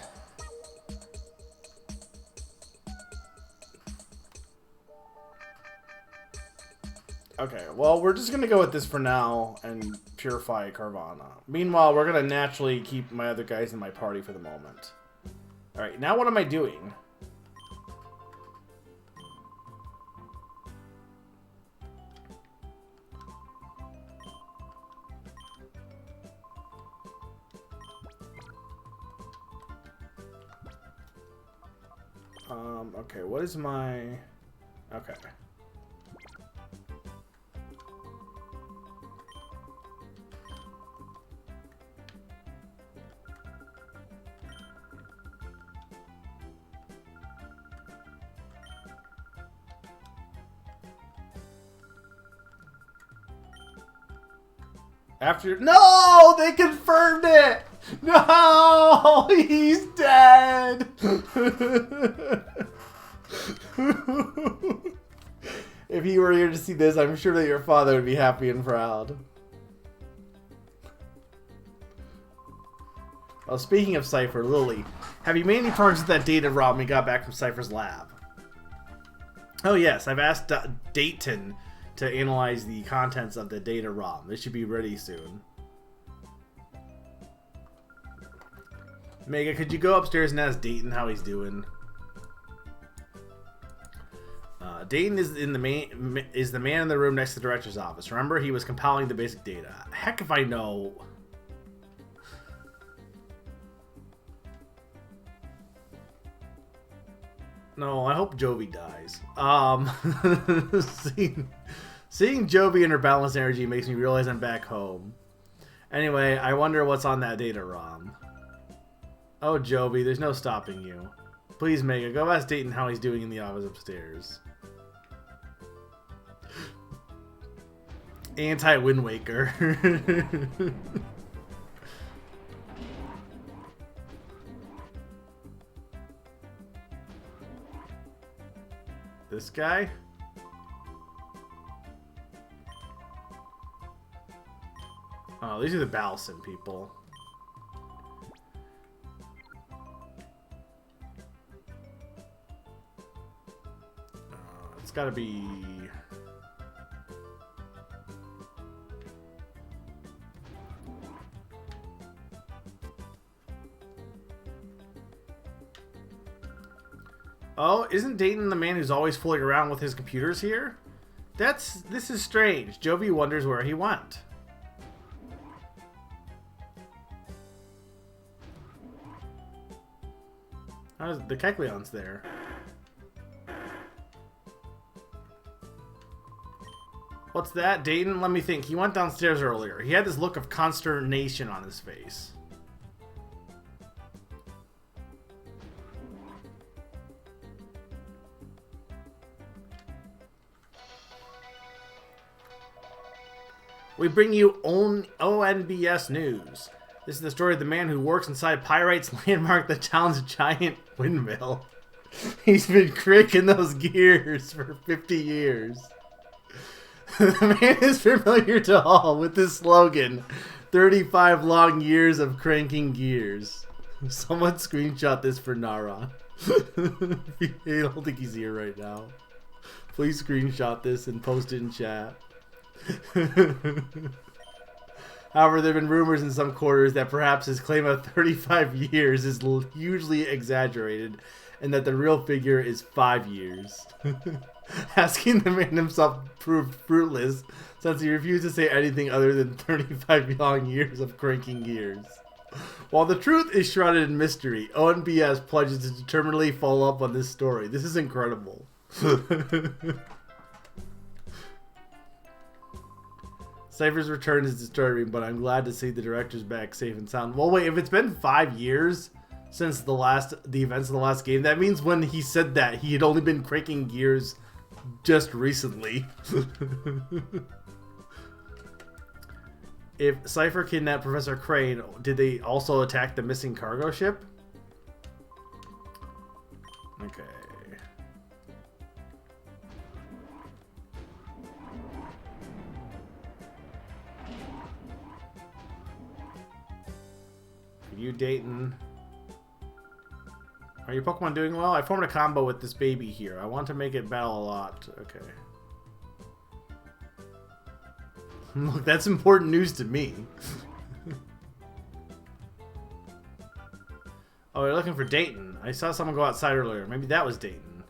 Speaker 1: Okay, well, we're just going to go with this for now and purify Carvana. Meanwhile, we're going to naturally keep my other guys in my party for the moment. Alright, now what am I doing? Okay, what is my... Okay. After... No! They confirmed it! No! He's dead! If he were here to see this, I'm sure that your father would be happy and proud. Well, speaking of Cypher, Lily, have you made any progress with that data ROM we got back from Cypher's lab? Oh yes, I've asked Dayton to analyze the contents of the data ROM. They should be ready soon. Mega, could you go upstairs and ask Dayton how he's doing? Dayton is the man in the room next to the director's office. Remember, he was compiling the basic data. Heck if I know. No, I hope Jovi dies. Seeing Jovi and her balanced energy makes me realize I'm back home. Anyway, I wonder what's on that data ROM. Oh, Jovi, there's no stopping you. Please, Mega, go ask Dayton how he's doing in the office upstairs. Anti-Wind Waker. This guy? Oh, these are the Ballison people. It's gotta be... Oh, isn't Dayton the man who's always fooling around with his computers here? This is strange. Jovi wonders where he went. How's the Kecleon's there? What's that, Dayton? Let me think. He went downstairs earlier. He had this look of consternation on his face. We bring you ONBS News. This is the story of the man who works inside Pyrite's landmark, the town's giant windmill. He's been cranking those gears for 50 years. The man is familiar to all with this slogan, 35 long years of cranking gears. Someone screenshot this for Nara. I don't think he's here right now. Please screenshot this and post it in chat. However, there have been rumors in some quarters that perhaps his claim of 35 years is hugely exaggerated, and that the real figure is 5 years. Asking the man himself proved fruitless, since he refused to say anything other than 35 long years of cranking gears. While the truth is shrouded in mystery, ONBS pledges to determinedly follow up on this story. This is incredible. Cypher's return is disturbing, but I'm glad to see the director's back safe and sound. Well, wait, if it's been 5 years since the events of the last game, that means when he said that, he had only been cranking gears just recently. If Cypher kidnapped Professor Crane, did they also attack the missing cargo ship? Okay. You, Dayton. Are your Pokemon doing well? I formed a combo with this baby here. I want to make it battle a lot. Okay. Look, that's important news to me. Oh, you're looking for Dayton. I saw someone go outside earlier. Maybe that was Dayton.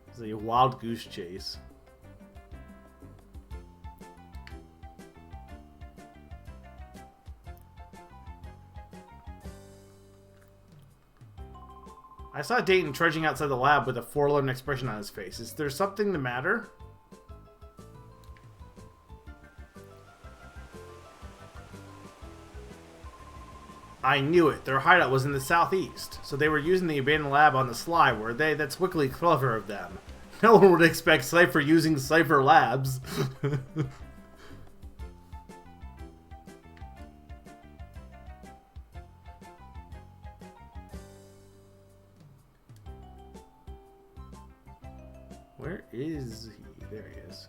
Speaker 1: It's a wild goose chase. I saw Dayton trudging outside the lab with a forlorn expression on his face. Is there something the matter? I knew it. Their hideout was in the southeast, so they were using the abandoned lab on the sly, were they? That's wickedly clever of them. No one would expect Cypher using Cypher labs. Where is he? There he is.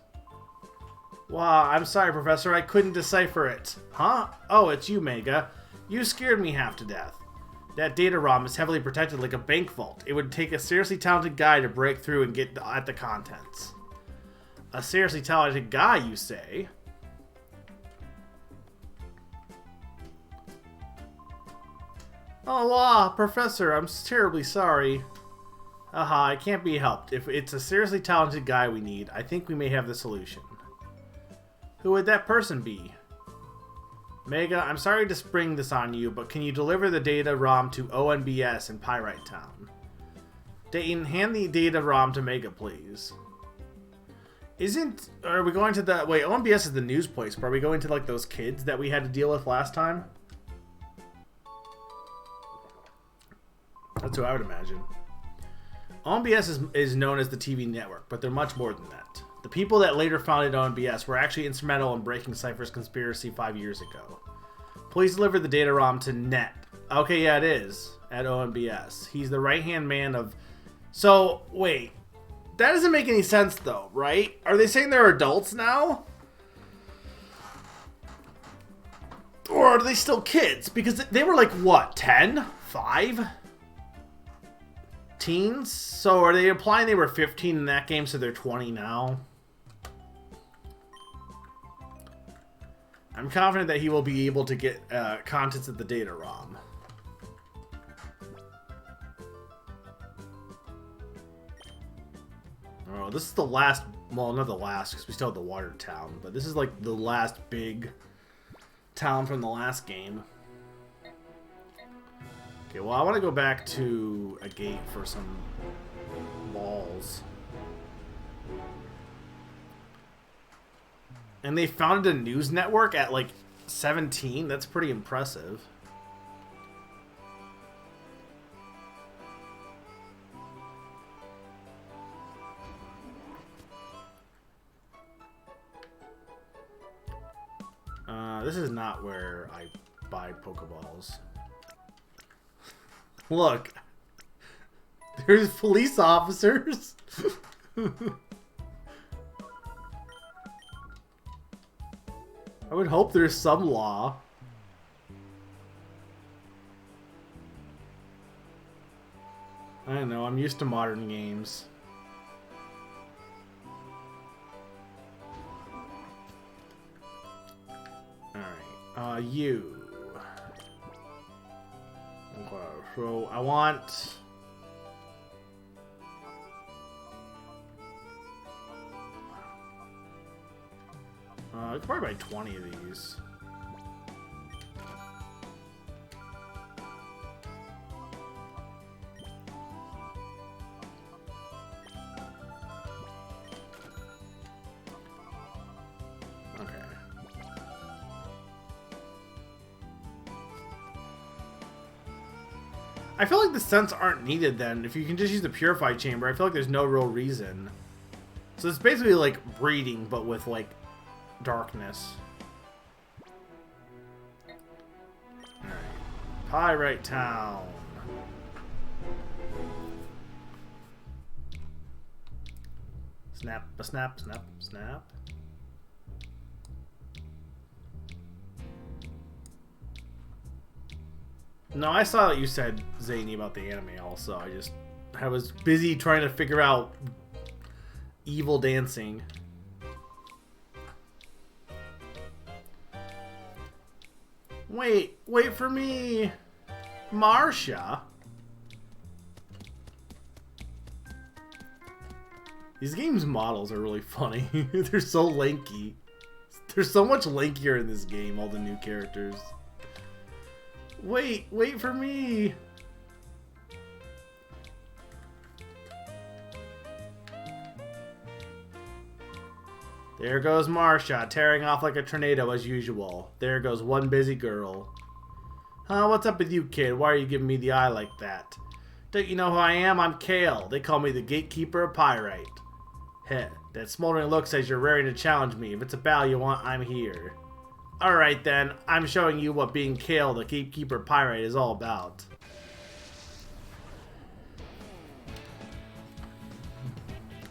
Speaker 1: Wow, I'm sorry, Professor. I couldn't decipher it. Huh? Oh, it's you, Mega. You scared me half to death. That data ROM is heavily protected like a bank vault. It would take a seriously talented guy to break through and get at the contents. A seriously talented guy, you say? Oh, wow, Professor, I'm terribly sorry. Aha, it can't be helped. If it's a seriously talented guy we need, I think we may have the solution. Who would that person be? Mega, I'm sorry to spring this on you, but can you deliver the data ROM to ONBS in Pyrite Town? Dayton, hand the data ROM to Mega, please. Are we going to the... Wait, ONBS is the news place, but are we going to, like, those kids that we had to deal with last time? That's who I would imagine. ONBS is known as the TV network, but they're much more than that. The people that later founded ONBS were actually instrumental in breaking Cypher's conspiracy 5 years ago. Please deliver the data ROM to Net. Okay, yeah, it is. At ONBS. He's the right-hand man of... So, wait. That doesn't make any sense, though, right? Are they saying they're adults now? Or are they still kids? Because they were like, what, 10? 5? Teens? So are they implying they were 15 in that game, so they're 20 now? I'm confident that he will be able to get contents of the data ROM. Oh, this is the last... Well, not the last, because we still have the water town. But this is like the last big town from the last game. Okay, well, I want to go back to a gate for some balls. And they founded a news network at, like, 17? That's pretty impressive. This is not where I buy Pokeballs. Look. There's police officers. I would hope there's some law. I don't know, I'm used to modern games. Alright, you. Okay, so I want
Speaker 2: could probably buy 20 of these. I feel like the scents aren't needed then. If you can just use the Purify Chamber, I feel like there's no real reason. So it's basically like breeding, but with like darkness. Alright. Pyrite Town. Snap, snap, snap, snap. No, I saw that you said zany about the anime also. I was busy trying to figure out evil dancing. Wait for me! Marsha? These games' models are really funny. They're so lanky. They're so much lankier in this game, all the new characters. Wait for me! There goes Marsha, tearing off like a tornado as usual. There goes one busy girl. Huh, what's up with you, kid? Why are you giving me the eye like that? Don't you know who I am? I'm Gale. They call me the Gatekeeper of Pyrite. Heh, that smoldering look says you're raring to challenge me. If it's a battle you want, I'm here. Alright then, I'm showing you what being Gale, the Gatekeeper Pyrite, is all about.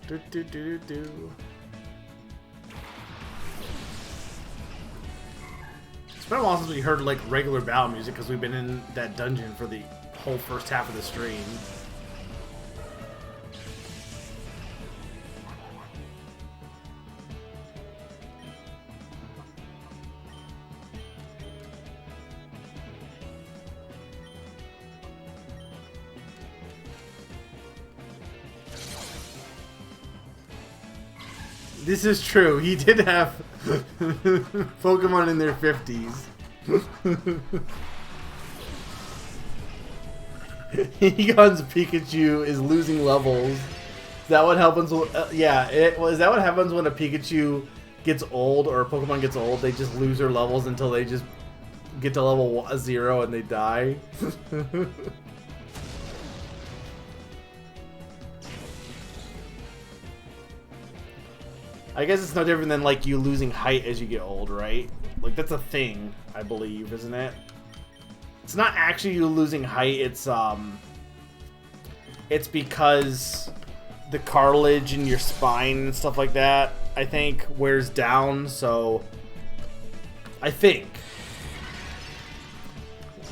Speaker 2: Do. It's been a while since we heard like regular battle music because we've been in that dungeon for the whole first half of the stream. This is true. He did have Pokemon in their 50s. Egon's Pikachu is losing levels. Is that what happens? Yeah, is that what happens when a Pikachu gets old or a Pokemon gets old? They just lose their levels until they just get to level 0 and they die. I guess it's no different than like you losing height as you get old, right? Like that's a thing, I believe, isn't it? It's not actually you losing height, it's because the cartilage in your spine and stuff like that, I think, wears down, so I think.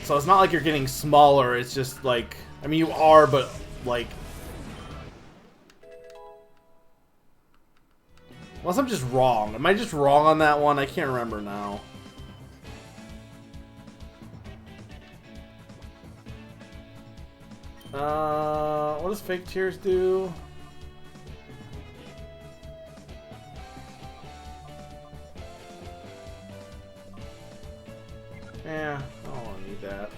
Speaker 2: So it's not like you're getting smaller, it's just like, I mean you are, but like, unless I'm just wrong. Am I just wrong on that one? I can't remember now. What does fake tears do? Yeah, I don't need that.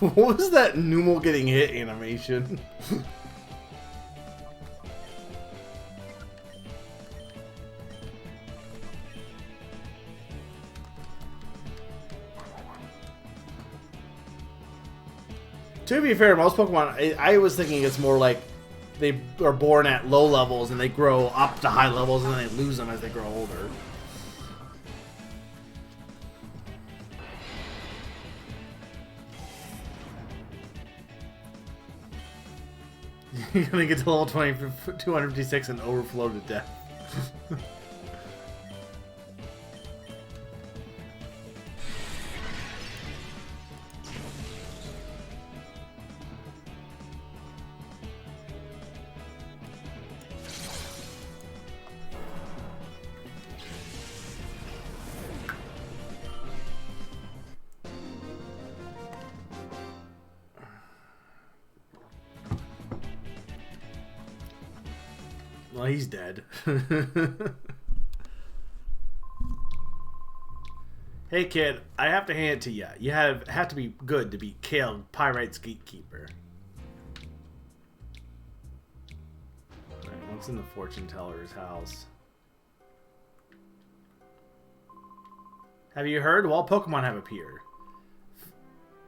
Speaker 2: What was that Numel getting hit animation? To be fair, most Pokemon, I was thinking it's more like they are born at low levels and they grow up to high levels and then they lose them as they grow older. You're gonna get to level 256 and overflow to death. Well, he's dead. Hey kid, I have to hand it to you. You have to be good to beat Gale, Pyrite's gatekeeper. Alright, what's in the fortune teller's house? Have you heard? Well, Pokemon have appeared.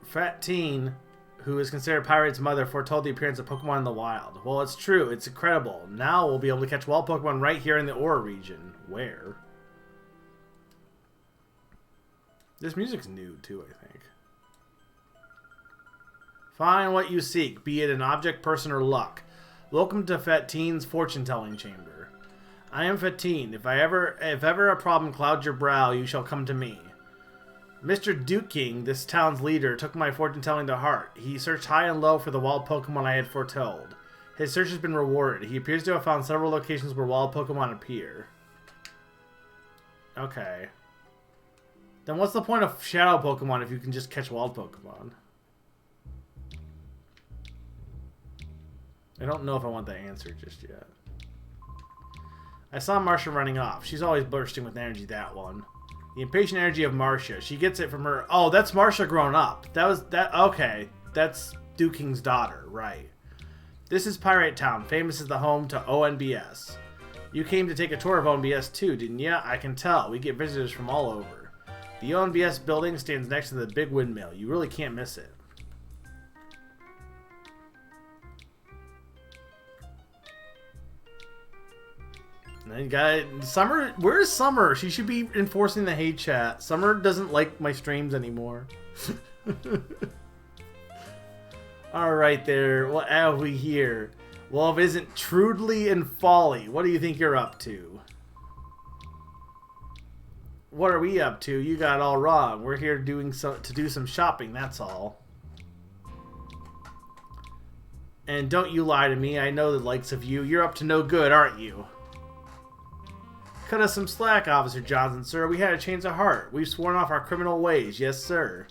Speaker 2: Fat Teen, who is considered Pyrite's mother, foretold the appearance of Pokemon in the wild. Well, it's true. It's incredible. Now we'll be able to catch wild Pokemon right here in the Aura region. Where? This music's new, too, I think. Find what you seek, be it an object, person, or luck. Welcome to Fateen's fortune-telling chamber. I am Fateen. If ever a problem clouds your brow, you shall come to me. Mr. Duking, this town's leader, took my fortune-telling to heart. He searched high and low for the wild Pokemon I had foretold. His search has been rewarded. He appears to have found several locations where wild Pokemon appear. Okay. Then what's the point of Shadow Pokemon if you can just catch wild Pokemon? I don't know if I want that answer just yet. I saw Marcia running off. She's always bursting with energy, that one. The impatient energy of Marcia. She gets it from her... Oh, that's Marcia grown up. Okay. That's Duking's daughter, right. This is Pyrite Town, famous as the home to ONBS. You came to take a tour of ONBS too, didn't ya? I can tell. We get visitors from all over. The ONBS building stands next to the big windmill. You really can't miss it. And then you got Summer. Where's Summer? She should be enforcing the hate chat. Summer doesn't like my streams anymore. Alright there. What have we here? Well, isn't Trudely and Folly. What do you think you're up to? What are we up to? You got it all wrong. We're here to do some shopping, that's all. And don't you lie to me. I know the likes of you. You're up to no good, aren't you? Cut us some slack, Officer Johnson, sir. We had a change of heart. We've sworn off our criminal ways. Yes, sir.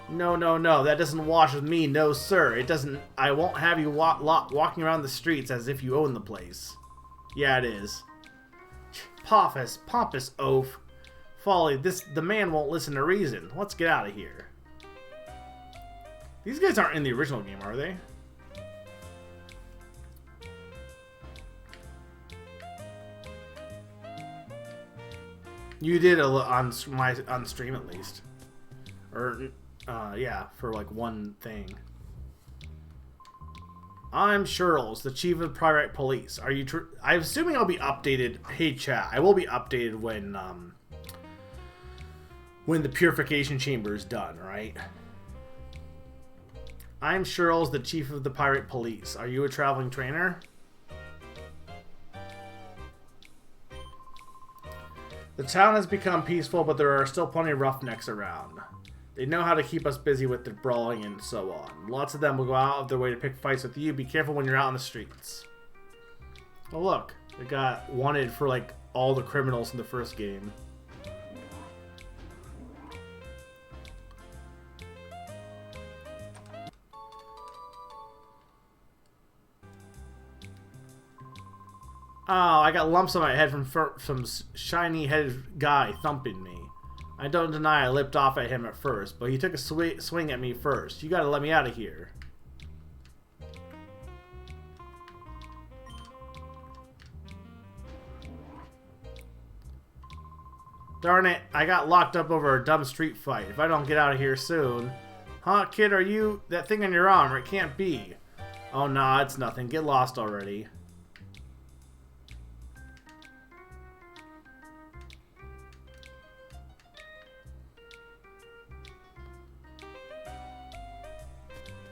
Speaker 2: No, no, no. That doesn't wash with me. No, sir. It doesn't. I won't have you walking around the streets as if you own the place. Yeah, it is. Pompous oaf. Folly, the man won't listen to reason. Let's get out of here. These guys aren't in the original game, are they? You did on stream at least, or yeah, for like one thing. I'm Shirls, the chief of Pyrite Police. Are you? I'm assuming I'll be updated. Hey chat, I will be updated when the purification chamber is done, right? I'm Shirls, the chief of the Pyrite Police. Are you a traveling trainer? The town has become peaceful, but there are still plenty of roughnecks around. They know how to keep us busy with the brawling and so on. Lots of them will go out of their way to pick fights with you. Be careful when you're out on the streets. Oh look, they got wanted for like all the criminals in the first game. Oh, I got lumps on my head from some shiny-headed guy thumping me. I don't deny I lipped off at him at first, but he took a swing at me first. You gotta let me out of here. Darn it, I got locked up over a dumb street fight. If I don't get out of here soon... Huh, kid, are you... that thing on your arm? It can't be. Oh, nah, it's nothing. Get lost already.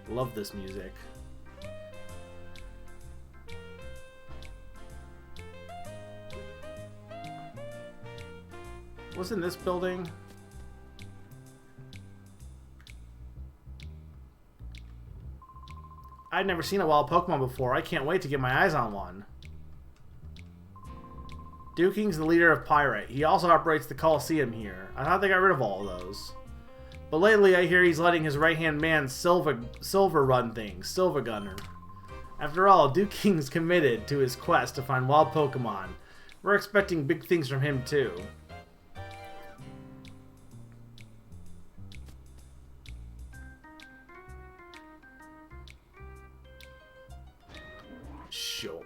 Speaker 2: Love this music. What's in this building? I'd never seen a wild Pokemon before. I can't wait to get my eyes on one. Duking's the leader of Pyrite. He also operates the Coliseum here. I thought they got rid of all of those. But lately I hear he's letting his right-hand man Silver run things. Silver Gunner. After all, Duke King's committed to his quest to find wild Pokemon. We're expecting big things from him, too. Shope.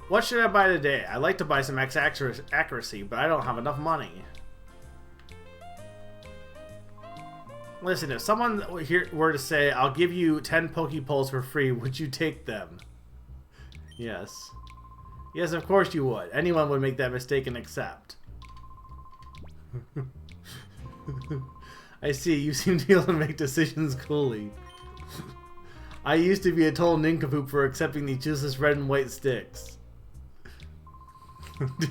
Speaker 2: What should I buy today? I'd like to buy some X accuracy, but I don't have enough money. Listen, if someone here were to say, I'll give you 10 Pokepoles for free, would you take them? Yes. Yes, of course you would. Anyone would make that mistake and accept. I see, you seem to be able to make decisions coolly. I used to be a total nincompoop for accepting these useless red and white sticks.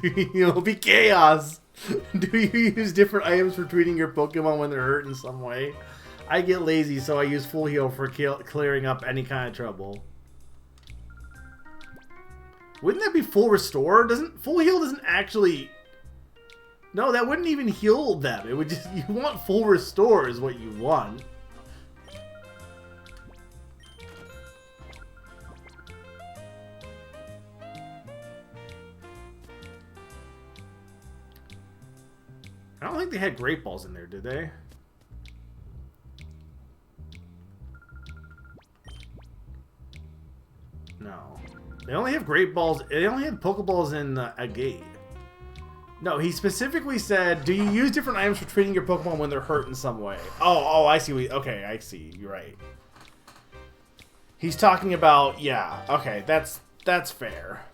Speaker 2: It'll be chaos! Do you use different items for treating your Pokemon when they're hurt in some way? I get lazy, so I use Full Heal for clearing up any kind of trouble. Wouldn't that be Full Restore? Full Heal doesn't actually... No, that wouldn't even heal them. It would just... You want Full Restore is what you want. I don't think they had Great Balls in there, did they? No. They only have Great Balls. They only have Pokeballs in a gate. No, he specifically said, do you use different items for treating your Pokemon when they're hurt in some way? Oh, I see. Okay, I see. You're right. He's talking about, yeah. Okay, that's fair.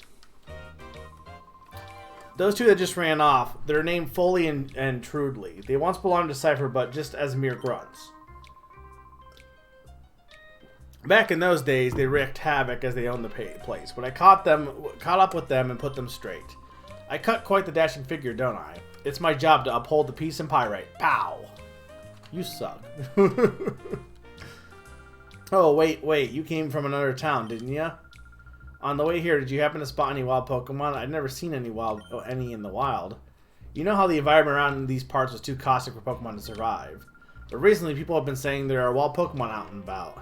Speaker 2: Those two that just ran off, they're named Foley and Trudley. They once belonged to Cypher, but just as mere grunts. Back in those days, they wreaked havoc as they owned the place. But I caught up with them and put them straight. I cut quite the dashing figure, don't I? It's my job to uphold the peace and pyrite. Pow! You suck. Oh, wait. You came from another town, didn't ya? On the way here, did you happen to spot any wild Pokemon? I'd never seen any in the wild. You know how the environment around these parts was too caustic for Pokemon to survive. But recently, people have been saying there are wild Pokemon out and about.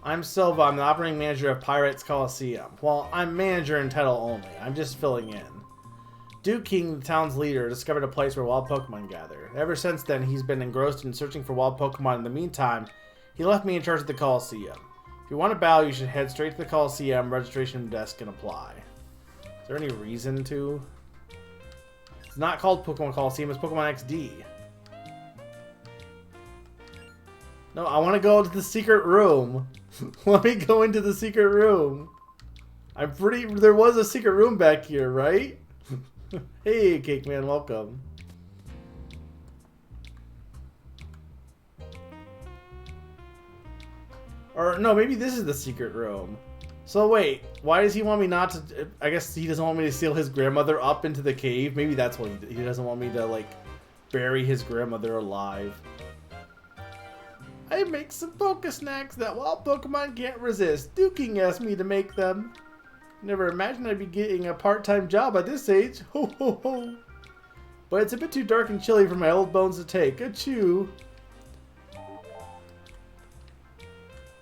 Speaker 2: I'm Silva. I'm the operating manager of Pirates Coliseum. Well, I'm manager in title only. I'm just filling in. Duke King, the town's leader, discovered a place where wild Pokemon gather. Ever since then, he's been engrossed in searching for wild Pokemon. In the meantime, he left me in charge of the Coliseum. If you want to battle, you should head straight to the Coliseum registration desk and apply. Is there any reason to? It's not called Pokemon Coliseum, it's Pokemon XD. No, I want to go to the secret room. Let me go into the secret room. There was a secret room back here, right? Hey, Cake Man, welcome. Or, no, maybe this is the secret room. So, wait, why does he want me not to... I guess he doesn't want me to seal his grandmother up into the cave. Maybe that's what he doesn't want me to, like, bury his grandmother alive. I make some Pokesnacks that wild Pokemon can't resist. Duke King asked me to make them. Never imagined I'd be getting a part-time job at this age. Ho ho ho. But it's a bit too dark and chilly for my old bones to take. Achoo.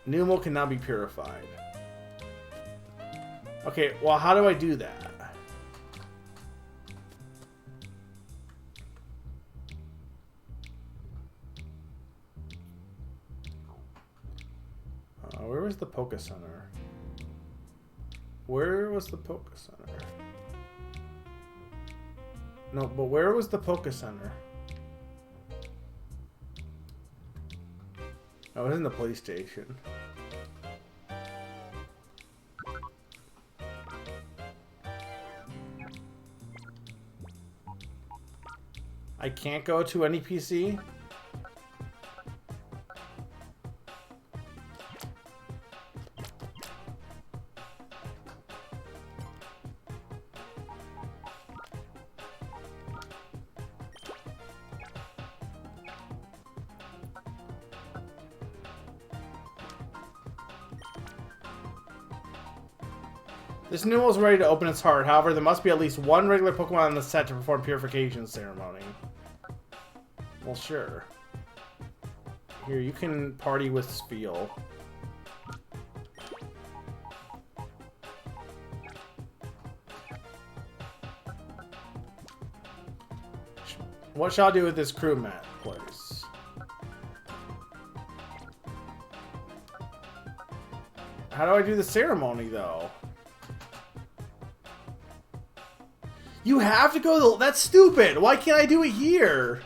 Speaker 2: Numel cannot be purified. Okay, well, how do I do that? Where was the Poke Center? Where was the Poke Center? No, but where was the Poke Center? Oh, it was in the police station. I can't go to any PC? This Numel is ready to open its heart. However, there must be at least one regular Pokemon on the set to perform purification ceremony. Well, sure. Here, you can party with Spiel. What shall I do with this crew mat place? How do I do the ceremony, though? You have to go to... That's stupid! Why can't I do it here?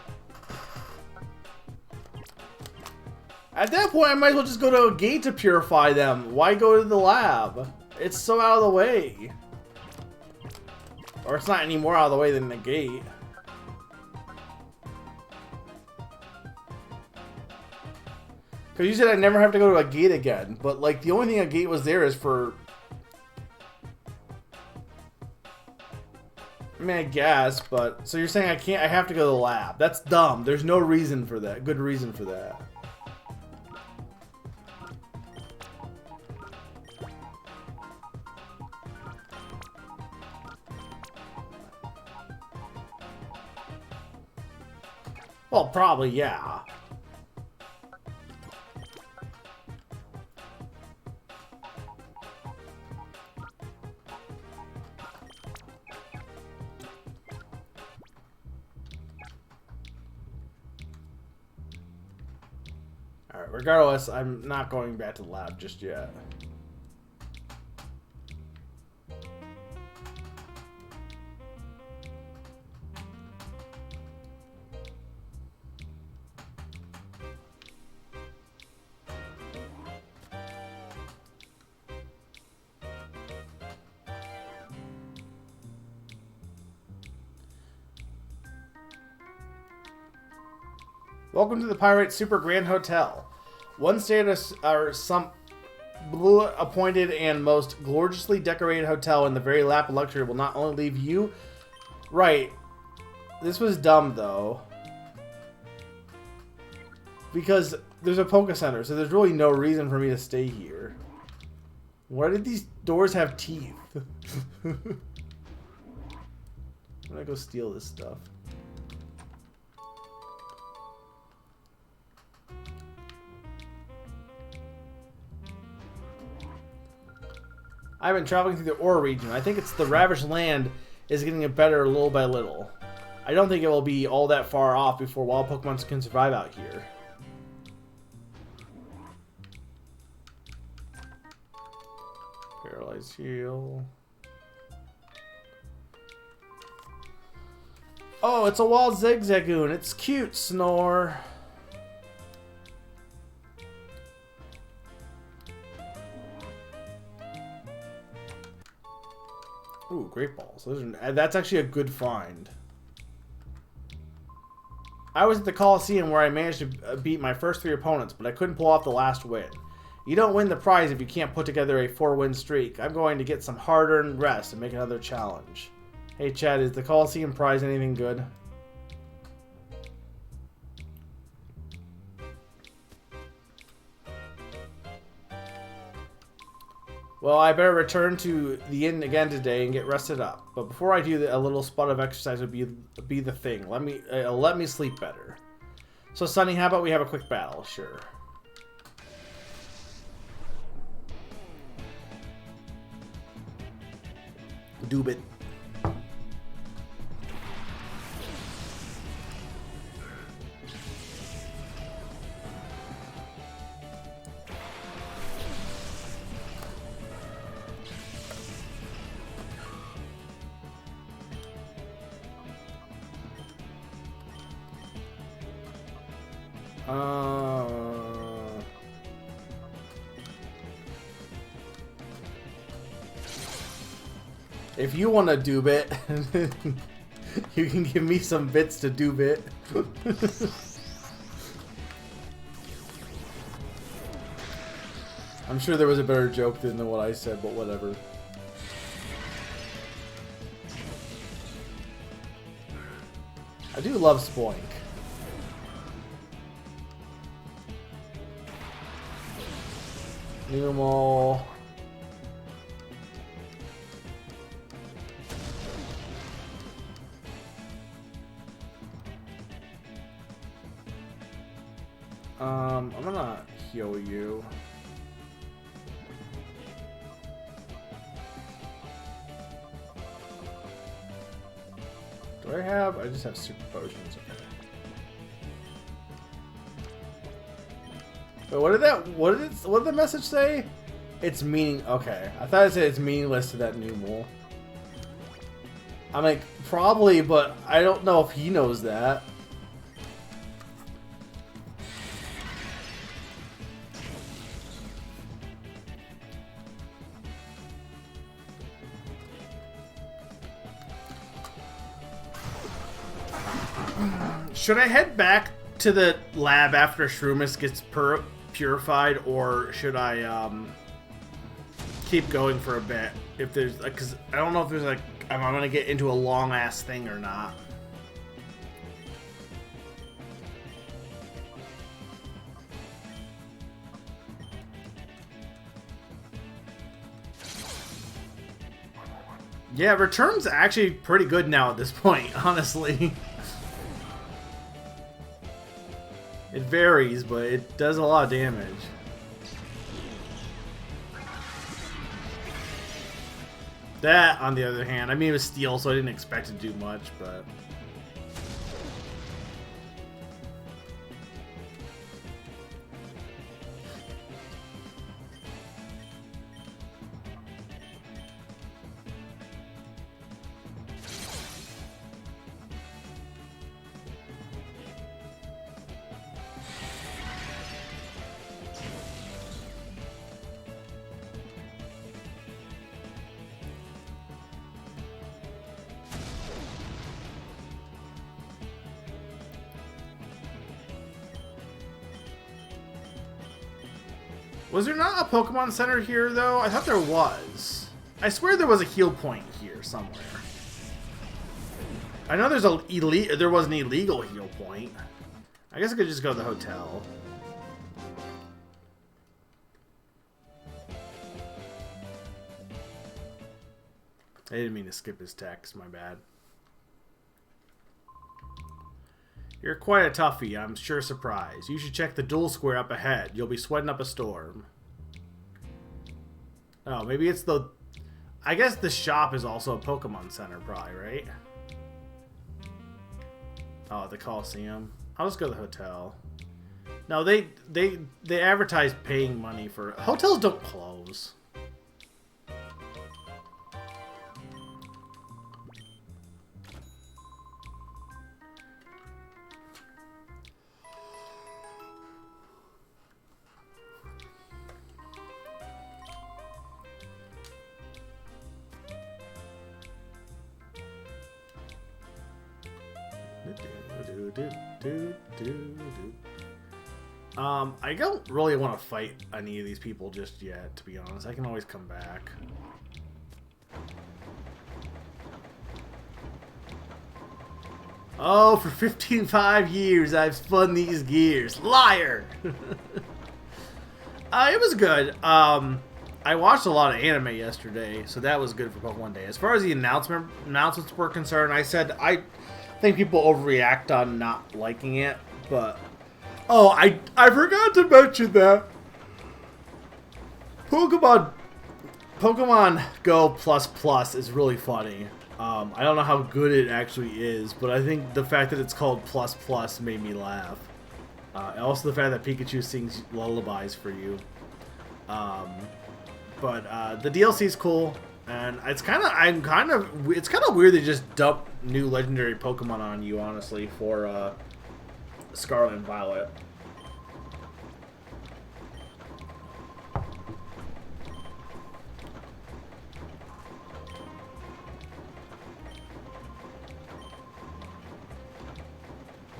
Speaker 2: At that point, I might as well just go to a gate to purify them. Why go to the lab? It's so out of the way. Or it's not any more out of the way than the gate. Because you said I never have to go to a gate again. But, like, the only thing a gate was there is for... I mean, I guess, but... So you're saying I have to go to the lab. That's dumb. There's no reason for that. Good reason for that. Well, probably, yeah. Alright, regardless, I'm not going back to the lab just yet. Welcome to the Pirate Super Grand Hotel. One status or some appointed and most gorgeously decorated hotel in the very lap of luxury will not only leave you... Right. This was dumb, though. Because there's a Poke Center, so there's really no reason for me to stay here. Why did these doors have teeth? I'm gonna go steal this stuff. I've been traveling through the Ore region. I think it's the Ravaged Land is getting better little by little. I don't think it will be all that far off before wild Pokemon can survive out here. Paralyzed Heal. Oh, it's a wild Zigzagoon. It's cute, Snore. Ooh, Great Balls. That's actually a good find. I was at the Coliseum where I managed to beat my first 3 opponents, but I couldn't pull off the last win. You don't win the prize if you can't put together a 4-win streak. I'm going to get some hard-earned rest and make another challenge. Hey Chad, is the Coliseum prize anything good? Well, I better return to the inn again today and get rested up. But before I do that, a little spot of exercise would be the thing. Let me sleep better. So, Sonny, how about we have a quick battle? Sure. Doob it. If you want to doob it, you can give me some bits to doob it. I'm sure there was a better joke than what I said, but whatever. I do love Spoink. Numel. I'm gonna heal you. Do I have? I just have super potions. Okay. But what did that? What did the message say? It's meaning. Okay, I thought it said it's meaningless to that new mole. I'm like, probably, but I don't know if he knows that. Should I head back to the lab after Shroomus gets purified, or should I keep going for a bit? If there's, because I don't know if there's like, I'm gonna get into a long ass thing or not. Yeah, return's actually pretty good now at this point, honestly. It varies, but it does a lot of damage. That, on the other hand, I mean, it was steel, so I didn't expect to do much, but... Was there not a Pokemon Center here, though? I thought there was. I swear there was a heal point here somewhere. I know there's there was an illegal heal point. I guess I could just go to the hotel. I didn't mean to skip his text, my bad. You're quite a toughie, I'm sure surprised. You should check the duel square up ahead. You'll be sweating up a storm. Oh, maybe it's the... I guess the shop is also a Pokemon Center, probably, right? Oh, the Coliseum. I'll just go to the hotel. No, they advertise paying money for... Hotels don't close. I don't really want to fight any of these people just yet, to be honest. I can always come back. Oh, for 15 years I've spun these gears. Liar! It was good. I watched a lot of anime yesterday, so that was good for Pokemon Day. As far as the announcements were concerned, I said I think people overreact on not liking it, but oh, I forgot to mention that Pokemon Go Plus Plus is really funny. I don't know how good it actually is, but I think the fact that it's called Plus Plus made me laugh. Also the fact that Pikachu sings lullabies for you. But the DLC is cool, and it's kind of weird they just dump new legendary Pokemon on you, honestly, for Scarlet and Violet.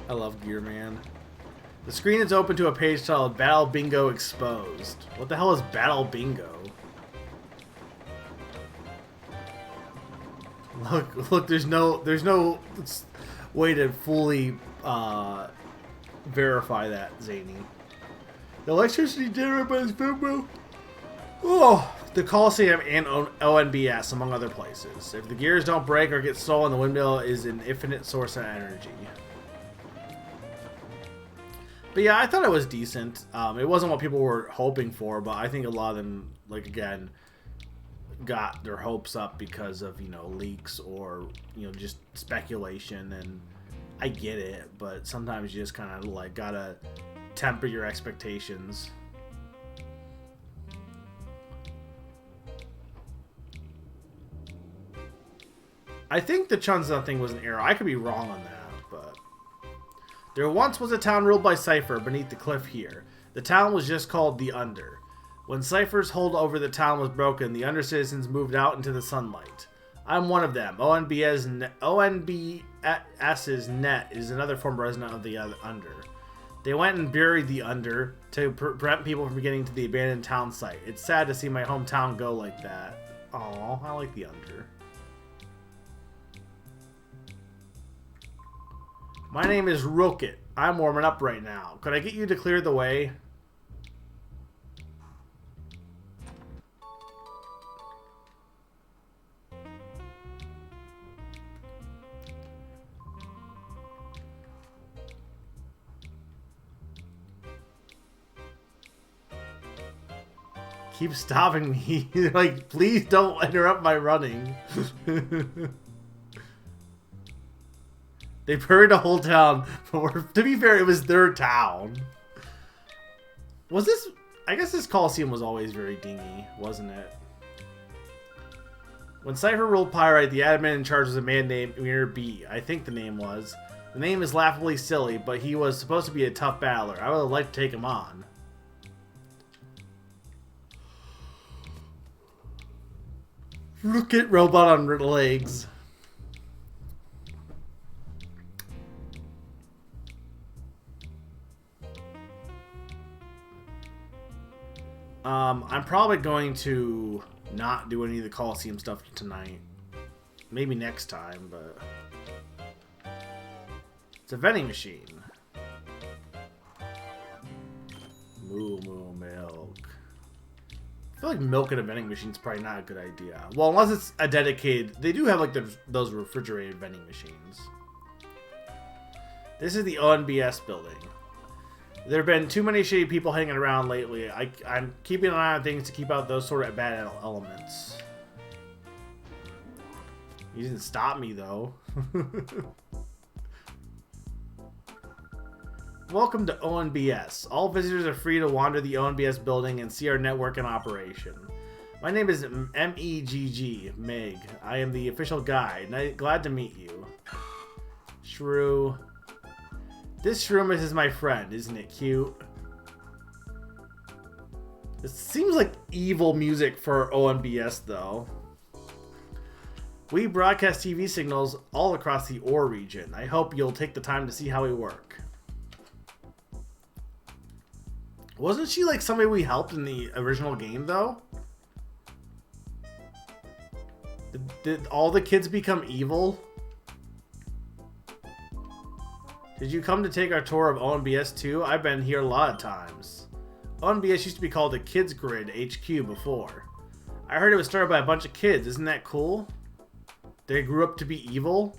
Speaker 2: I love Gear Man. The screen is open to a page titled Battle Bingo Exposed. What the hell is Battle Bingo? Look, there's no way to fully verify that, Zany. The electricity generated by this Bimbo. Oh, the Coliseum and ONBS, among other places. If the gears don't break or get stolen, the windmill is an infinite source of energy. But yeah, I thought it was decent. It wasn't what people were hoping for, but I think a lot of them, like, again, got their hopes up because of, you know, leaks or, you know, just speculation. And I get it, but sometimes you just kind of, like, gotta temper your expectations. I think the Chunza thing was an error. I could be wrong on that, but... There once was a town ruled by Cypher beneath the cliff here. The town was just called the Under. When Cypher's hold over the town was broken, the Under citizens moved out into the sunlight. I'm one of them. ONBS's net is another former resident of the Under. They went and buried the Under to prevent people from getting to the abandoned town site. It's sad to see my hometown go like that. Aw, I like the Under. My name is Rookit. I'm warming up right now. Could I get you to clear the way? Keep stopping me. Like, please don't interrupt my running. They buried a whole town, but to be fair, it was their town. Was this... I guess this Coliseum was always very dingy, wasn't it? When Cypher ruled Pyrite, the admin in charge was a man named Mir B. I think the name was. The name is laughably silly, but he was supposed to be a tough battler. I would have liked to take him on. Look at robot on legs. I'm probably going to not do any of the Coliseum stuff tonight. Maybe next time, but... It's a vending machine. Moo moo milk. I feel like milk in a vending machine is probably not a good idea. Well, unless it's a dedicated... They do have like those refrigerated vending machines. This is the ONBS building. There have been too many shady people hanging around lately. I'm keeping an eye on things to keep out those sort of bad elements. You didn't stop me, though. Welcome to ONBS. All visitors are free to wander the ONBS building and see our network in operation. My name is MEGG, Meg. I am the official guide. Glad to meet you. Shrew. This Shroomus is my friend, isn't it cute? It seems like evil music for ONBS, though. We broadcast TV signals all across the OR region. I hope you'll take the time to see how we work. Wasn't she like somebody we helped in the original game, though? Did all the kids become evil? Did you come to take our tour of ONBS too? I've been here a lot of times. ONBS used to be called the Kids Grid HQ before. I heard it was started by a bunch of kids. Isn't that cool? They grew up to be evil?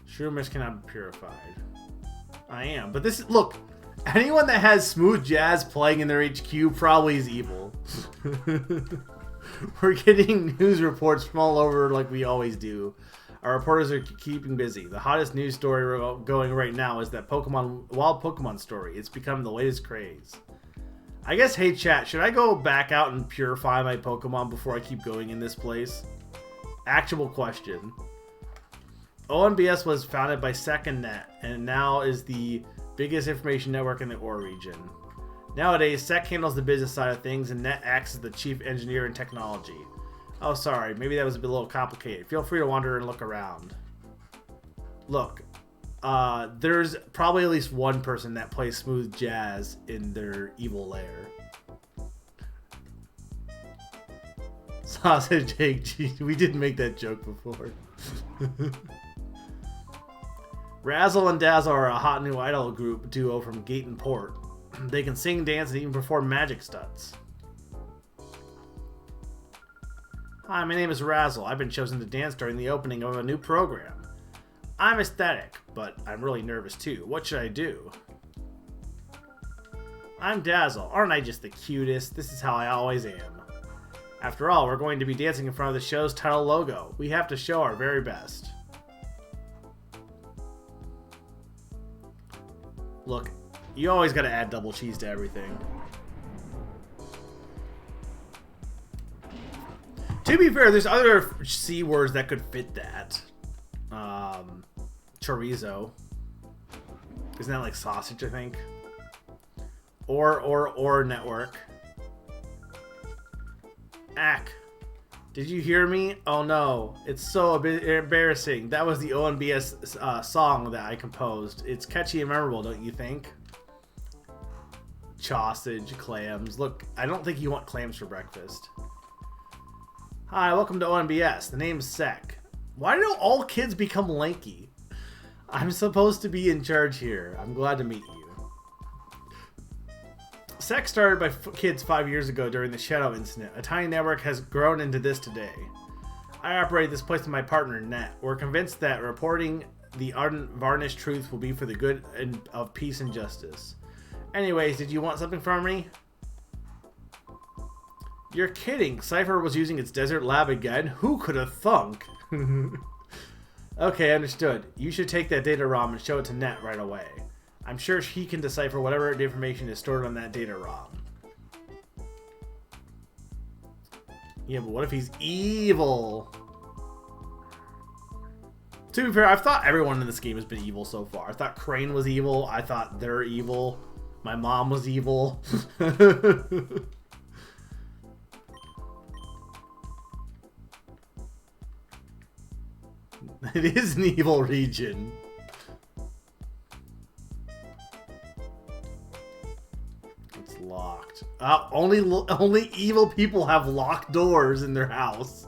Speaker 2: Shroomish cannot be purified. I am, but this is, look, anyone that has smooth jazz playing in their HQ probably is evil. We're getting news reports from all over like we always do. Our reporters are keeping busy. The hottest news story going right now is that wild Pokemon story. It's become the latest craze. I guess, hey chat, should I go back out and purify my Pokemon before I keep going in this place? Actual question. ONBS was founded by SecondNet and now is the biggest information network in the OR region. Nowadays, Sec handles the business side of things and Net acts as the chief engineer in technology. Oh, sorry, maybe that was a little complicated. Feel free to wander and look around. Look, there's probably at least one person that plays smooth jazz in their evil lair. Sausage egg cheese. We didn't make that joke before. Razzle and Dazzle are a hot new idol group duo from Gate and Port. They can sing, dance, and even perform magic stunts. Hi, my name is Razzle. I've been chosen to dance during the opening of a new program. I'm aesthetic, but I'm really nervous too. What should I do? I'm Dazzle. Aren't I just the cutest? This is how I always am. After all, we're going to be dancing in front of the show's title logo. We have to show our very best. Look, you always gotta add double cheese to everything. To be fair, there's other C words that could fit that. Chorizo. Isn't that like sausage, I think? Or network. Ack. Did you hear me? Oh no. It's so a bit embarrassing. That was the ONBS song that I composed. It's catchy and memorable, don't you think? Sausage, clams. Look, I don't think you want clams for breakfast. Hi, welcome to ONBS. The name's Sek. Why do all kids become lanky? I'm supposed to be in charge here. I'm glad to meet you. Sek started by kids 5 years ago during the Shadow Incident. A tiny network has grown into this today. I operate this place with my partner, Net. We're convinced that reporting the unvarnished truth will be for the good of peace and justice. Anyways, did you want something from me? You're kidding. Cypher was using its desert lab again. Who could have thunk? Okay, understood. You should take that data ROM and show it to Net right away. I'm sure he can decipher whatever information is stored on that data ROM. Yeah, but what if he's evil? To be fair, I've thought everyone in this game has been evil so far. I thought Crane was evil. I thought they're evil. My mom was evil. It is an evil region. It's locked. Only evil people have locked doors in their house.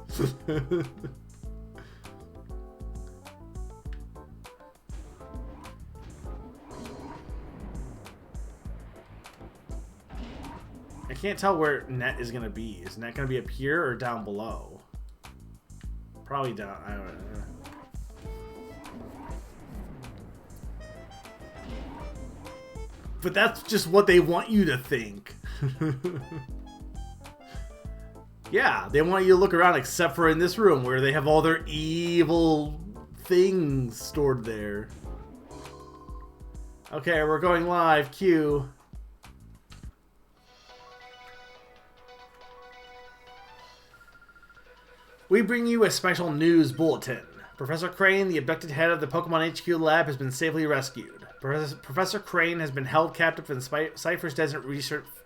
Speaker 2: I can't tell where Net is going to be. Is Net going to be up here or down below? Probably down. I don't know. But that's just what they want you to think. Yeah, they want you to look around except for in this room where they have all their evil things stored there. Okay, we're going live. Cue. We bring you a special news bulletin. Professor Crane, the abducted head of the Pokemon HQ lab, has been safely rescued. Professor Crane has been held captive in Cypher's Desert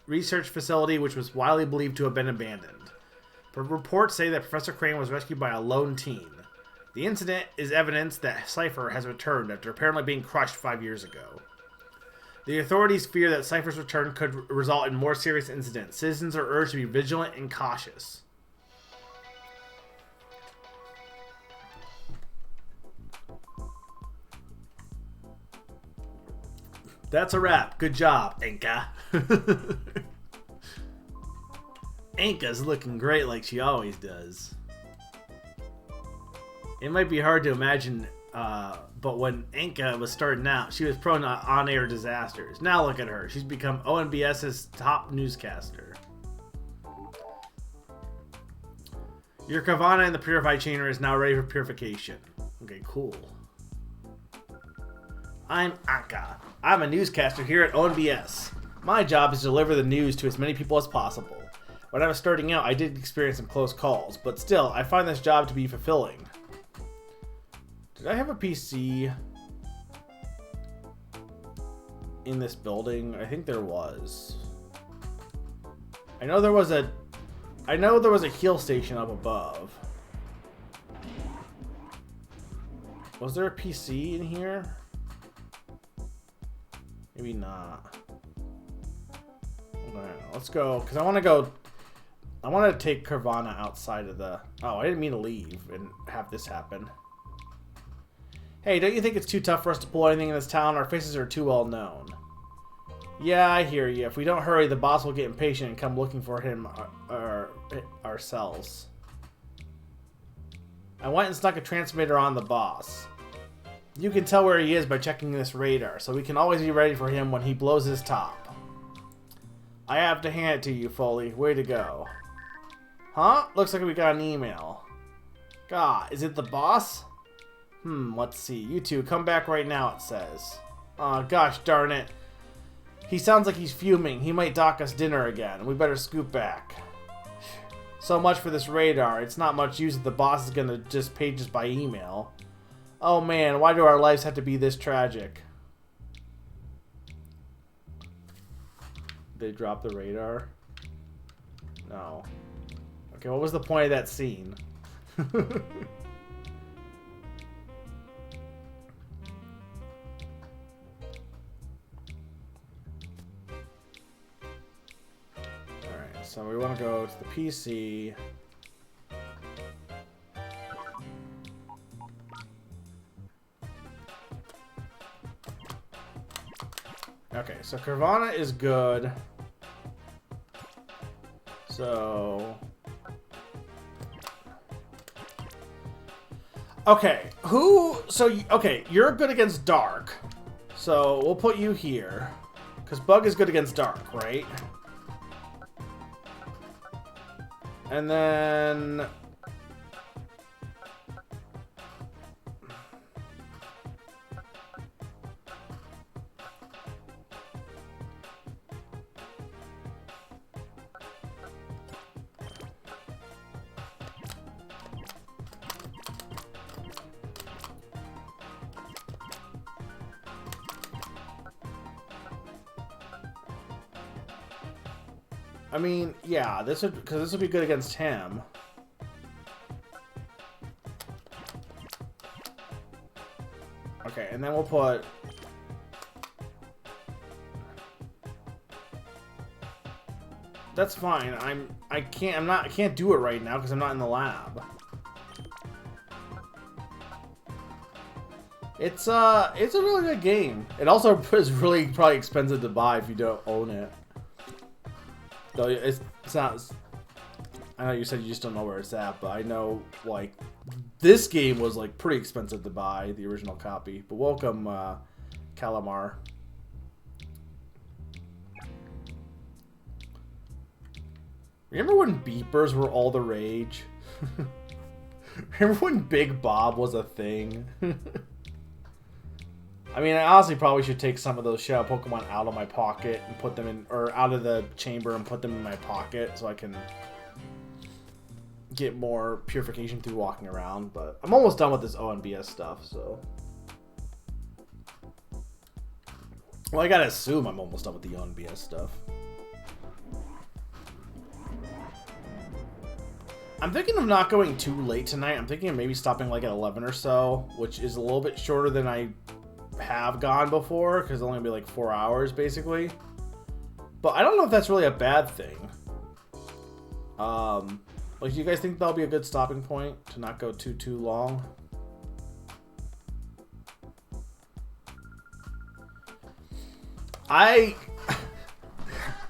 Speaker 2: Research Facility, which was widely believed to have been abandoned. But reports say that Professor Crane was rescued by a lone teen. The incident is evidence that Cypher has returned after apparently being crushed 5 years ago. The authorities fear that Cypher's return could result in more serious incidents. Citizens are urged to be vigilant and cautious. That's a wrap. Good job, Anka. Anka's looking great like she always does. It might be hard to imagine, but when Anka was starting out, she was prone to on-air disasters. Now look at her. She's become ONBS's top newscaster. Your Kavana in the purified chainer is now ready for purification. Okay, cool. I'm Anka. I'm a newscaster here at ONBS. My job is to deliver the news to as many people as possible. When I was starting out, I did experience some close calls, but still, I find this job to be fulfilling. Did I have a PC in this building? I think there was. I know there was a heal station up above. Was there a PC in here? Maybe not. Alright, let's go, because I want to take Carvana outside of the... Oh, I didn't mean to leave and have this happen. Hey, don't you think it's too tough for us to pull anything in this town? Our faces are too well known. Yeah, I hear you. If we don't hurry, the boss will get impatient and come looking for him ourselves. I went and stuck a transmitter on the boss. You can tell where he is by checking this radar, so we can always be ready for him when he blows his top. I have to hand it to you, Foley. Way to go. Huh? Looks like we got an email. God, is it the boss? Let's see. You two, come back right now, it says. Aw, gosh darn it. He sounds like he's fuming. He might dock us dinner again. We better scoot back. So much for this radar. It's not much use if the boss is gonna just page us by email. Oh man, why do our lives have to be this tragic? They dropped the radar? No. Okay, what was the point of that scene? Alright, so we want to go to the PC. Okay, so Carvana is good. So... Okay, okay, you're good against Dark. So, we'll put you here. Because Bug is good against Dark, right? And then... I mean, yeah, this would be good against him. Okay, and then we'll put... That's fine. I can't do it right now because I'm not in the lab. It's a really good game. It also is really probably expensive to buy if you don't own it. Though it's not. I know you said you just don't know where it's at, but I know like this game was like pretty expensive to buy, the original copy. But welcome, Calamar. Remember when beepers were all the rage? Remember when Big Bob was a thing? I mean, I honestly probably should take some of those Shadow Pokemon out of my pocket and put them in, or out of the chamber and put them in my pocket so I can get more purification through walking around. But I'm almost done with this ONBS stuff, so. Well, I gotta assume I'm almost done with the ONBS stuff. I'm thinking of not going too late tonight. I'm thinking of maybe stopping like at 11 or so, which is a little bit shorter than I have gone before, because it'll only be like 4 hours basically. But I don't know if that's really a bad thing. Like, do you guys think that'll be a good stopping point to not go too long? I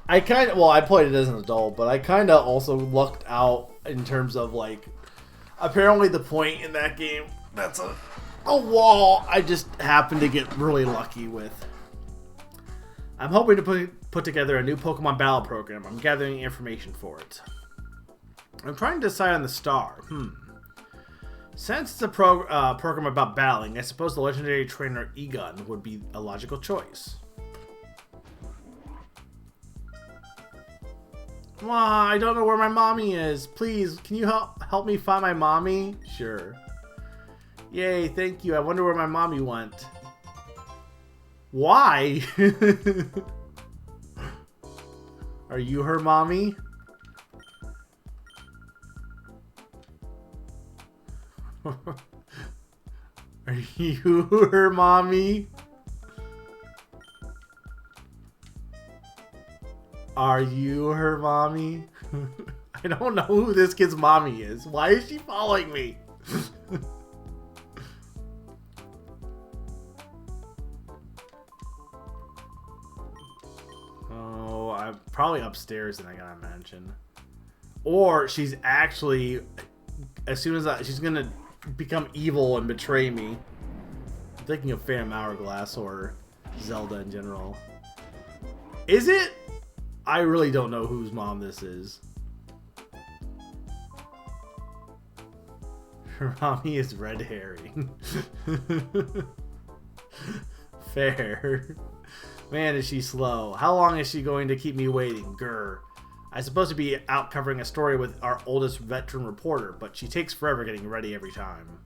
Speaker 2: kind of, well, I played it as an adult, but I kind of also lucked out in terms of like, apparently the point in that game, that's a wall I just happened to get really lucky with. I'm hoping to put together a new Pokemon battle program. I'm gathering information for it. I'm trying to decide on the star. Since it's a program about battling, I suppose the legendary trainer Egon would be a logical choice. I don't know where my mommy is. Please, can you help me find my mommy? Sure. Yay, thank you. I wonder where my mommy went. Why? Are you her mommy? Are you her mommy? Are you her mommy? I don't know who this kid's mommy is. Why is she following me? I'm probably upstairs, and I gotta imagine. Or she's actually, as soon as she's gonna become evil and betray me. I'm thinking of Phantom Hourglass or Zelda in general. Is it? I really don't know whose mom this is. Her mommy is red herring. Fair. Man, is she slow. How long is she going to keep me waiting? Grr. I'm supposed to be out covering a story with our oldest veteran reporter, but she takes forever getting ready every time.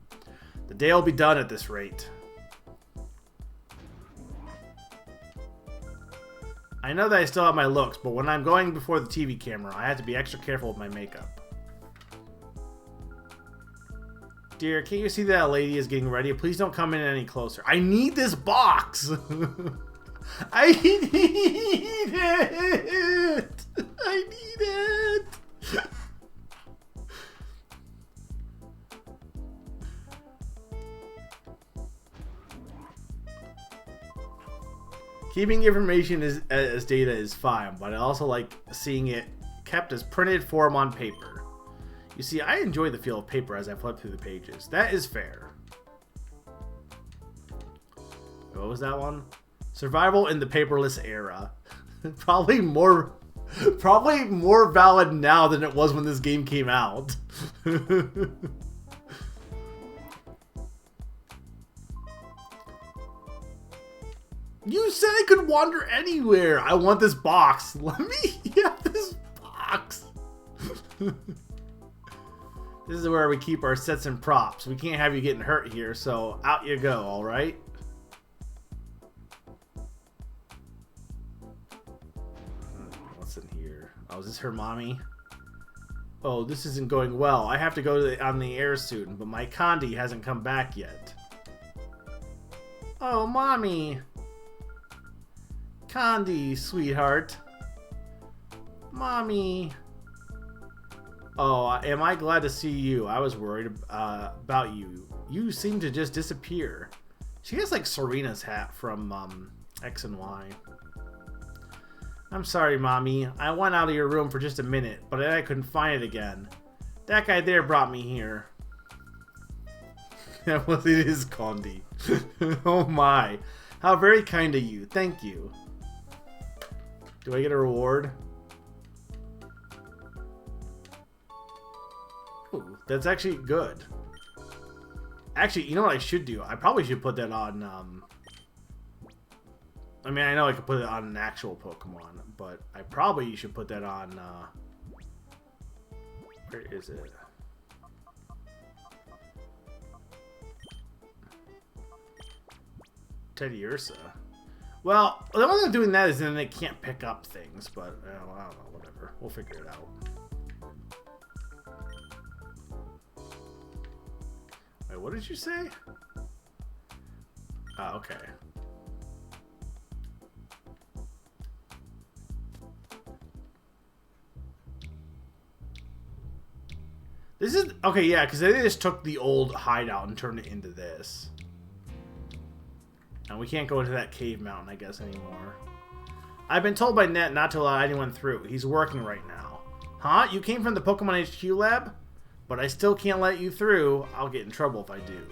Speaker 2: The day will be done at this rate. I know that I still have my looks, but when I'm going before the TV camera, I have to be extra careful with my makeup. Dear, can't you see that a lady is getting ready? Please don't come in any closer. I need this box! I need it! I need it! Keeping information as data is fine, but I also like seeing it kept as printed form on paper. You see, I enjoy the feel of paper as I flip through the pages. That is fair. What was that one? Survival in the paperless era. Probably more valid now than it was when this game came out. You said I could wander anywhere. I want this box. Let me have this box. This is where we keep our sets and props. We can't have you getting hurt here, so out you go, alright? What's in here? Oh, is this her mommy? Oh, this isn't going well. I have to go on the air soon, but my Condi hasn't come back yet. Oh, mommy. Condi, sweetheart. Mommy. Oh, am I glad to see you? I was worried about you. You seem to just disappear. She has like Serena's hat from X and Y. I'm sorry, Mommy. I went out of your room for just a minute, but I couldn't find it again. That guy there brought me here. Well, it is Condi. Oh my. How very kind of you. Thank you. Do I get a reward? Ooh, that's actually good. Actually, you know what I should do? I probably should put that on, I mean, I know I could put it on an actual Pokemon, but I probably should put that on, where is it? Teddy Ursa. Well, the only thing doing that is then they can't pick up things, but, well, I don't know, whatever. We'll figure it out. Wait, what did you say? Oh, okay. This is... Okay, yeah, because they just took the old hideout and turned it into this. And we can't go into that cave mountain, I guess, anymore. I've been told by Net not to allow anyone through. He's working right now. Huh? You came from the Pokemon HQ lab? But I still can't let you through. I'll get in trouble if I do.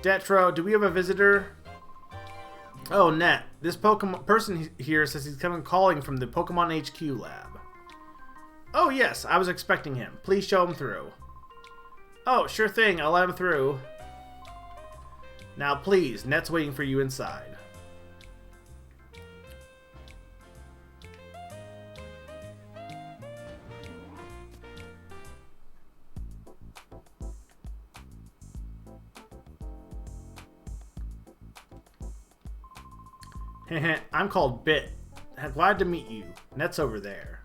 Speaker 2: Detro, do we have a visitor? Oh, Net. This Pokemon person here says he's coming calling from the Pokemon HQ lab. Oh, yes. I was expecting him. Please show him through. Oh, sure thing. I'll let him through. Now, please. Net's waiting for you inside. I'm called Bit. Glad to meet you. Net's over there.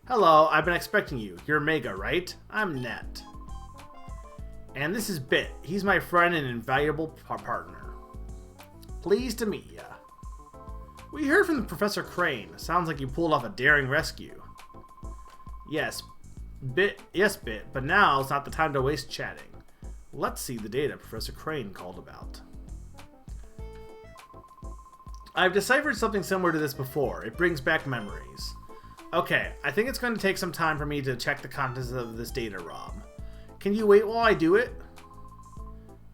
Speaker 2: Hello, I've been expecting you. You're Mega, right? I'm Net. And this is Bit. He's my friend and invaluable partner. Pleased to meet ya. We heard from Professor Crane. Sounds like you pulled off a daring rescue. Yes, Bit. Yes, Bit. But now it's not the time to waste chatting. Let's see the data Professor Crane called about. I've deciphered something similar to this before. It brings back memories. Okay, I think it's going to take some time for me to check the contents of this data ROM. Can you wait while I do it?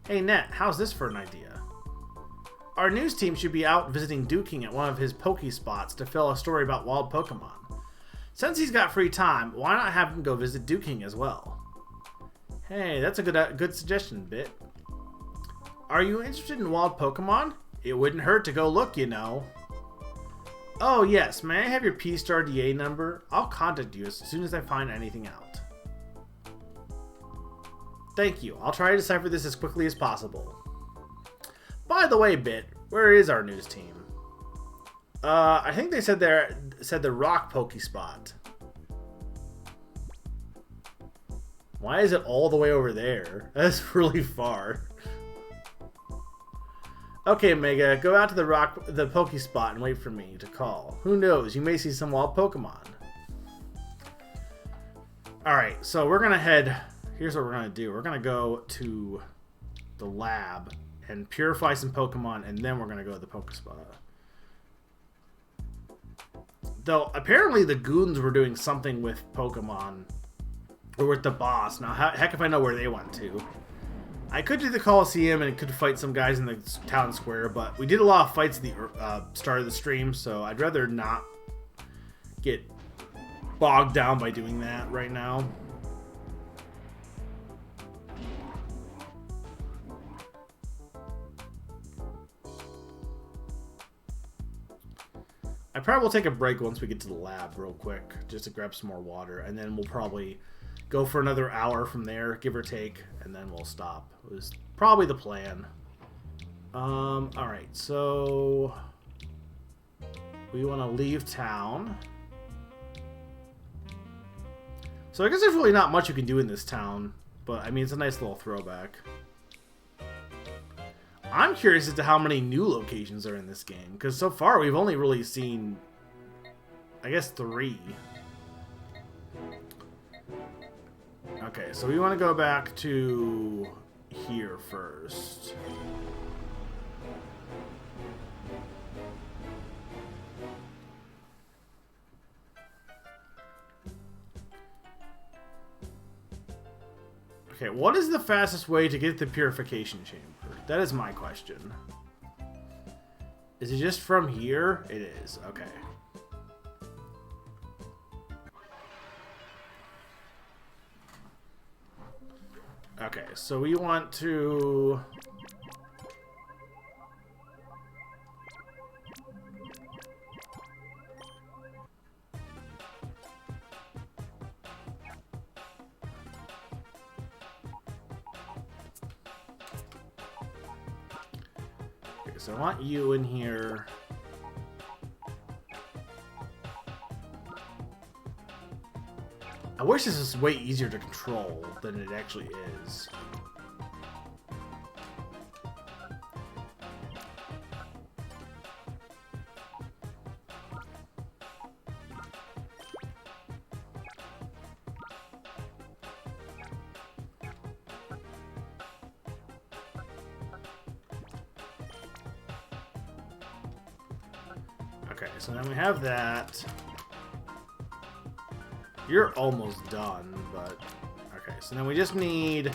Speaker 2: Hey Net, how's this for an idea? Our news team should be out visiting Duking at one of his Pokespots to fill a story about wild Pokemon. Since he's got free time, why not have him go visit Duking as well? Hey, that's a good suggestion, Bit. Are you interested in wild Pokemon? It wouldn't hurt to go look, you know. Oh yes, may I have your P-Star DA number? I'll contact you as soon as I find anything out. Thank you. I'll try to decipher this as quickly as possible. By the way, Bit, where is our news team? I think they said the Rock Pokespot. Why is it all the way over there? That's really far. Okay, Mega, go out to the Pokespot and wait for me to call. Who knows? You may see some wild Pokemon. Alright, so we're gonna head... Here's what we're gonna do. We're gonna go to the lab and purify some Pokemon, and then we're gonna go to the Pokespot. Though, apparently the goons were doing something with Pokemon. Or with the boss. Now, heck if I know where they went to. I could do the Coliseum and could fight some guys in the town square, but we did a lot of fights at the start of the stream, so I'd rather not get bogged down by doing that right now. I probably will take a break once we get to the lab real quick, just to grab some more water, and then we'll probably go for another hour from there, give or take, and then we'll stop. It was probably the plan. Alright, so we want to leave town. So I guess there's really not much you can do in this town, but I mean, it's a nice little throwback. I'm curious as to how many new locations are in this game, because so far we've only really seen, I guess, 3. Okay, so we want to go back to here first. Okay, what is the fastest way to get the purification chamber? That is my question. Is it just from here? It is. Okay. Okay, so we want to... Okay, so I want you in here. I wish this was way easier to control than it actually is. Okay, so then we have that. You're almost done, but... Okay, so then we just need...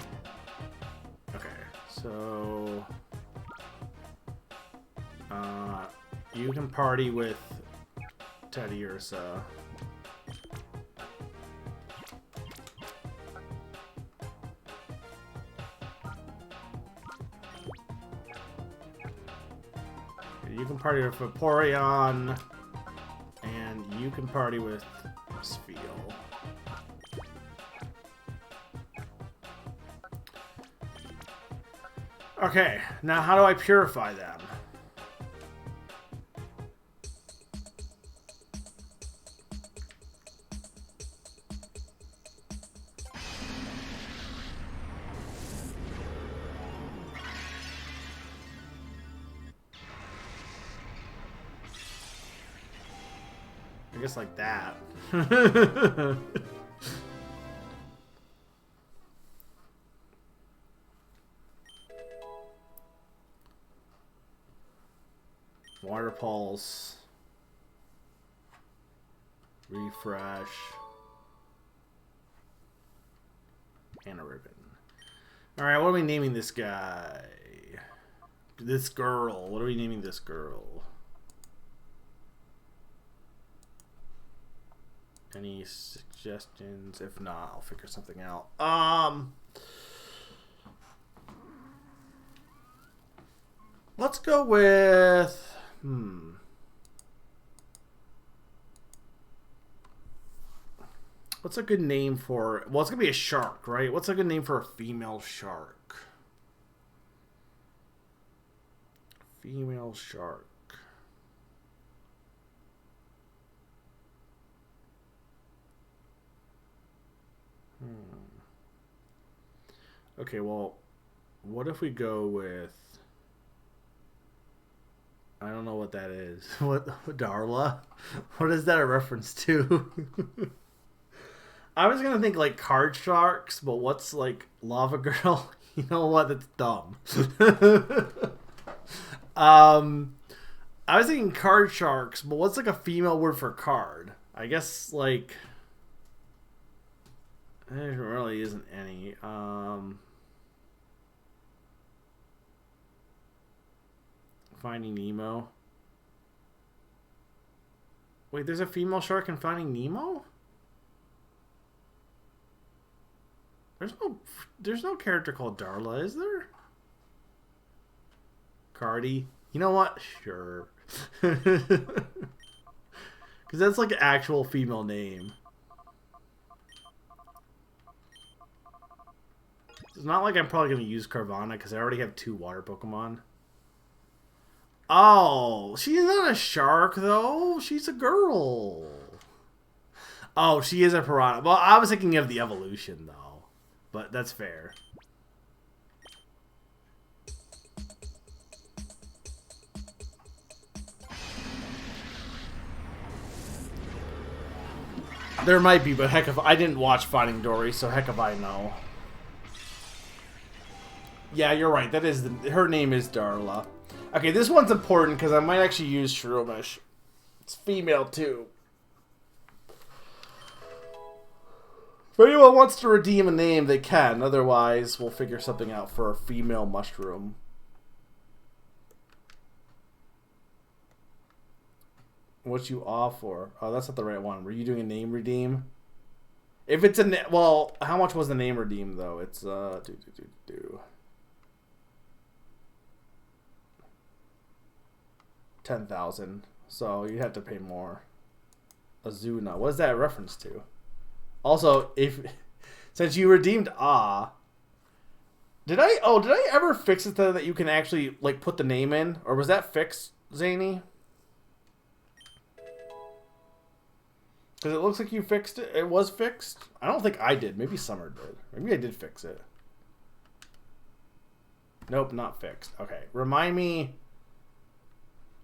Speaker 2: Okay, so... you can party with Teddy Ursa. You can party with Vaporeon, and you can party with Spheal. Okay, now how do I purify them? I guess like that. Water pulse. Refresh. And a ribbon. Alright, what are we naming this guy? This girl. What are we naming this girl? Any suggestions? If not, I'll figure something out. Let's go with... What's a good name for... Well, it's going to be a shark, right? What's a good name for a female shark? Female shark. Okay, well, what if we go with... I don't know what that is. What, Darla? What is that a reference to? I was gonna think like card sharks, but what's like lava girl? You know what? That's dumb. I was thinking card sharks, but what's like a female word for card? I guess like there really isn't any. Finding Nemo. Wait, there's a female shark in Finding Nemo? There's no character called Darla, is there? Cardi. You know what? Sure. Because that's like an actual female name. It's not like I'm probably going to use Carvana because I already have 2 water Pokemon. Oh, she's not a shark, though. She's a girl. Oh, she is a piranha. Well, I was thinking of the evolution, though. But that's fair. There might be, but heck if I didn't watch Finding Dory, so heck if I know. Yeah, you're right. That is her name is Darla. Okay, this one's important because I might actually use Shroomish. It's female too. If anyone wants to redeem a name, they can. Otherwise, we'll figure something out for a female mushroom. What you off for? Oh, that's not the right one. Were you doing a name redeem? If it's a well, how much was the name redeem though? It's 10,000. So you have to pay more. Azuna. What is that a reference to? Also, if since you redeemed did I ever fix it that you can actually like put the name in, or was that fixed, Zany? Because it looks like you fixed it. It was fixed. I don't think I did. Maybe Summer did. Maybe I did fix it. Nope, not fixed. Okay, remind me.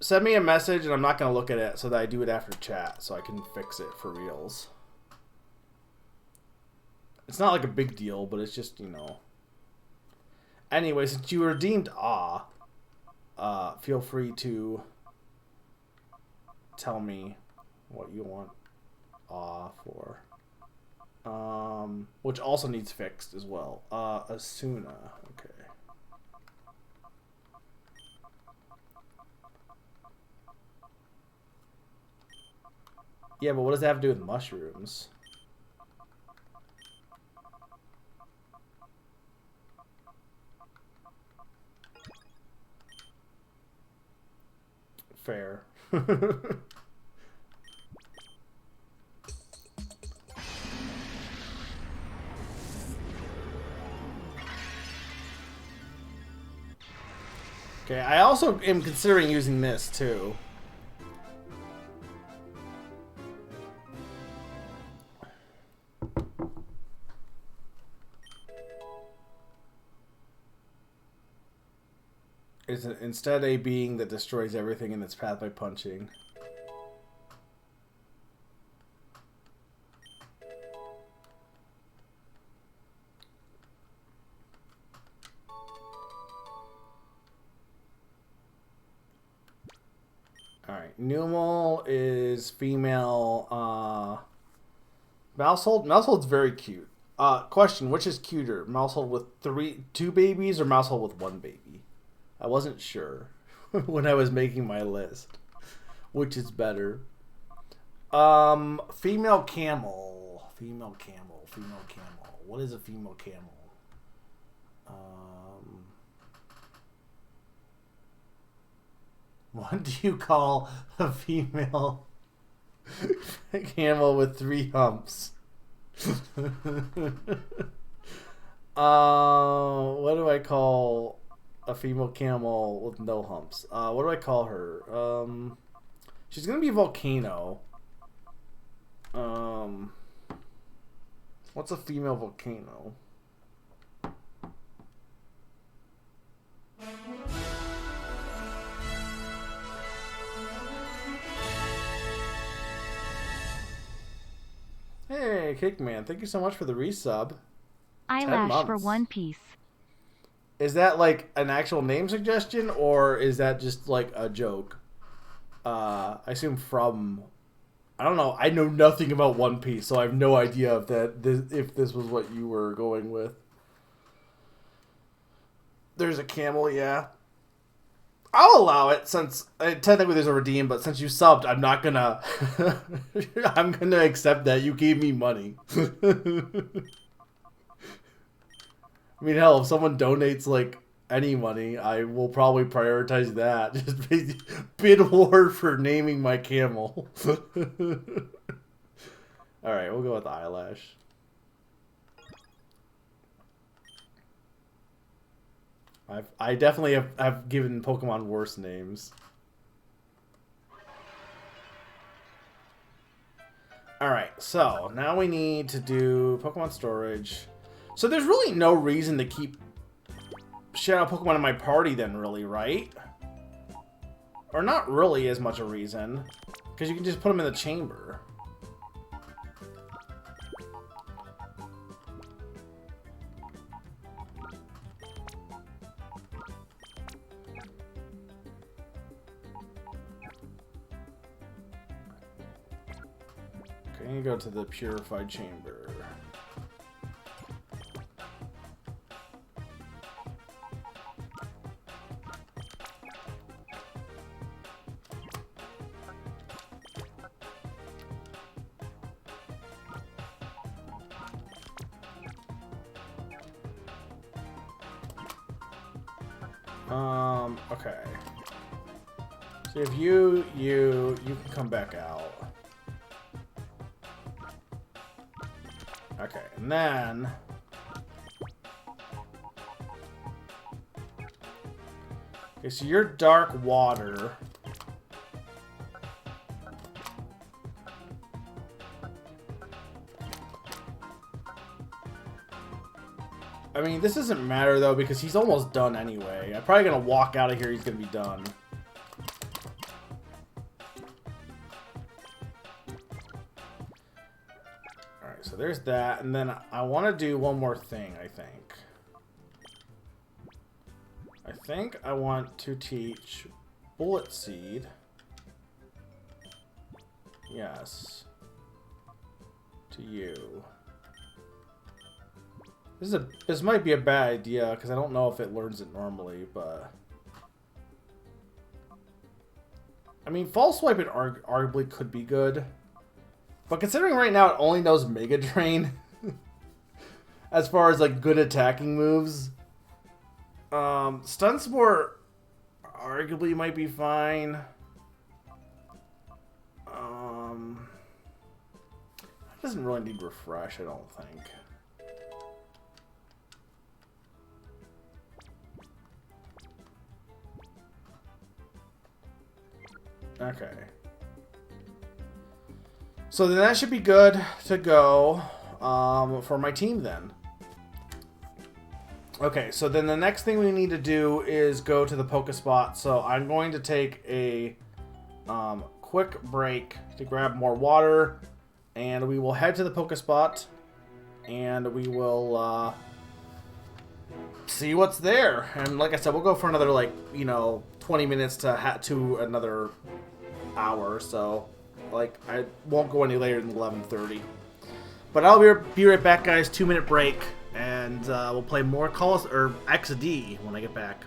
Speaker 2: Send me a message, and I'm not gonna look at it so that I do it after chat, so I can fix it for reals. It's not like a big deal, but it's just, you know. Anyway, since you redeemed feel free to tell me what you want for. Which also needs fixed as well. Asuna. Okay. Yeah, but what does that have to do with mushrooms? Fair. Okay, I also am considering using this too. Is it instead a being that destroys everything in its path by punching?
Speaker 1: Numel is female. Mousehold. Mousehold's very cute. Question: which is cuter, Mousehold with two babies or Mousehold with one baby? I wasn't sure when I was making my list. Which is better? Female camel. Female camel. Female camel. What is a female camel? What do you call a female camel with 3 humps? What do I call a female camel with no humps? What do I call her? She's gonna be a volcano. What's a female volcano? Hey, Cake Man, thank you so much for the resub.
Speaker 3: Eyelash for One Piece.
Speaker 1: Is that like an actual name suggestion, or is that just like a joke? I assume from... I don't know. I know nothing about One Piece, so I have no idea if this was what you were going with. There's a camel, yeah. I'll allow it since technically there's a redeem, but since you subbed, I'm not gonna. I'm gonna accept that you gave me money. I mean, hell, if someone donates like any money, I will probably prioritize that. Just bid war for naming my camel. All right, we'll go with Eyelash. I definitely have given Pokemon worse names. Alright, so now we need to do Pokemon storage. So there's really no reason to keep Shadow Pokemon in my party then, really, right? Or not really as much a reason. Because you can just put them in the chamber. Okay, you go to the purified chamber. Okay. So if you can come back out. Okay, and then okay, so you're dark water. I mean, this doesn't matter, though, because he's almost done anyway. I'm probably going to walk out of here. He's going to be done. Alright, so there's that. And then I want to do one more thing, I think. I think I want to teach Bullet Seed. Yes. To you. This might be a bad idea, because I don't know if it learns it normally, but... I mean, False Swipe it arguably could be good. But considering right now it only knows Mega Drain, as far as, like, good attacking moves, Stun Spore arguably might be fine. It doesn't really need Refresh, I don't think. Okay. So then that should be good to go for my team then. Okay, so then the next thing we need to do is go to the Pokespot. So I'm going to take a quick break to grab more water. And we will head to the Pokespot. And we will see what's there. And like I said, we'll go for another, like, 20 minutes to another hour or so. Like, I won't go any later than 11:30. But I'll be right back, guys. 2-minute break, and we'll play more XD when I get back.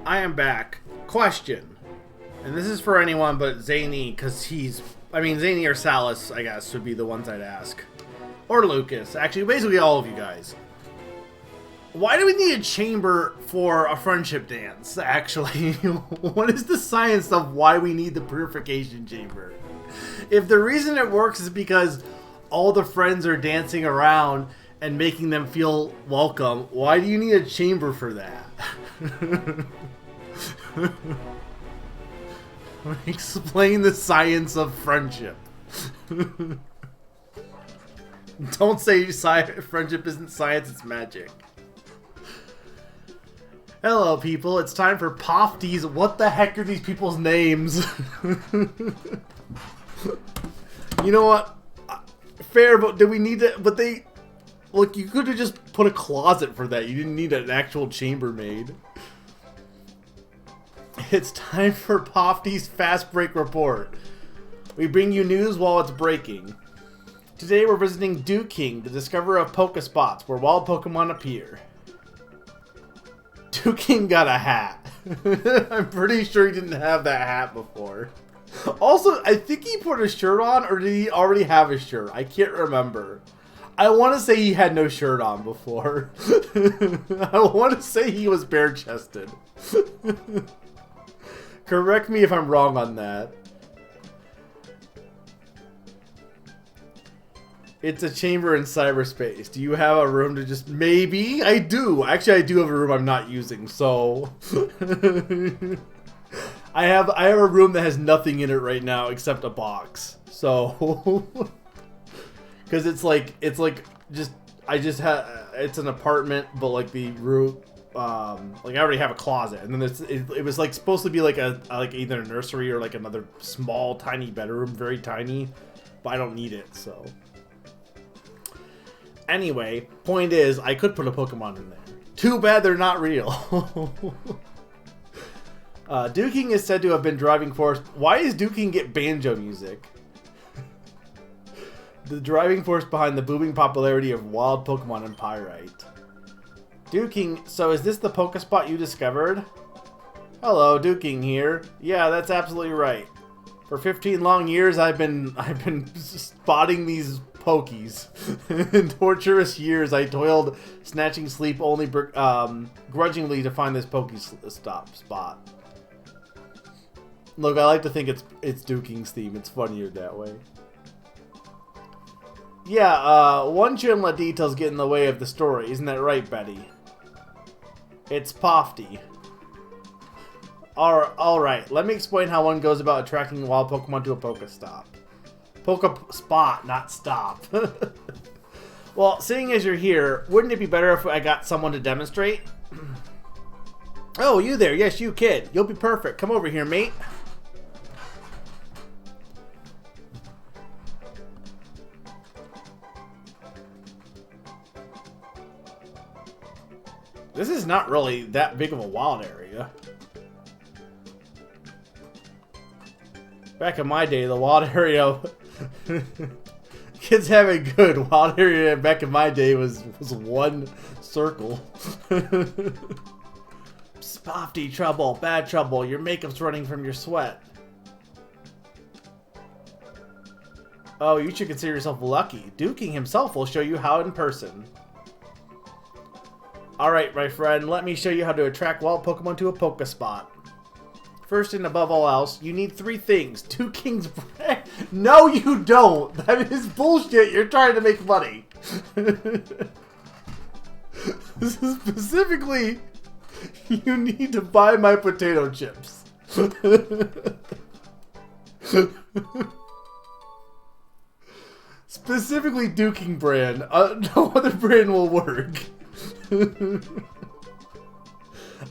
Speaker 1: I am back. Question. And this is for anyone but Zany, because Zany or Salas, I guess, would be the ones I'd ask. Or Lucas. Actually, basically all of you guys. Why do we need a chamber for a friendship dance, actually? What is the science of why we need the purification chamber? If the reason it works is because all the friends are dancing around and making them feel welcome, why do you need a chamber for that? Explain the science of friendship. Don't say friendship isn't science, it's magic. Hello, people. It's time for Pofties. What the heck are these people's names? You know what? Fair, but do we need to... But they... Look, you could have just put a closet for that. You didn't need an actual chamber made. It's time for Pofty's Fast Break Report. We bring you news while it's breaking. Today we're visiting King, the discoverer of Pokespots, where wild Pokemon appear. King got a hat. I'm pretty sure he didn't have that hat before. Also, I think he put a shirt on, or did he already have a shirt? I can't remember. I want to say he had no shirt on before. I want to say he was bare-chested. Correct me if I'm wrong on that. It's a chamber in cyberspace. Do you have a room to just... Maybe? I do. Actually, I do have a room I'm not using, so... I have a room that has nothing in it right now except a box. So... Because it's like just... It's an apartment, but like the room... like I already have a closet, and then it was like supposed to be like like either a nursery or like another small, tiny bedroom, very tiny, but I don't need it, so... Anyway, point is, I could put a Pokemon in there. Too bad they're not real. Duking is said to have been driving force. Why does Duking get banjo music? The driving force behind the booming popularity of wild Pokemon in Pyrite. Duking, so is this the Pokespot you discovered? Hello, Duking here. Yeah, that's absolutely right. For 15 long years, I've been spotting these Pokies. In torturous years, I toiled, snatching sleep only grudgingly to find this spot. Look, I like to think it's Duking's theme. It's funnier that way. Yeah, one shouldn't let details get in the way of the story. Isn't that right, Betty? It's Pofty. Alright, let me explain how one goes about attracting wild Pokemon to a Pokestop. Pokespot, not stop. Well, seeing as you're here, wouldn't it be better if I got someone to demonstrate? Oh, you there. Yes, you kid. You'll be perfect. Come over here, mate. This is not really that big of a wild area. Back in my day, the wild area... Kids have it good. Wild area back in my day was one circle. Spofty trouble, bad trouble. Your makeup's running from your sweat. Oh, you should consider yourself lucky. Duking himself will show you how in person. Alright, my friend, let me show you how to attract wild Pokemon to a Pokespot. First and above all else, you need 3 things. Duking's bread. No, you don't. That is bullshit. You're trying to make money. Specifically, you need to buy my potato chips. Specifically Duking brand. No other brand will work.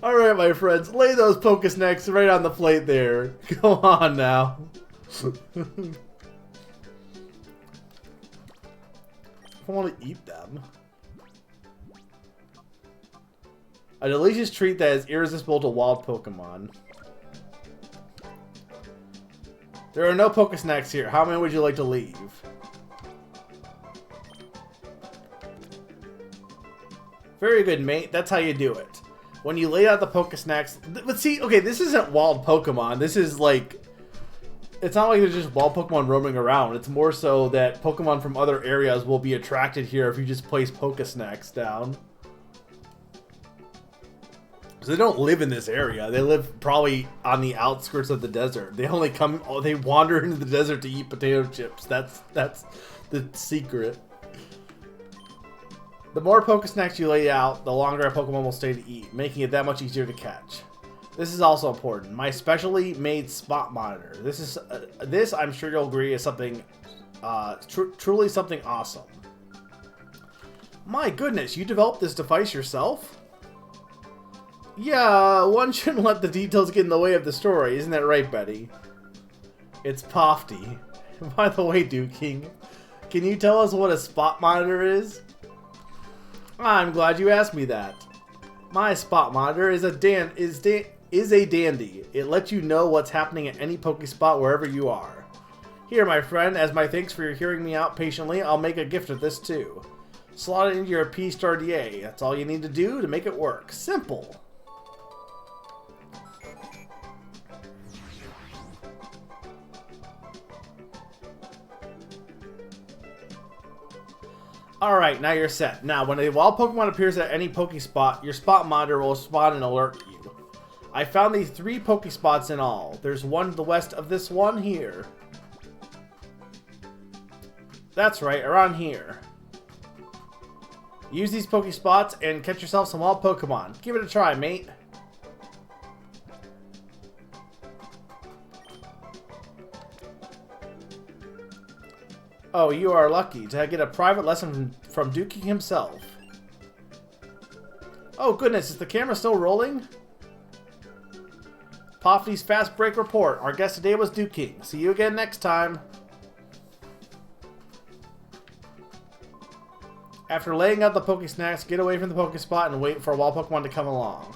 Speaker 1: Alright, my friends, lay those Pokesnacks right on the plate there. Go on now. I want to eat them. A delicious treat that is irresistible to wild Pokemon. There are no Pokesnacks here. How many would you like to leave? Very good, mate. That's how you do it. When you lay out the Pokesnacks... But see, okay, this isn't wild Pokemon. This is like... It's not like there's just wild Pokemon roaming around. It's more so that Pokemon from other areas will be attracted here if you just place Pokesnacks down. So they don't live in this area. They live probably on the outskirts of the desert. They only come... Oh, they wander into the desert to eat potato chips. That's the secret. The more Pokesnacks you lay out, the longer a Pokemon will stay to eat, making it that much easier to catch. This is also important. My specially made spot monitor. This I'm sure you'll agree is something, truly something awesome. My goodness, you developed this device yourself? Yeah, one shouldn't let the details get in the way of the story, isn't that right, Betty? It's Pofty. By the way, Duking, can you tell us what a spot monitor is? I'm glad you asked me that. My spot monitor is a dandy. It lets you know what's happening at any Pokespot wherever you are. Here, my friend, as my thanks for your hearing me out patiently, I'll make a gift of this too. Slot it into your P-Stardier. That's all you need to do to make it work. Simple. Alright, now you're set. Now, when a wild Pokemon appears at any Pokespot, your spot monitor will respond and alert you. I found these 3 Pokespots in all. There's one to the west of this one here. That's right, around here. Use these Pokespots and catch yourself some wild Pokemon. Give it a try, mate. Oh, you are lucky to get a private lesson from Dookie himself. Oh goodness, is the camera still rolling? Poffy's Fast Break Report. Our guest today was Dookie. See you again next time. After laying out the Pokesnacks, get away from the Pokespot and wait for a wild Pokemon to come along.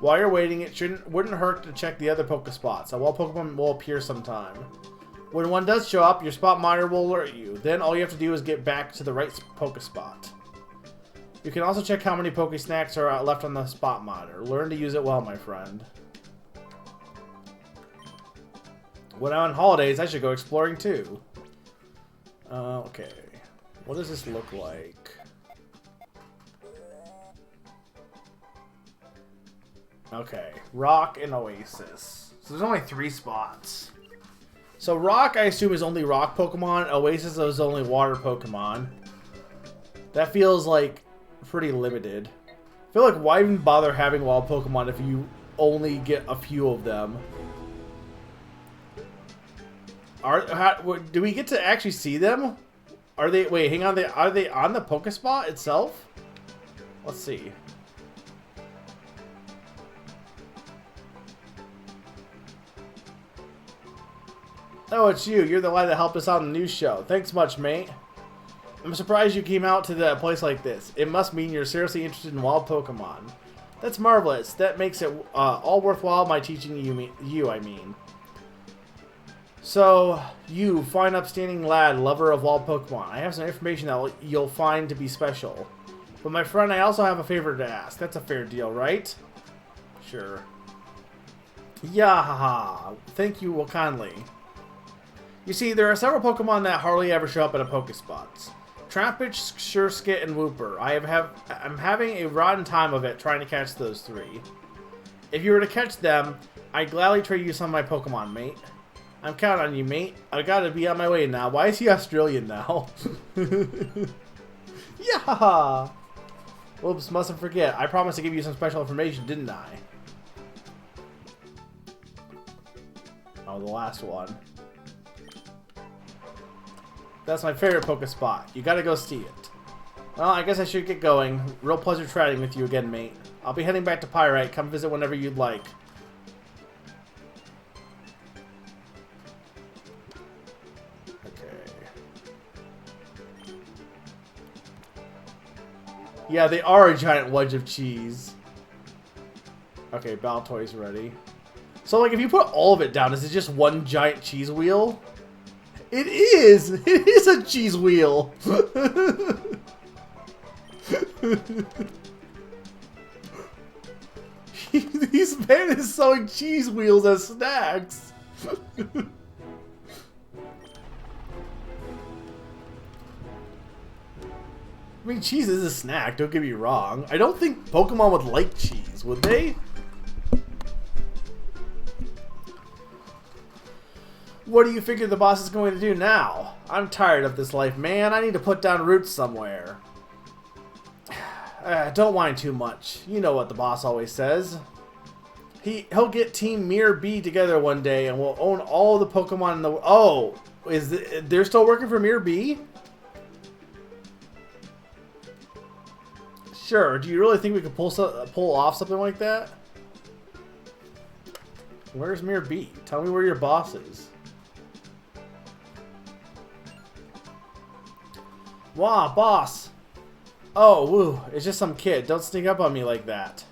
Speaker 1: While you're waiting, wouldn't hurt to check the other Pokespots. A wild Pokemon will appear sometime. When one does show up, your spot monitor will alert you. Then all you have to do is get back to the right Pokespot. You can also check how many Pokesnacks are left on the spot monitor. Learn to use it well, my friend. When I'm on holidays, I should go exploring too. Okay. What does this look like? Okay. Rock and Oasis. So there's only 3 spots. So Rock, I assume, is only Rock Pokemon. Oasis is only Water Pokemon. That feels like pretty limited. I feel like why even bother having wild Pokemon if you only get a few of them? Do we get to actually see them? Are they? Wait, hang on. Are they on the Pokespot itself? Let's see. Oh, it's you. You're the guy that helped us out on the news show. Thanks much, mate. I'm surprised you came out to a place like this. It must mean you're seriously interested in wild Pokemon. That's marvelous. That makes it all worthwhile my teaching you, I mean. So, you, fine upstanding lad, lover of wild Pokemon. I have some information that you'll find to be special. But my friend, I also have a favor to ask. That's a fair deal, right? Sure. Yahaha. Thank you kindly. You see, there are several Pokemon that hardly ever show up at a Pokespots. Trampich, Surskit, and Wooper. I'm having a rotten time of it trying to catch those 3. If you were to catch them, I'd gladly trade you some of my Pokemon, mate. I'm counting on you, mate. I gotta be on my way now. Why is he Australian now? Yeah. Whoops, mustn't forget. I promised to give you some special information, didn't I? Oh, the last one. That's my favorite Pokespot. You gotta go see it. Well, I guess I should get going. Real pleasure chatting with you again, mate. I'll be heading back to Pyrite. Come visit whenever you'd like. Okay. Yeah, they are a giant wedge of cheese. Okay, Baltoy's ready. So, like, if you put all of it down, is it just one giant cheese wheel? It is! It is a cheese wheel! This man is selling cheese wheels as snacks! I mean, cheese is a snack, don't get me wrong. I don't think Pokemon would like cheese, would they? What do you figure the boss is going to do now? I'm tired of this life, man. I need to put down roots somewhere. Don't whine too much. You know what the boss always says. He'll get Team Mirror B together one day and we'll own all the Pokemon in the... Oh! They're still working for Mirror B? Sure. Do you really think we could pull off something like that? Where's Mirror B? Tell me where your boss is. Wow, boss! Oh, woo, it's just some kid. Don't sneak up on me like that.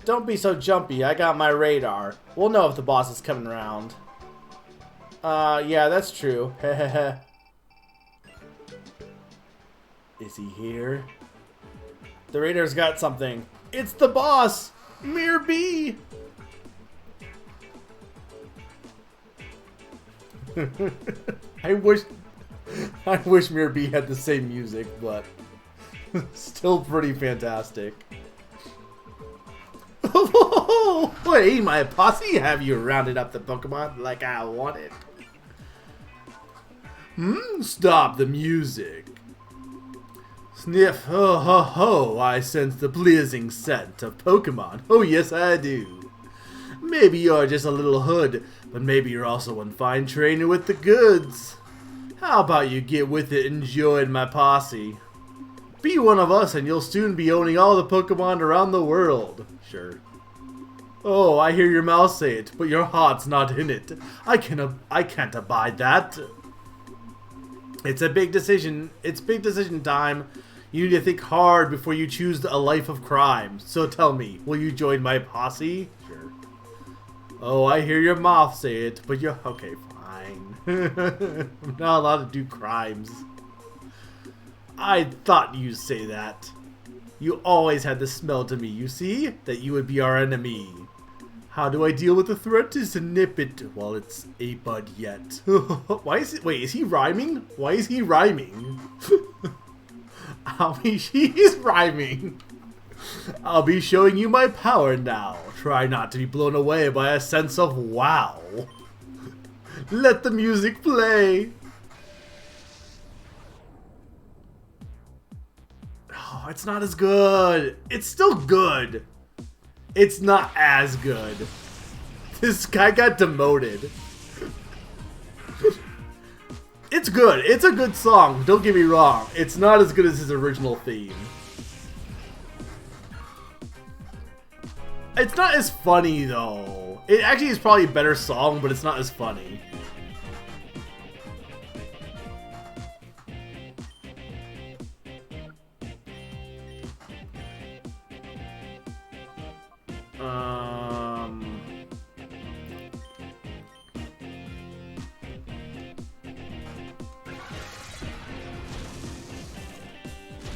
Speaker 1: Don't be so jumpy. I got my radar. We'll know if the boss is coming around. Yeah, that's true. Hehehe. Is he here? The radar's got something. It's the boss! Mirror B! I wish Mirror B had the same music, but still pretty fantastic.
Speaker 2: Hey, my posse, have you rounded up the Pokemon like I wanted? Stop the music. Sniff, ho ho ho, I sense the pleasing scent of Pokemon. Oh yes I do. Maybe you're just a little hood, but maybe you're also one fine trainer with the goods. How about you get with it and join my posse? Be one of us and you'll soon be owning all the Pokemon around the world. Sure. Oh, I hear your mouth say it, but your heart's not in it. I can't abide that. It's a big decision. It's big decision time. You need to think hard before you choose a life of crime. So tell me, will you join my posse? Sure. Oh, I hear your mouth say it, but you're... Okay, fine. I'm not allowed to do crimes. I thought you'd say that. You always had the smell to me, you see? That you would be our enemy. How do I deal with the threat? Is to nip it while it's a bud yet. Why is it? Wait, is he rhyming? Why is he rhyming? He's rhyming. I'll be showing you my power now. Try not to be blown away by a sense of wow. Let the music play. Oh, it's not as good. It's still good. It's not as good. This guy got demoted. It's good. It's a good song. Don't get me wrong. It's not as good as his original theme. It's not as funny, though. It actually is probably a better song, but it's not as funny.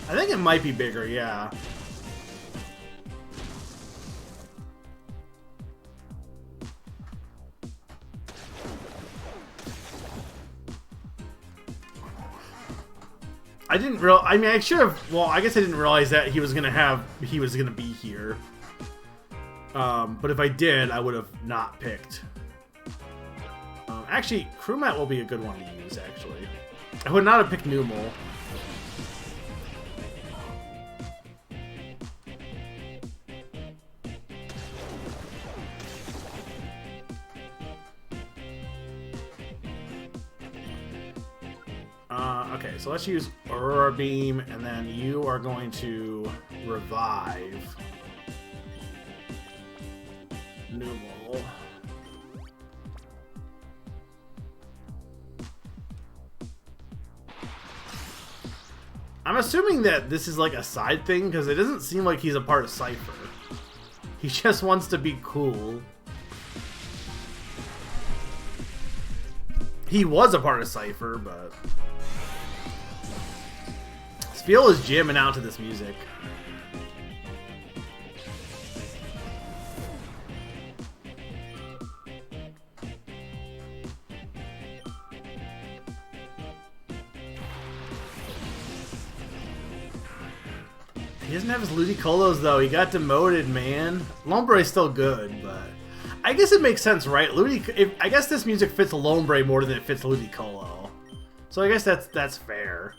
Speaker 2: I think it might be bigger, yeah. I didn't real. I mean, I should have. Well, I guess I didn't realize that he was gonna be here. But if I did, I would have not picked. Actually, Crewmat will be a good one to use. Actually, I would not have picked Numel. Okay, so let's use Aurora Beam, and then you are going to revive Numel. I'm assuming that this is like a side thing, because it doesn't seem like he's a part of Cypher. He just wants to be cool. He was a part of Cypher, but... Spiel is jamming out to this music. He doesn't have his Ludicolo's though. He got demoted, man. Lombre's still good, but I guess it makes sense, right? I guess this music fits Lombre more than it fits Ludicolo. So I guess that's fair.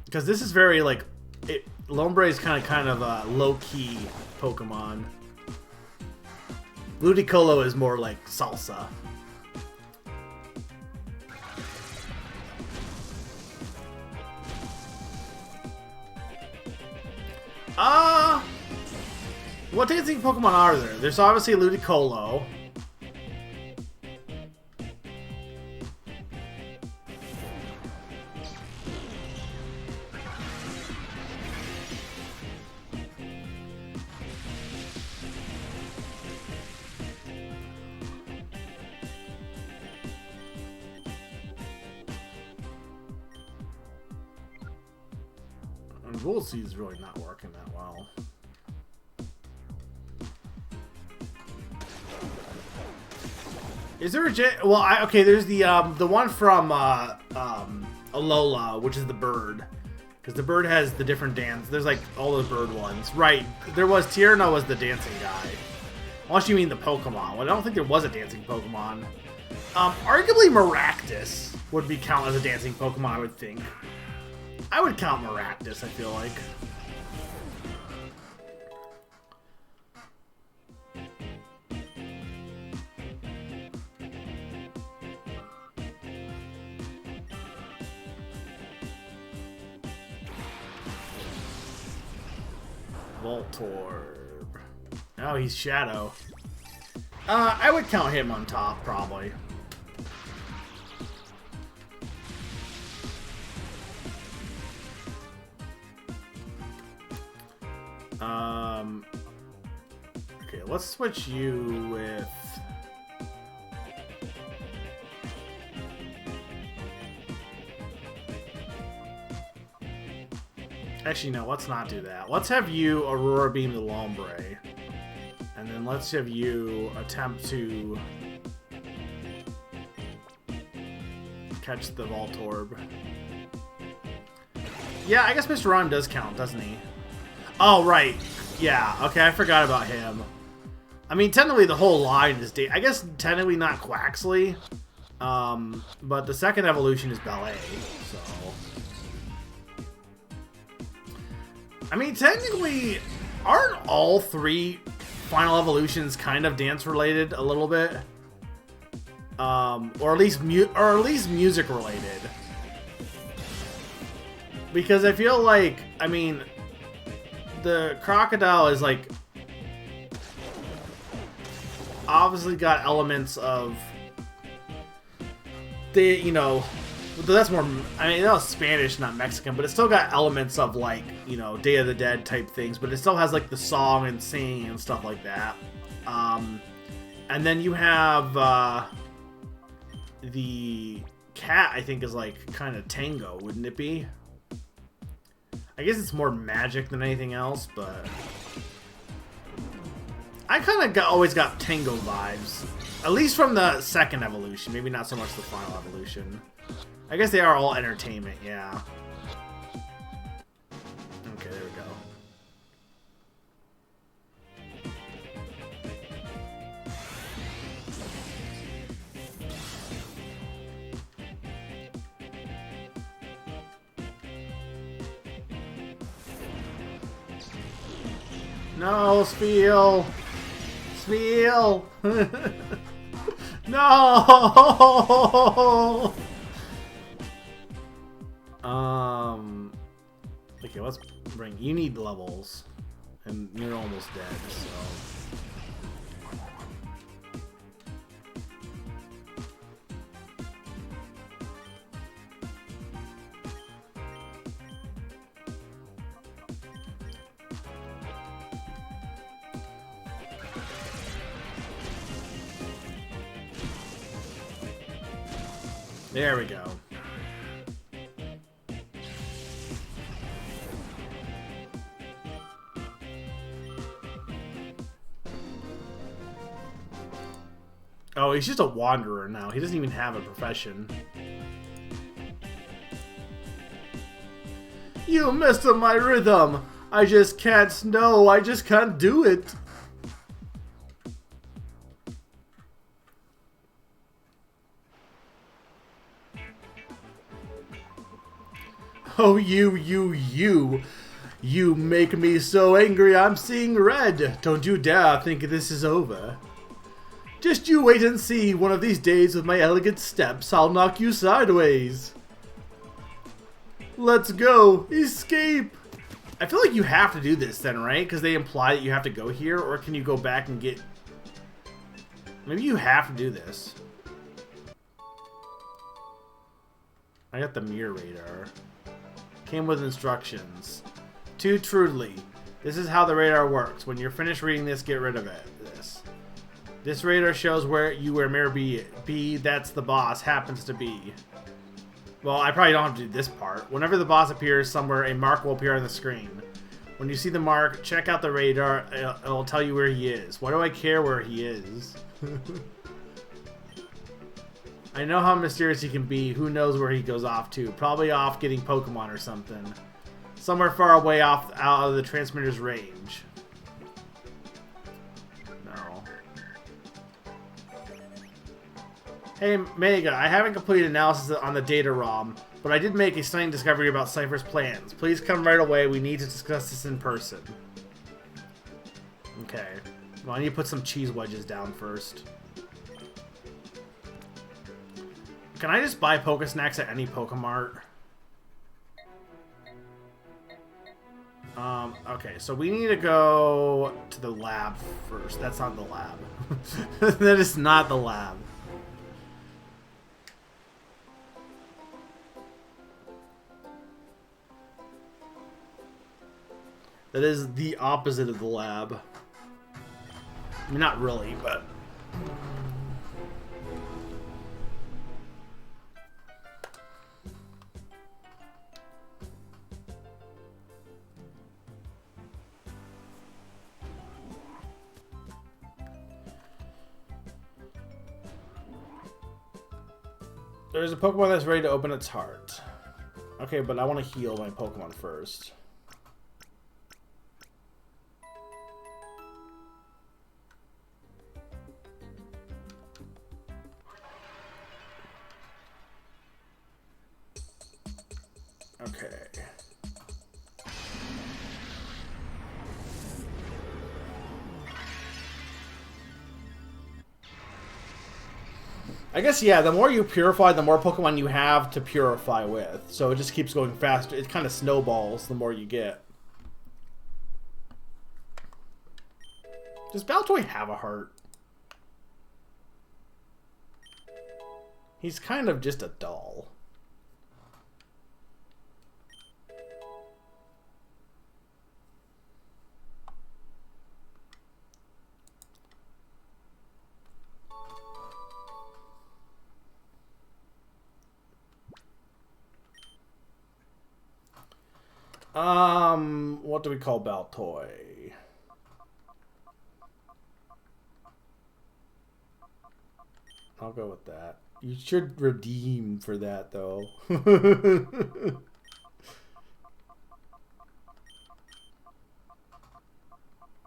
Speaker 2: Because this is very like Lombre is kind of a low-key Pokemon. Ludicolo is more like salsa. What dancing Pokemon are there? There's obviously Ludicolo. And Bullseed's really not working that well. Is there a well, okay, there's the one from Alola, which is the bird. Because the bird has the different dance. There's like all the bird ones. Right. There was Tierno was the dancing guy. Unless you mean the Pokemon. Well, I don't think there was a dancing Pokemon. Arguably Maractus would be count as a dancing Pokemon, I would think. I would count Maractus, I feel like. Voltorb. Oh, he's Shadow. I would count him on top, probably. Okay, let's switch you with... Actually, no, let's not do that. Let's have you Aurora Beam the Lombre. And then let's have you attempt to catch the Voltorb. Yeah, I guess Mr. Rhyme does count, doesn't he? Oh, right. Yeah, okay, I forgot about him. I mean, technically the whole line is... I guess technically not Quaxley. But the second evolution is Ballet, so... I mean, technically, aren't all three final evolutions kind of dance-related a little bit? Or at least music-related. Because I feel like, I mean, the crocodile is like obviously got elements of you know, that's more, I mean, that was Spanish, not Mexican, but it still got elements of, like, you know, Day of the Dead type things, but it still has, like, the song and singing and stuff like that. And then you have, the cat, I think, is, like, kind of tango, wouldn't it be? I guess it's more magic than anything else, but... I kind of always got tango vibes. At least from the second evolution, maybe not so much the final evolution. I guess they are all entertainment, yeah. Okay, there we go. No, Spiel! Spiel! No! Okay, let's bring... You need levels. And you're almost dead, so... There we go. Oh, he's just a wanderer now. He doesn't even have a profession. You messed up my rhythm. I just can't. No, I just can't do it. Oh, you make me so angry I'm seeing red. Don't you dare think this is over. Just you wait and see. One of these days with my elegant steps, I'll knock you sideways. Let's go. Escape. I feel like you have to do this then, right? Because they imply that you have to go here, or can you go back and get... Maybe you have to do this. I got the mirror radar. Came with instructions. To Trudley. This is how the radar works. When you're finished reading this, get rid of it. This radar shows where Mirror B, that's the boss, happens to be. Well, I probably don't have to do this part. Whenever the boss appears somewhere, a mark will appear on the screen. When you see the mark, check out the radar. It'll tell you where he is. Why do I care where he is? I know how mysterious he can be. Who knows where he goes off to? Probably off getting Pokemon or something. Somewhere far away out of the transmitter's range. No. Hey, Mega, I haven't completed analysis on the data ROM, but I did make a stunning discovery about Cypher's plans. Please come right away. We need to discuss this in person. Okay. Well, I need to put some cheese wedges down first. Can I just buy Pokesnacks at any Pokemart? Okay, so we need to go to the lab first. That's not the lab. That is not the lab. That is the opposite of the lab. I mean, not really, but... There's a Pokemon that's ready to open its heart. Okay, but I want to heal my Pokemon first. Okay. I guess, yeah, the more you purify, the more Pokemon you have to purify with. So it just keeps going faster. It kind of snowballs the more you get. Does Baltoy have a heart? He's kind of just a doll. What do we call Baltoy? I'll go with that. You should redeem for that, though.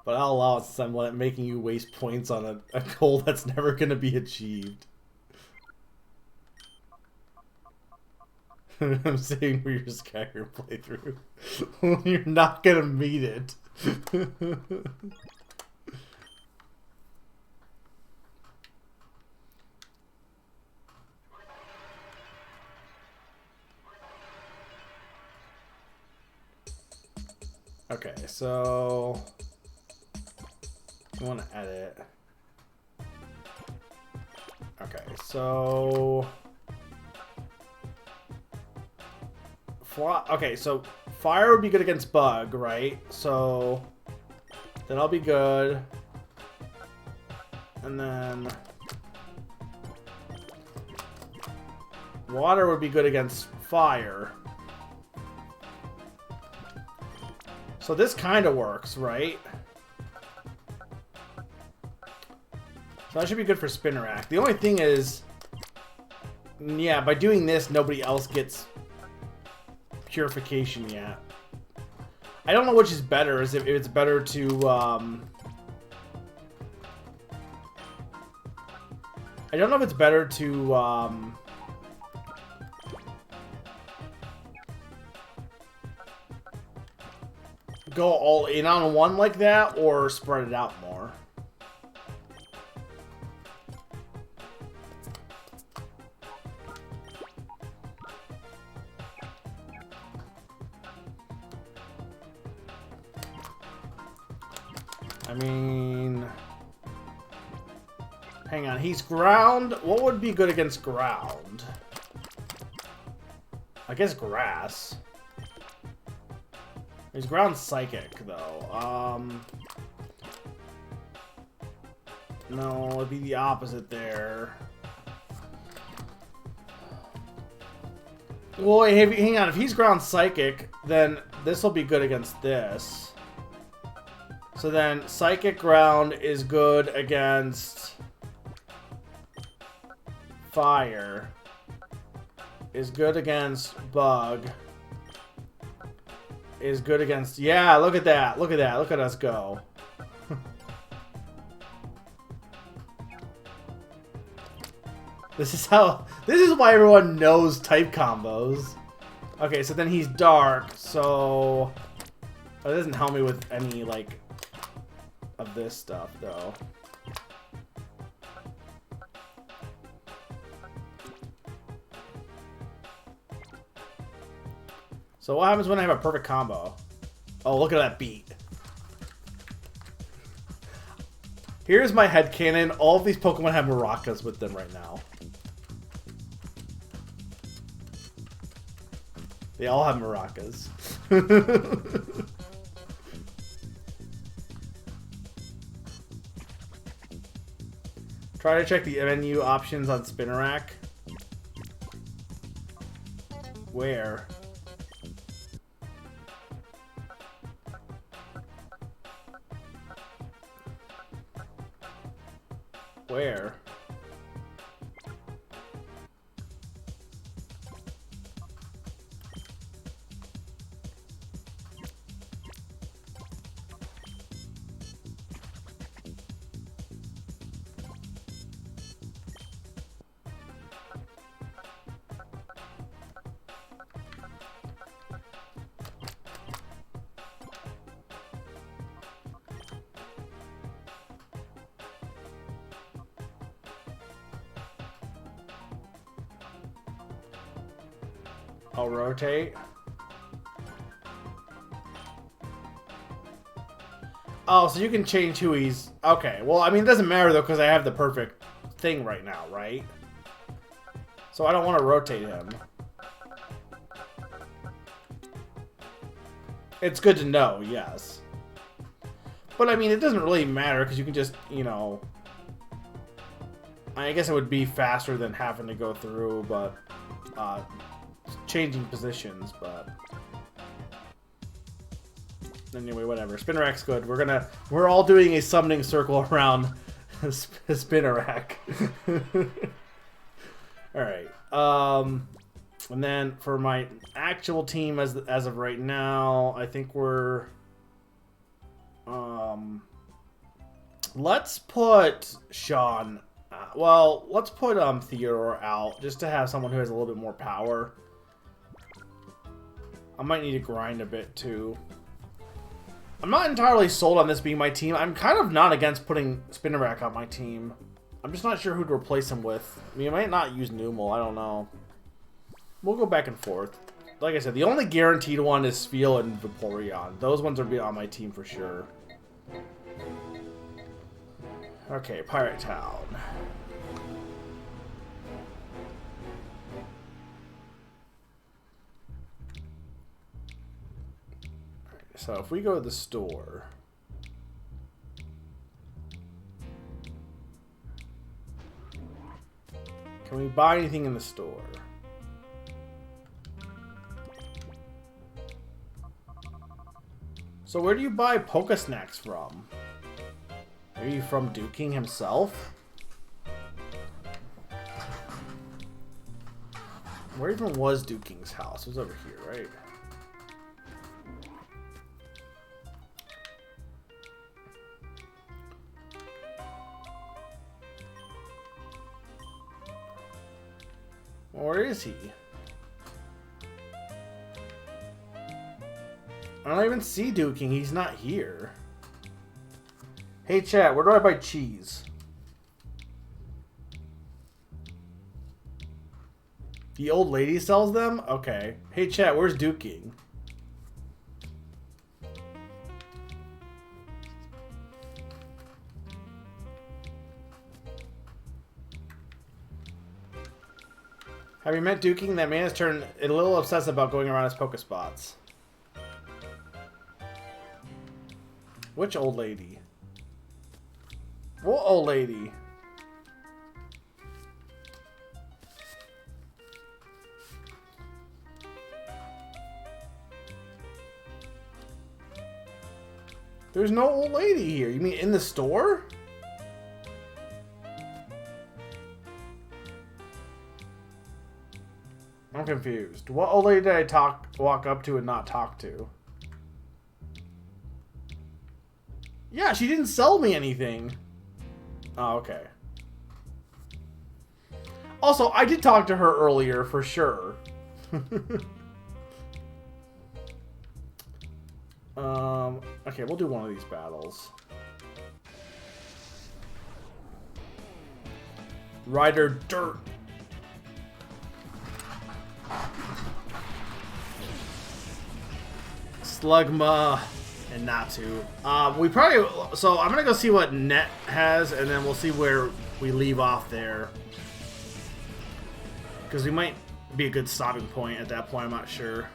Speaker 2: But I'll allow it since I'm making you waste points on a goal that's never going to be achieved. I'm saying for your Skyrim playthrough. You're not gonna meet it. Okay, so I want to edit. Okay, so okay, so fire would be good against bug, right? So then I'll be good. And then water would be good against fire. So this kind of works, right? So that should be good for Spinarak. The only thing is, yeah, by doing this, nobody else gets purification yet. I don't know which is better. Is if it's better to I don't know if it's better to go all in on one like that or spread it out more. I mean, hang on, he's ground. What would be good against ground? I guess grass. He's ground psychic though. No, it'd be the opposite there. Well, hang on, if he's ground psychic, then this will be good against this. So then, Psychic Ground is good against Fire. Is good against Bug.
Speaker 1: is good against... Yeah, look at that. Look at that. Look at us go. This is why everyone knows type combos. Okay, so then he's dark, so... It doesn't help me with any, like, of this stuff, though. So what happens when I have a perfect combo? Oh, look at that beat. Here's my headcanon. All of these Pokemon have maracas with them right now. They all have maracas. Try to check the menu options on Spinnerack. Where? Where? I'll rotate. Oh, so you can change who he's... Okay, well, I mean, it doesn't matter, though, because I have the perfect thing right now, right? So I don't want to rotate him. It's good to know, yes. But, I mean, it doesn't really matter, because you can just, you know... I guess it would be faster than having to go through, but... changing positions, but... Anyway, whatever. Spinnerack's good. We're all doing a summoning circle around Spinnerack. Alright. And then for my actual team as of right now, I think we're... let's put Sean... well, let's put Theodore out, just to have someone who has a little bit more power. I might need to grind a bit, too. I'm not entirely sold on this being my team. I'm kind of not against putting Spinnerack on my team. I'm just not sure who to replace him with. I mean, I might not use Numel. I don't know. We'll go back and forth. Like I said, the only guaranteed one is Spheal and Vaporeon. Those ones will be on my team for sure. Okay, Pirate Town. So if we go to the store, can we buy anything in the store? So where do you buy Pokesnacks from? Are you from Duking himself? Where even was Duking's house? It was over here, right? Where is he? I don't even see Duking. He's not here. Hey, chat, where do I buy cheese? The old lady sells them? Okay. Hey, chat, where's Duking? Have you met Duking? That man has turned a little obsessive about going around his Pokespots. Which old lady? What old lady? There's no old lady here. You mean in the store? I'm confused. What old lady did I walk up to and not talk to? Yeah, she didn't sell me anything. Oh, okay. Also, I did talk to her earlier, for sure. Okay, we'll do one of these battles. Rider Dirt. Slugma and Natu. We probably... So, I'm gonna go see what Net has, and then we'll see where we leave off there. Because we might be a good stopping point at that point, I'm not sure.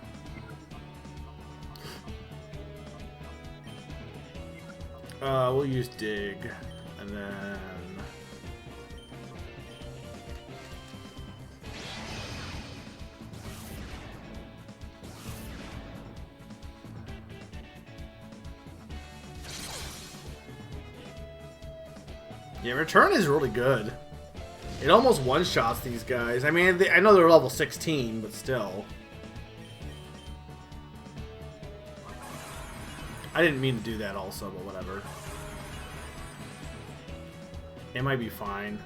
Speaker 1: We'll use Dig, and then... Yeah, Return is really good. It almost one-shots these guys. I mean, I know they're level 16, but still. I didn't mean to do that also, but whatever. It might be fine.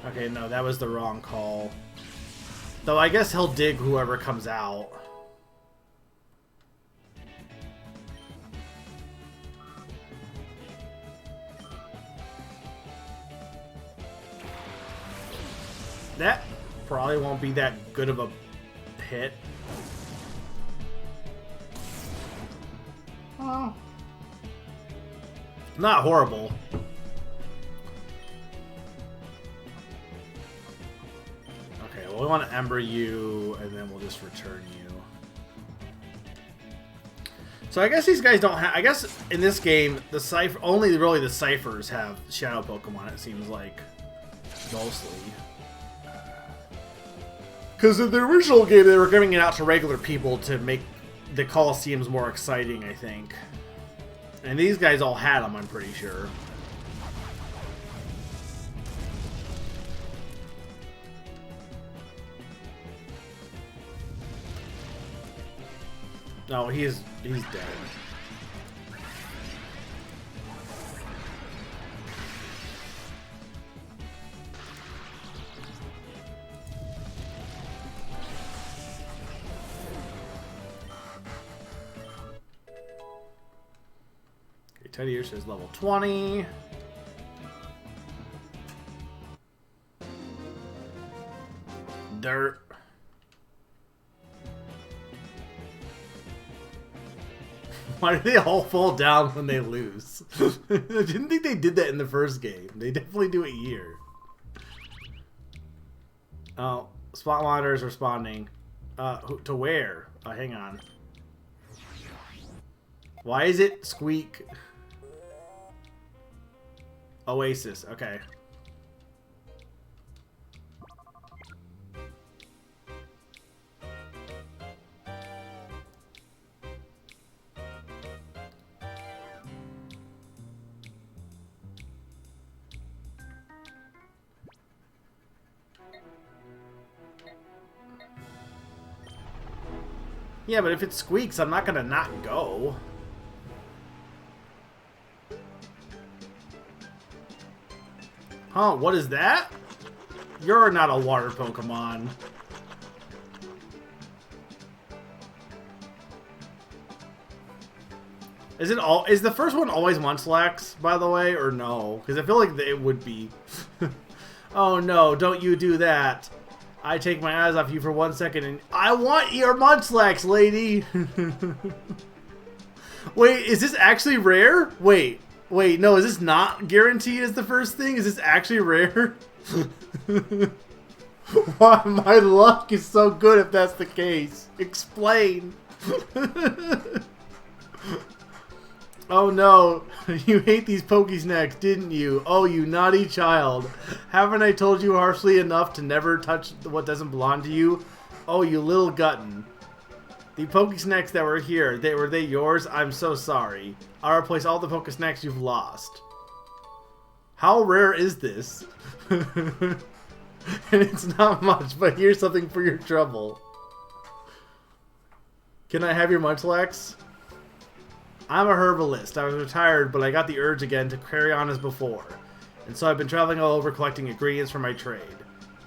Speaker 1: Okay, no, that was the wrong call. Though I guess he'll dig whoever comes out. That probably won't be that good of a hit. Oh. Not horrible. Okay, well, we want to Ember you, and then we'll just return you. So I guess these guys don't have... I guess in this game, the Cypher... Only really the Cyphers have Shadow Pokemon, it seems like. Mostly. Because in the original game, they were giving it out to regular people to make the Colosseums more exciting, I think. And these guys all had them, I'm pretty sure. No, he's dead. Teddy Ursa is level 20. Dirt. Why do they all fall down when they lose? I didn't think they did that in the first game. They definitely do it here. Oh, spot monitor is responding. To where? Oh, hang on. Why is it Squeak? Oasis, okay. Yeah, but if it squeaks, I'm not gonna not go. Huh, what is that? You're not a water Pokemon. Is the first one always Munchlax, by the way, or no? Because I feel like it would be. Oh no, don't you do that. I take my eyes off you for 1 second and I want your Munchlax, lady! Wait, is this actually rare? Wait, no, is this not guaranteed as the first thing? Is this actually rare? Why, my luck is so good if that's the case. Explain. Oh no, you hate these Pokesnacks, didn't you? Oh, you naughty child. Haven't I told you harshly enough to never touch what doesn't belong to you? Oh, you little glutton. The Pokesnacks that were here, were they yours? I'm so sorry. I'll replace all the Pokesnacks you've lost. How rare is this? And it's not much, but here's something for your trouble.
Speaker 2: Can I have your Munchlax? I'm a herbalist. I was retired, but I got the urge again to carry on as before. And so I've been traveling all over collecting ingredients for my trade.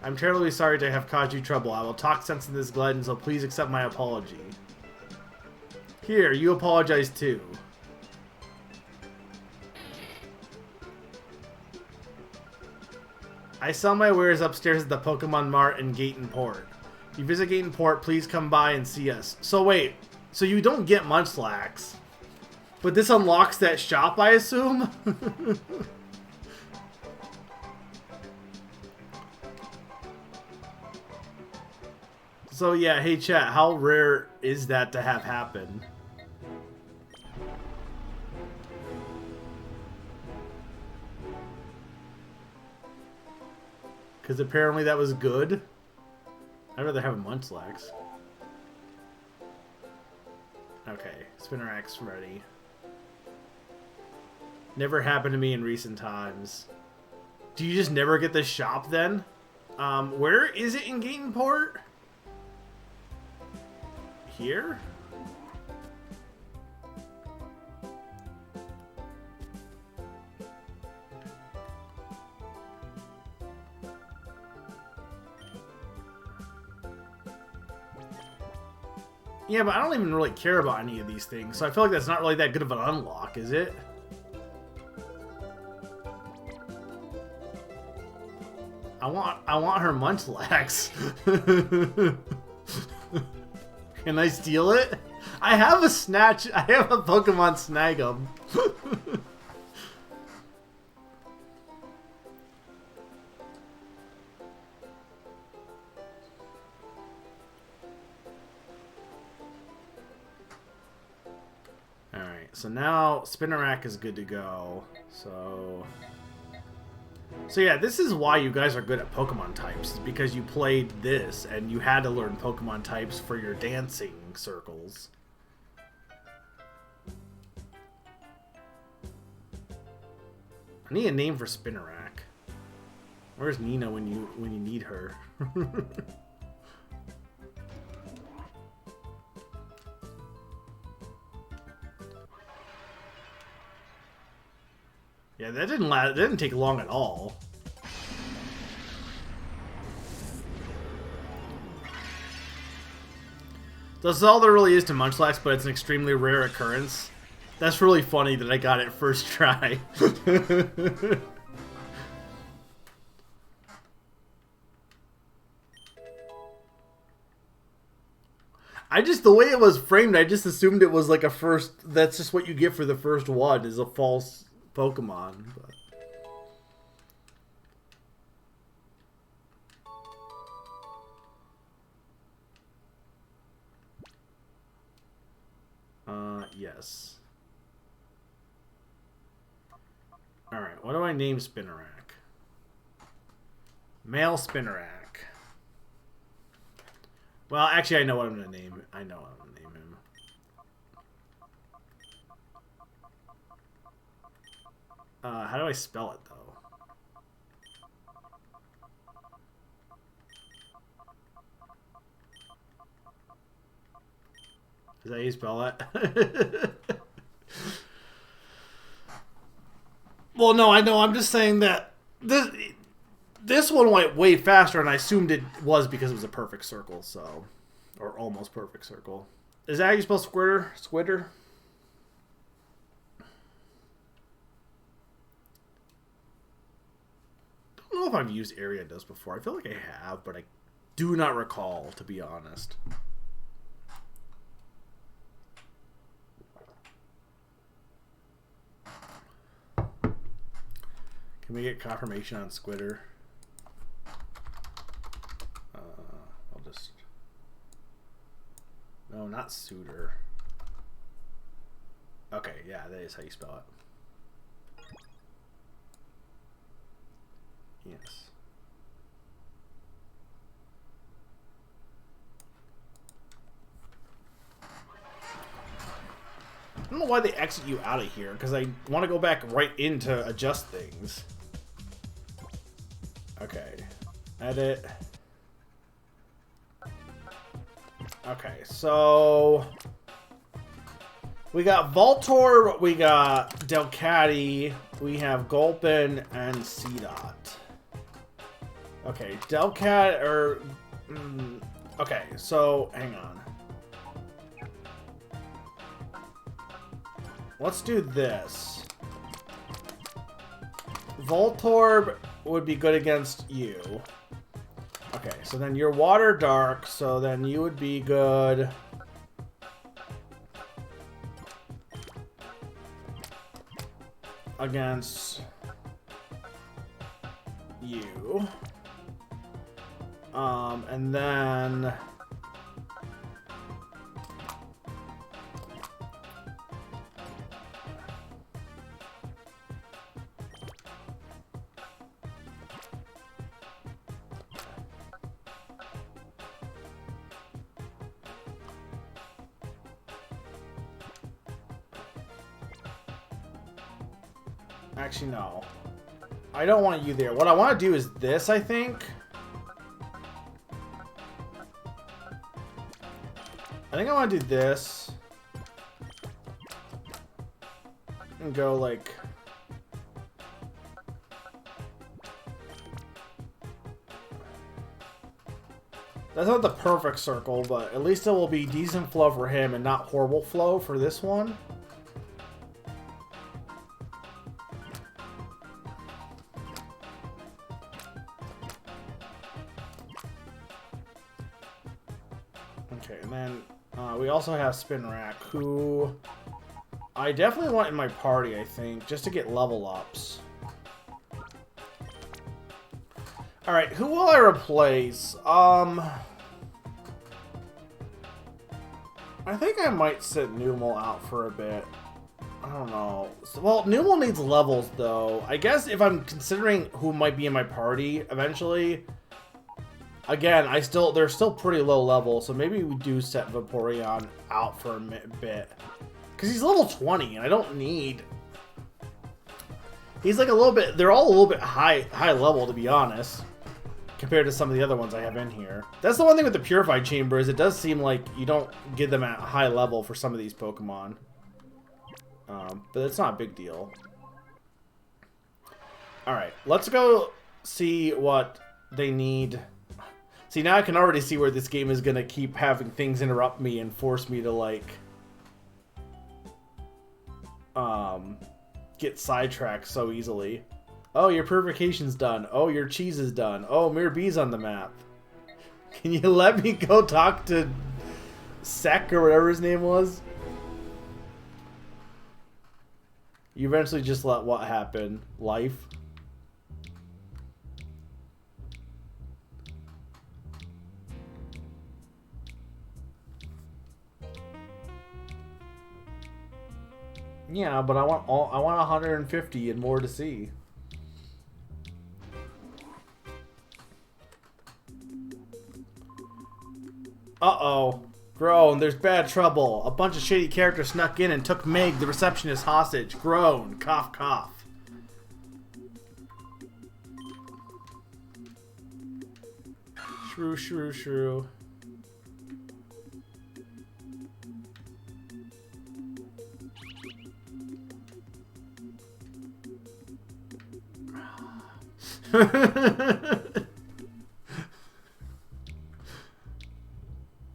Speaker 2: I'm terribly sorry to have caused you trouble. I will talk sense in this glutton, so please accept my apology. Here, you apologize too. I sell my wares upstairs at the Pokemon Mart in Gaten Port. If you visit Gaten Port, please come by and see us. So wait, so you don't get Munchlax, but this unlocks that shop, I assume? So yeah, hey chat, how rare is that to have happen? Because apparently that was good. I'd rather have a Munchlax. Okay, Spinnerack's ready. Never happened to me in recent times. Do you just never get the shop then? Where is it in Gatenport? Here? Yeah, but I don't even really care about any of these things, so I feel like that's not really that good of an unlock, is it? I want her Munchlax. Can I steal it? I have a Pokemon Snag'em. Alright, so now Spinnerack is good to go. So yeah, this is why you guys are good at Pokemon types, is because you played this and you had to learn Pokemon types for your dancing circles. I need a name for Spinnerack. Where's Nina when you need her? Yeah, that didn't take long at all. That's all there really is to Munchlax, but it's an extremely rare occurrence. That's really funny that I got it first try. The way it was framed, I just assumed it was like a first, that's just what you get for the first one, is a false Pokemon. Yes. Alright, what do I name Spinnerack? Male Spinnerack. Well, actually, I know what I'm going to name. I know what I'm going to name him. How do I spell it, though? Is that how you spell it? Well, no, I know. I'm just saying that this one went way faster, and I assumed it was because it was a perfect circle, so... Or almost perfect circle. Is that how you spell Squitter? Squitter? I don't know if I've used Ariados before. I feel like I have, but I do not recall, to be honest. Can we get confirmation on Squitter? I'll just... No, not Suitor. Okay, yeah, that is how you spell it. Yes. I don't know why they exit you out of here, because I want to go back right in to adjust things. Okay. Edit. Okay, so... We got Voltorb, we got Delcatty, we have Gulpin, and Seedot. Okay, Delcat, or... okay, so, hang on. Let's do this. Voltorb would be good against you. Okay, so then you're Water Dark, so then you would be good... against you. And then actually, no. I don't want you there. What I want to do is this, I think. I think I want to do this. And go, like... That's not the perfect circle, but at least it will be decent flow for him and not horrible flow for this one. Okay, and then we also have Spinrack, who I definitely want in my party, I think, just to get level ups. Alright, who will I replace? I think I might sit Numel out for a bit. I don't know. Well, Numel needs levels, though. I guess if I'm considering who might be in my party eventually... Again, they're still pretty low level, so maybe we do set Vaporeon out for a bit. Because he's level 20, and I don't need... He's like a little bit... They're all a little bit high level, to be honest. Compared to some of the other ones I have in here. That's the one thing with the Purified Chamber, is it does seem like you don't get them at high level for some of these Pokemon. But it's not a big deal. Alright, let's go see what they need... See, now I can already see where this game is going to keep having things interrupt me and force me to, like, get sidetracked so easily. Oh, your purification's done. Oh, your cheese is done. Oh, Mirror B's on the map. Can you let me go talk to Sek or whatever his name was? You eventually just let what happen? Life? Yeah, but I want 150 and more to see. Uh-oh. Groan, there's bad trouble. A bunch of shady characters snuck in and took Meg, the receptionist, hostage. Groan. Cough, cough. Shrew, shrew, shrew.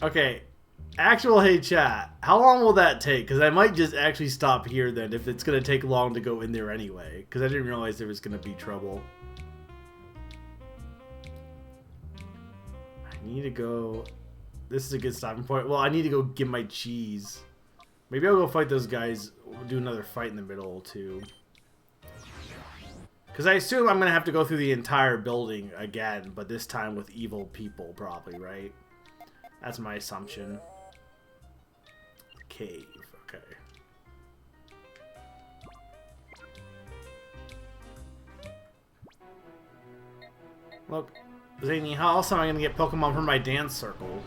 Speaker 2: Okay, actual hey chat, how long will that take? Because I might just actually stop here then if it's going to take long to go in there anyway. Because I didn't realize there was going to be trouble. I need to go... This is a good stopping point. Well, I need to go get my cheese. Maybe I'll go fight those guys, do another fight in the middle too. Because I assume I'm going to have to go through the entire building again, but this time with evil people probably, right? That's my assumption. Cave, okay. Look, Zany, how else am I going to get Pokemon from my dance circle?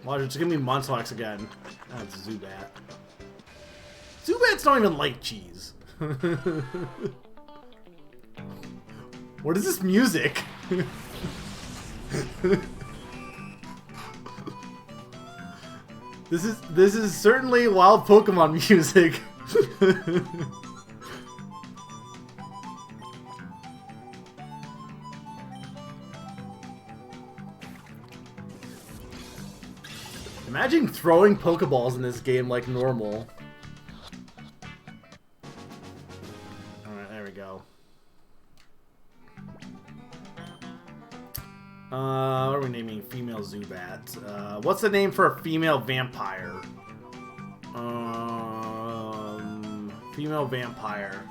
Speaker 2: Watch, it's going to be Munchlax again. That's Zubat. Zubats don't even like cheese. What is this music? This is certainly wild Pokemon music. Imagine throwing Pokeballs in this game like normal. Alright, there we go. What are we naming female Zubat? What's the name for a female vampire? Female vampire.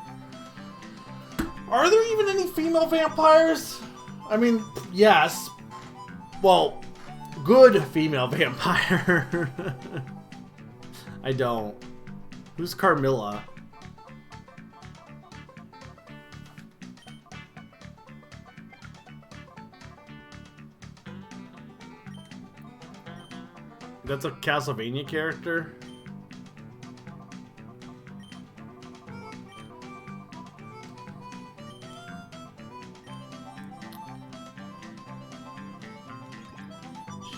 Speaker 2: Are there even any female vampires? I mean, yes. Well, good female vampire. I don't. Who's Carmilla? That's a Castlevania character?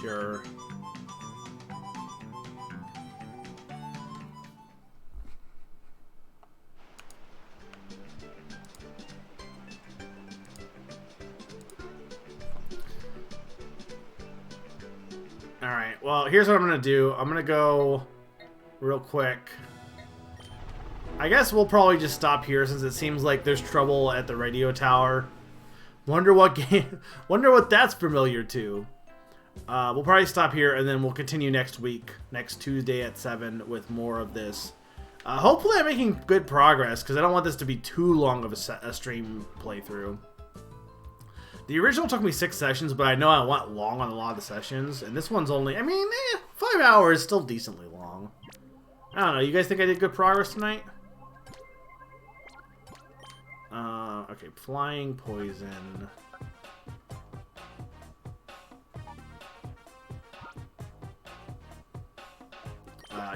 Speaker 2: Sure. Alright, well, here's what I'm going to do. I'm going to go real quick. I guess we'll probably just stop here since it seems like there's trouble at the radio tower. Wonder what game... Wonder what that's familiar to. We'll probably stop here and then we'll continue next week. Next Tuesday at 7 with more of this. Hopefully I'm making good progress because I don't want this to be too long of a stream playthrough. The original took me 6 sessions, but I know I went long on a lot of the sessions. And this one's only, I mean, 5 hours, still decently long. I don't know, you guys think I did good progress tonight? Okay, flying poison.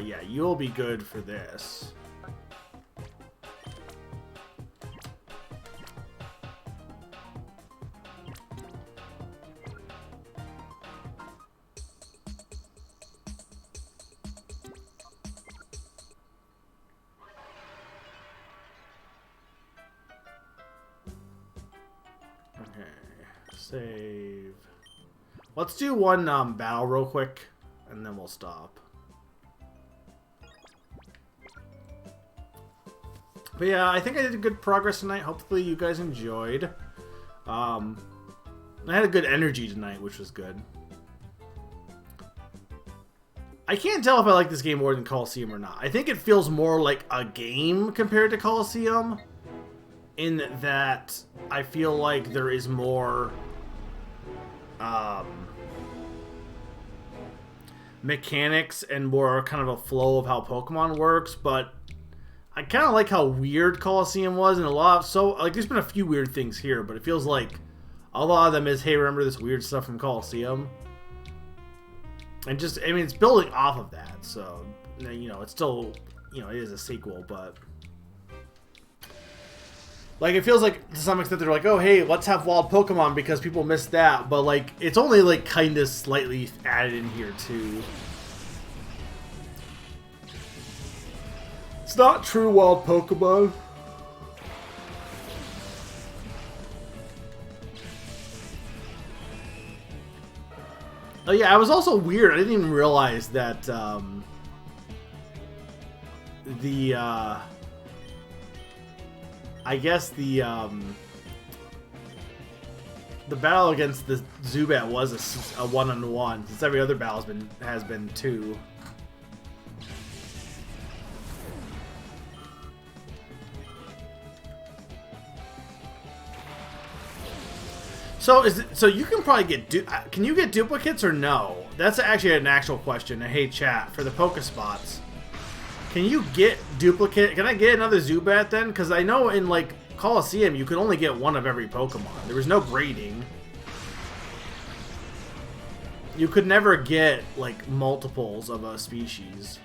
Speaker 2: Yeah, you'll be good for this. Okay, save. Let's do one battle real quick, and then we'll stop. But yeah, I think I did good progress tonight. Hopefully you guys enjoyed. I had a good energy tonight, which was good. I can't tell if I like this game more than Coliseum or not. I think it feels more like a game compared to Coliseum, in that I feel like there is more mechanics and more kind of a flow of how Pokemon works, but I kind of like how weird Coliseum was, and a lot of, so, like, there's been a few weird things here, but it feels like a lot of them is, hey, remember this weird stuff from Coliseum? And just, I mean, it's building off of that, so, you know, it's still, you know, it is a sequel, but, like, it feels like, to some extent, they're like, oh, hey, let's have wild Pokemon because people missed that, but, like, it's only, like, kind of slightly added in here, too. It's not true wild Pokemon. Oh yeah, I was also weird. I didn't even realize that I guess the battle against the Zubat was a one-on-one, since every other battle has been 2. So you can probably get can you get duplicates or no? That's actually an actual question. Hey chat, for the Pokespots, can you get duplicate? Can I get another Zubat then? Because I know in like Coliseum you could only get one of every Pokemon. There was no grading. You could never get like multiples of a species.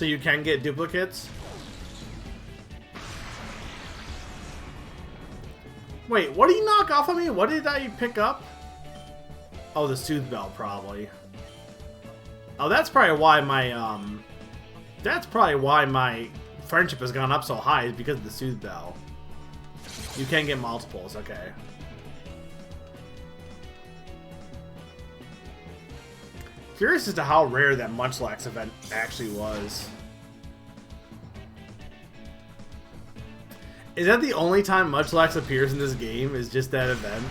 Speaker 2: So you can get duplicates? Wait, what did he knock off of me? What did I pick up? Oh, the Soothe Bell, probably. Oh, that's probably why my, That's probably why my friendship has gone up so high, is because of the Soothe Bell. You can get multiples, okay. Curious as to how rare that Munchlax event actually was. Is that the only time Munchlax appears in this game? Is just that event?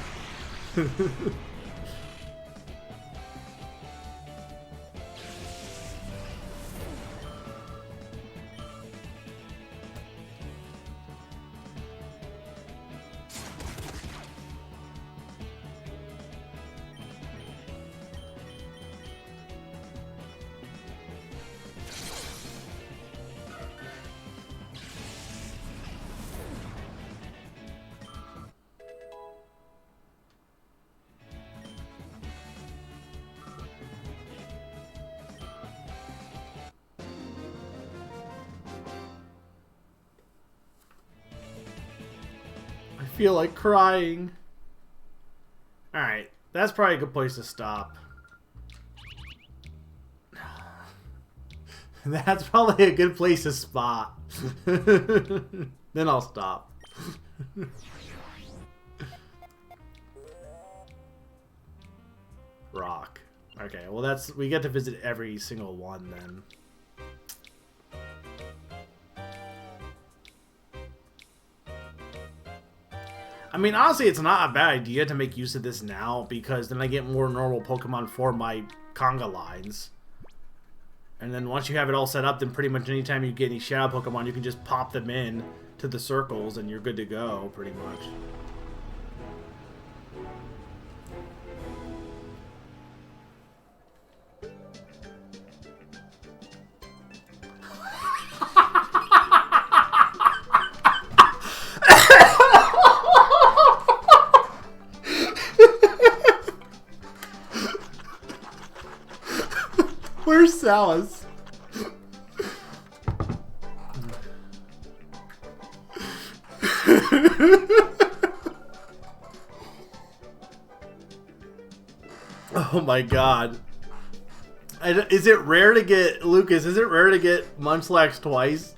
Speaker 2: I feel like crying. Alright, that's probably a good place to stop. That's probably a good place to spot. Then I'll stop. Rock. Okay, well that's... we get to visit every single one then. I mean, honestly, it's not a bad idea to make use of this now, because then I get more normal Pokemon for my conga lines. And then once you have it all set up, then pretty much anytime you get any Shadow Pokemon, you can just pop them in to the circles, and you're good to go, pretty much. Where's Salas? Oh my god. Is it rare to get... Lucas, is it rare to get Munchlax twice?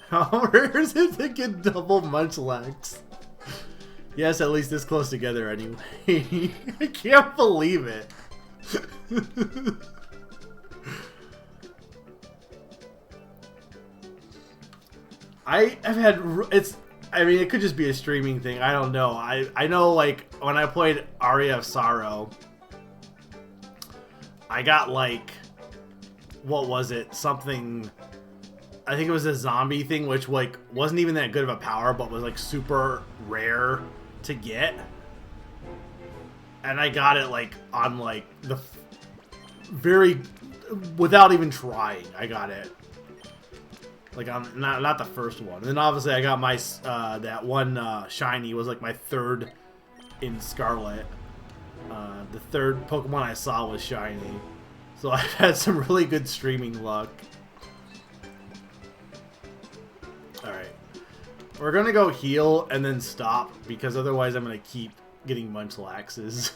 Speaker 2: How rare is it to get double Munchlax? Yes, at least this close together anyway. I can't believe it. I have had... I mean, it could just be a streaming thing. I don't know. I know, like, when I played Aria of Sorrow, I got, like... what was it? Something... I think it was a zombie thing, which, like, wasn't even that good of a power, but was, like, super rare to get. And I got it, like, on, like, the very... without even trying, I got it. Like, on... not the first one. And then, obviously, I got my... that one, shiny was, like, my third in Scarlet. The third Pokemon I saw was shiny. So I've had some really good streaming luck. Alright. We're gonna go heal and then stop, because otherwise I'm gonna keep getting Munchlaxes.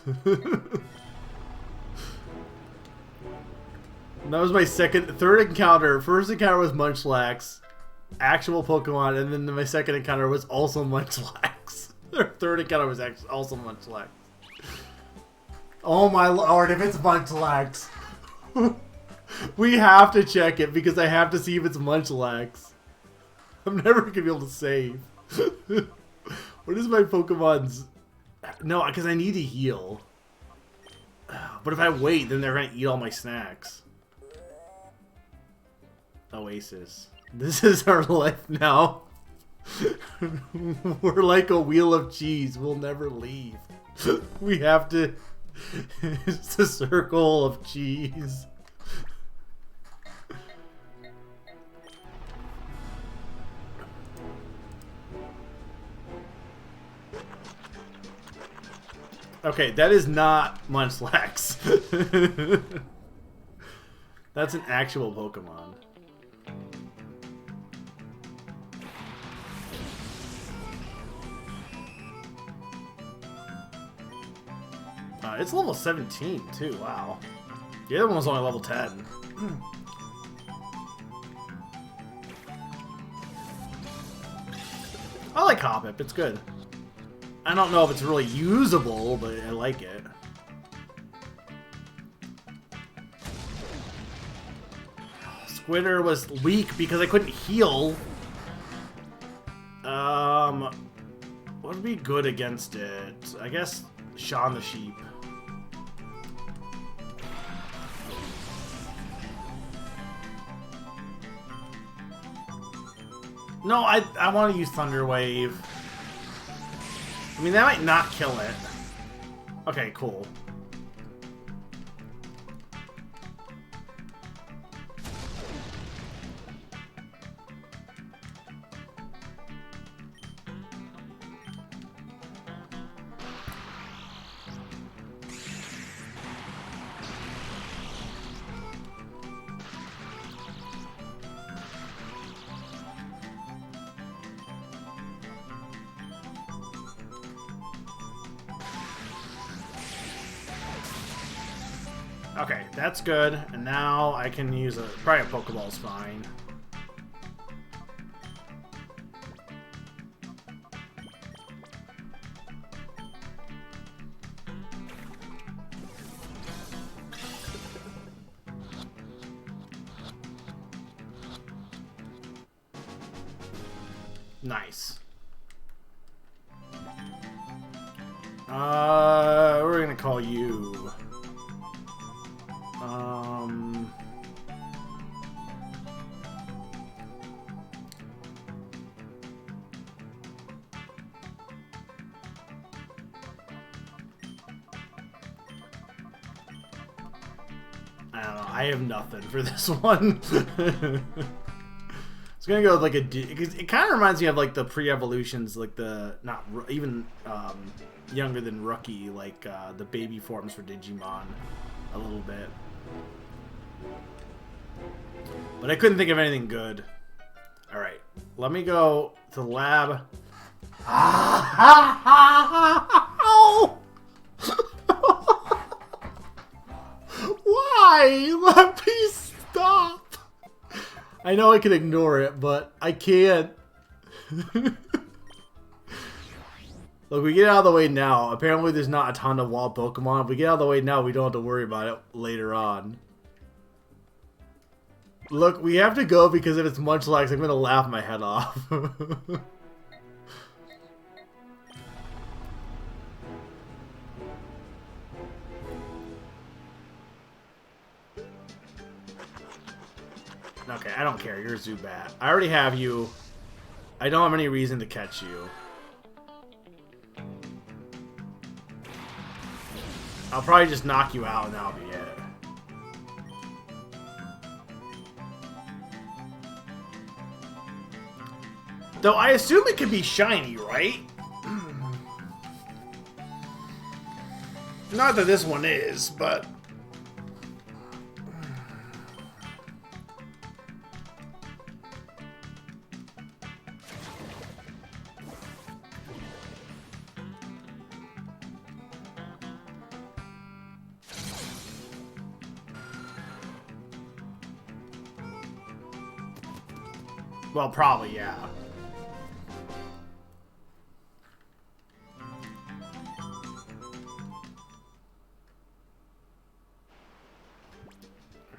Speaker 2: That was my third encounter. First encounter was Munchlax, actual Pokemon, and then my second encounter was also Munchlax. Third encounter was also Munchlax. Oh my lord, if it's Munchlax. We have to check it, because I have to see if it's Munchlax. I'm never gonna be able to save. What is my Pokemon's... No, because I need to heal. But if I wait, then they're gonna eat all my snacks. Oasis. This is our life now. We're like a wheel of cheese. We'll never leave. We have to... It's a circle of cheese. Okay, that is not Munchlax. That's an actual Pokemon. It's level 17 too, wow. The other one was only level 10. I like Hoppip, it's good. I don't know if it's really usable, but I like it. Squitter was weak because I couldn't heal. What would be good against it? I guess Shaun the Sheep. No, I want to use Thunder Wave. I mean, that might not kill it. Okay, cool. Okay, that's good. And now I can use probably a Pokeball's fine. Nice. We're gonna call you. I don't know. I have nothing for this one. It's gonna go with like a. It kind of reminds me of like the pre-evolutions, like the not even younger than Rookie, like the baby forms for Digimon, a little bit. But I couldn't think of anything good. All right, let me go to the lab. Why? Let me stop. I know I can ignore it, but I can't. Look, we get out of the way now. Apparently there's not a ton of wild Pokemon. If we get out of the way now, we don't have to worry about it later on. Look, we have to go because if it's Munchlax, I'm going to laugh my head off. Okay, I don't care. You're a Zubat. I already have you. I don't have any reason to catch you. I'll probably just knock you out and that'll be it. Though I assume it could be shiny, right? Not that this one is, but... Well, probably, yeah.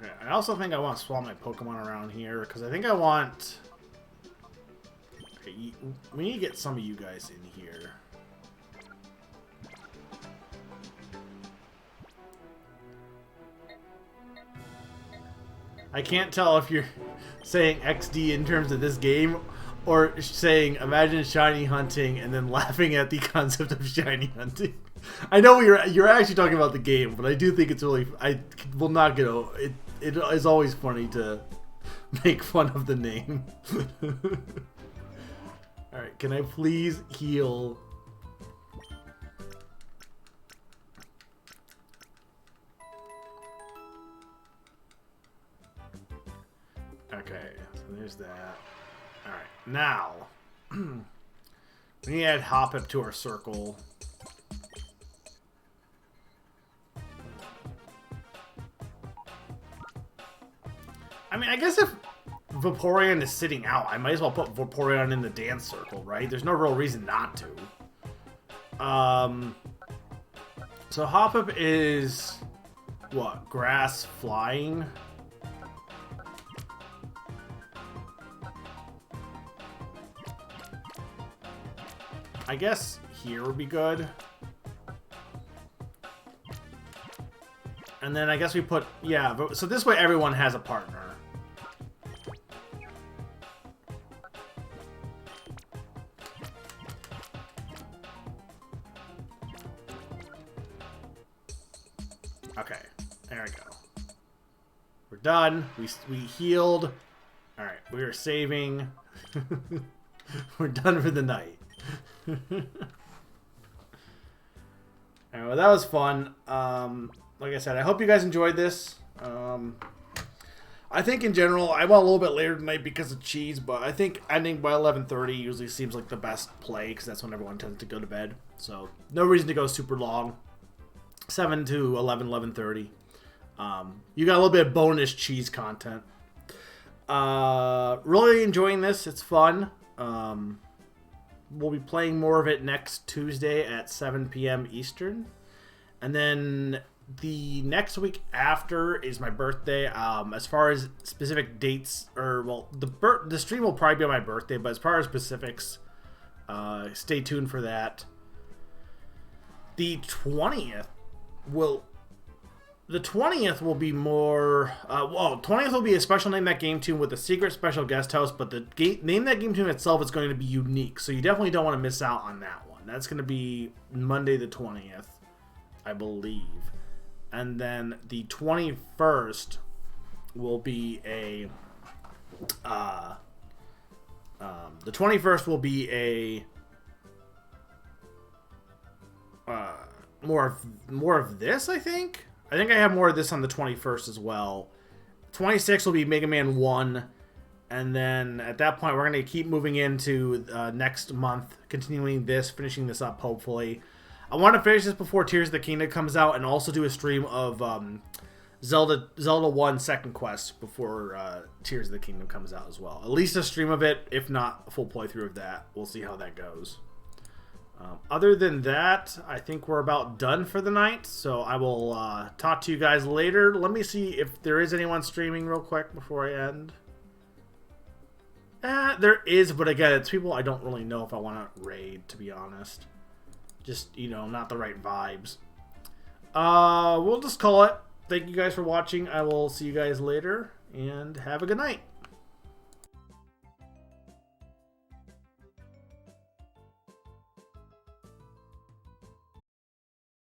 Speaker 2: Okay, I also think I want to swap my Pokemon around here, because I think I want... Okay, we need to get some of you guys in here. I can't tell if you're saying XD in terms of this game or saying imagine shiny hunting and then laughing at the concept of shiny hunting. I know you're actually talking about the game, but I do think it's really... I will not get over it. It is always funny to make fun of the name. Alright, can I please heal? Now, we need to add Hop Up to our circle. I mean, I guess if Vaporeon is sitting out, I might as well put Vaporeon in the dance circle, right? There's no real reason not to. So Hop-Up is, what, grass flying? I guess here would be good. And then I guess we put, yeah, so this way everyone has a partner. Okay, there we go. We're done. We healed. All right, we are saving. We're done for the night. Alright, well, that was fun. Like I said, I hope you guys enjoyed this. I think in general, I went a little bit later tonight because of cheese, but I think ending by 11:30 usually seems like the best play because that's when everyone tends to go to bed. So no reason to go super long. 7 to 11, 11:30. You got a little bit of bonus cheese content. Really enjoying this. It's fun. We'll be playing more of it next Tuesday at 7 p.m. Eastern. And then the next week after is my birthday. As far as specific dates, or, well, the stream will probably be on my birthday, but as far as specifics, stay tuned for that. The 20th will be more, 20th will be a special Name That Game Tune with a secret special guest host, but the Name That Game Tune itself is going to be unique, so you definitely don't want to miss out on that one. That's going to be Monday the 20th, I believe. And then the 21st will be a, more of this, I think. I think I have more of this on the 21st as well. 26 will be Mega Man 1. And then at that point, we're going to keep moving into next month, continuing this, finishing this up, hopefully. I want to finish this before Tears of the Kingdom comes out and also do a stream of Zelda 1 Second Quest before Tears of the Kingdom comes out as well. At least a stream of it, if not a full playthrough of that. We'll see how that goes. Other than that, I think we're about done for the night, so I will talk to you guys later. Let me see if there is anyone streaming real quick before I end. There is, but again, it's people I don't really know if I want to raid, to be honest. Just, you know, not the right vibes. We'll just call it. Thank you guys for watching. I will see you guys later, and have a good night.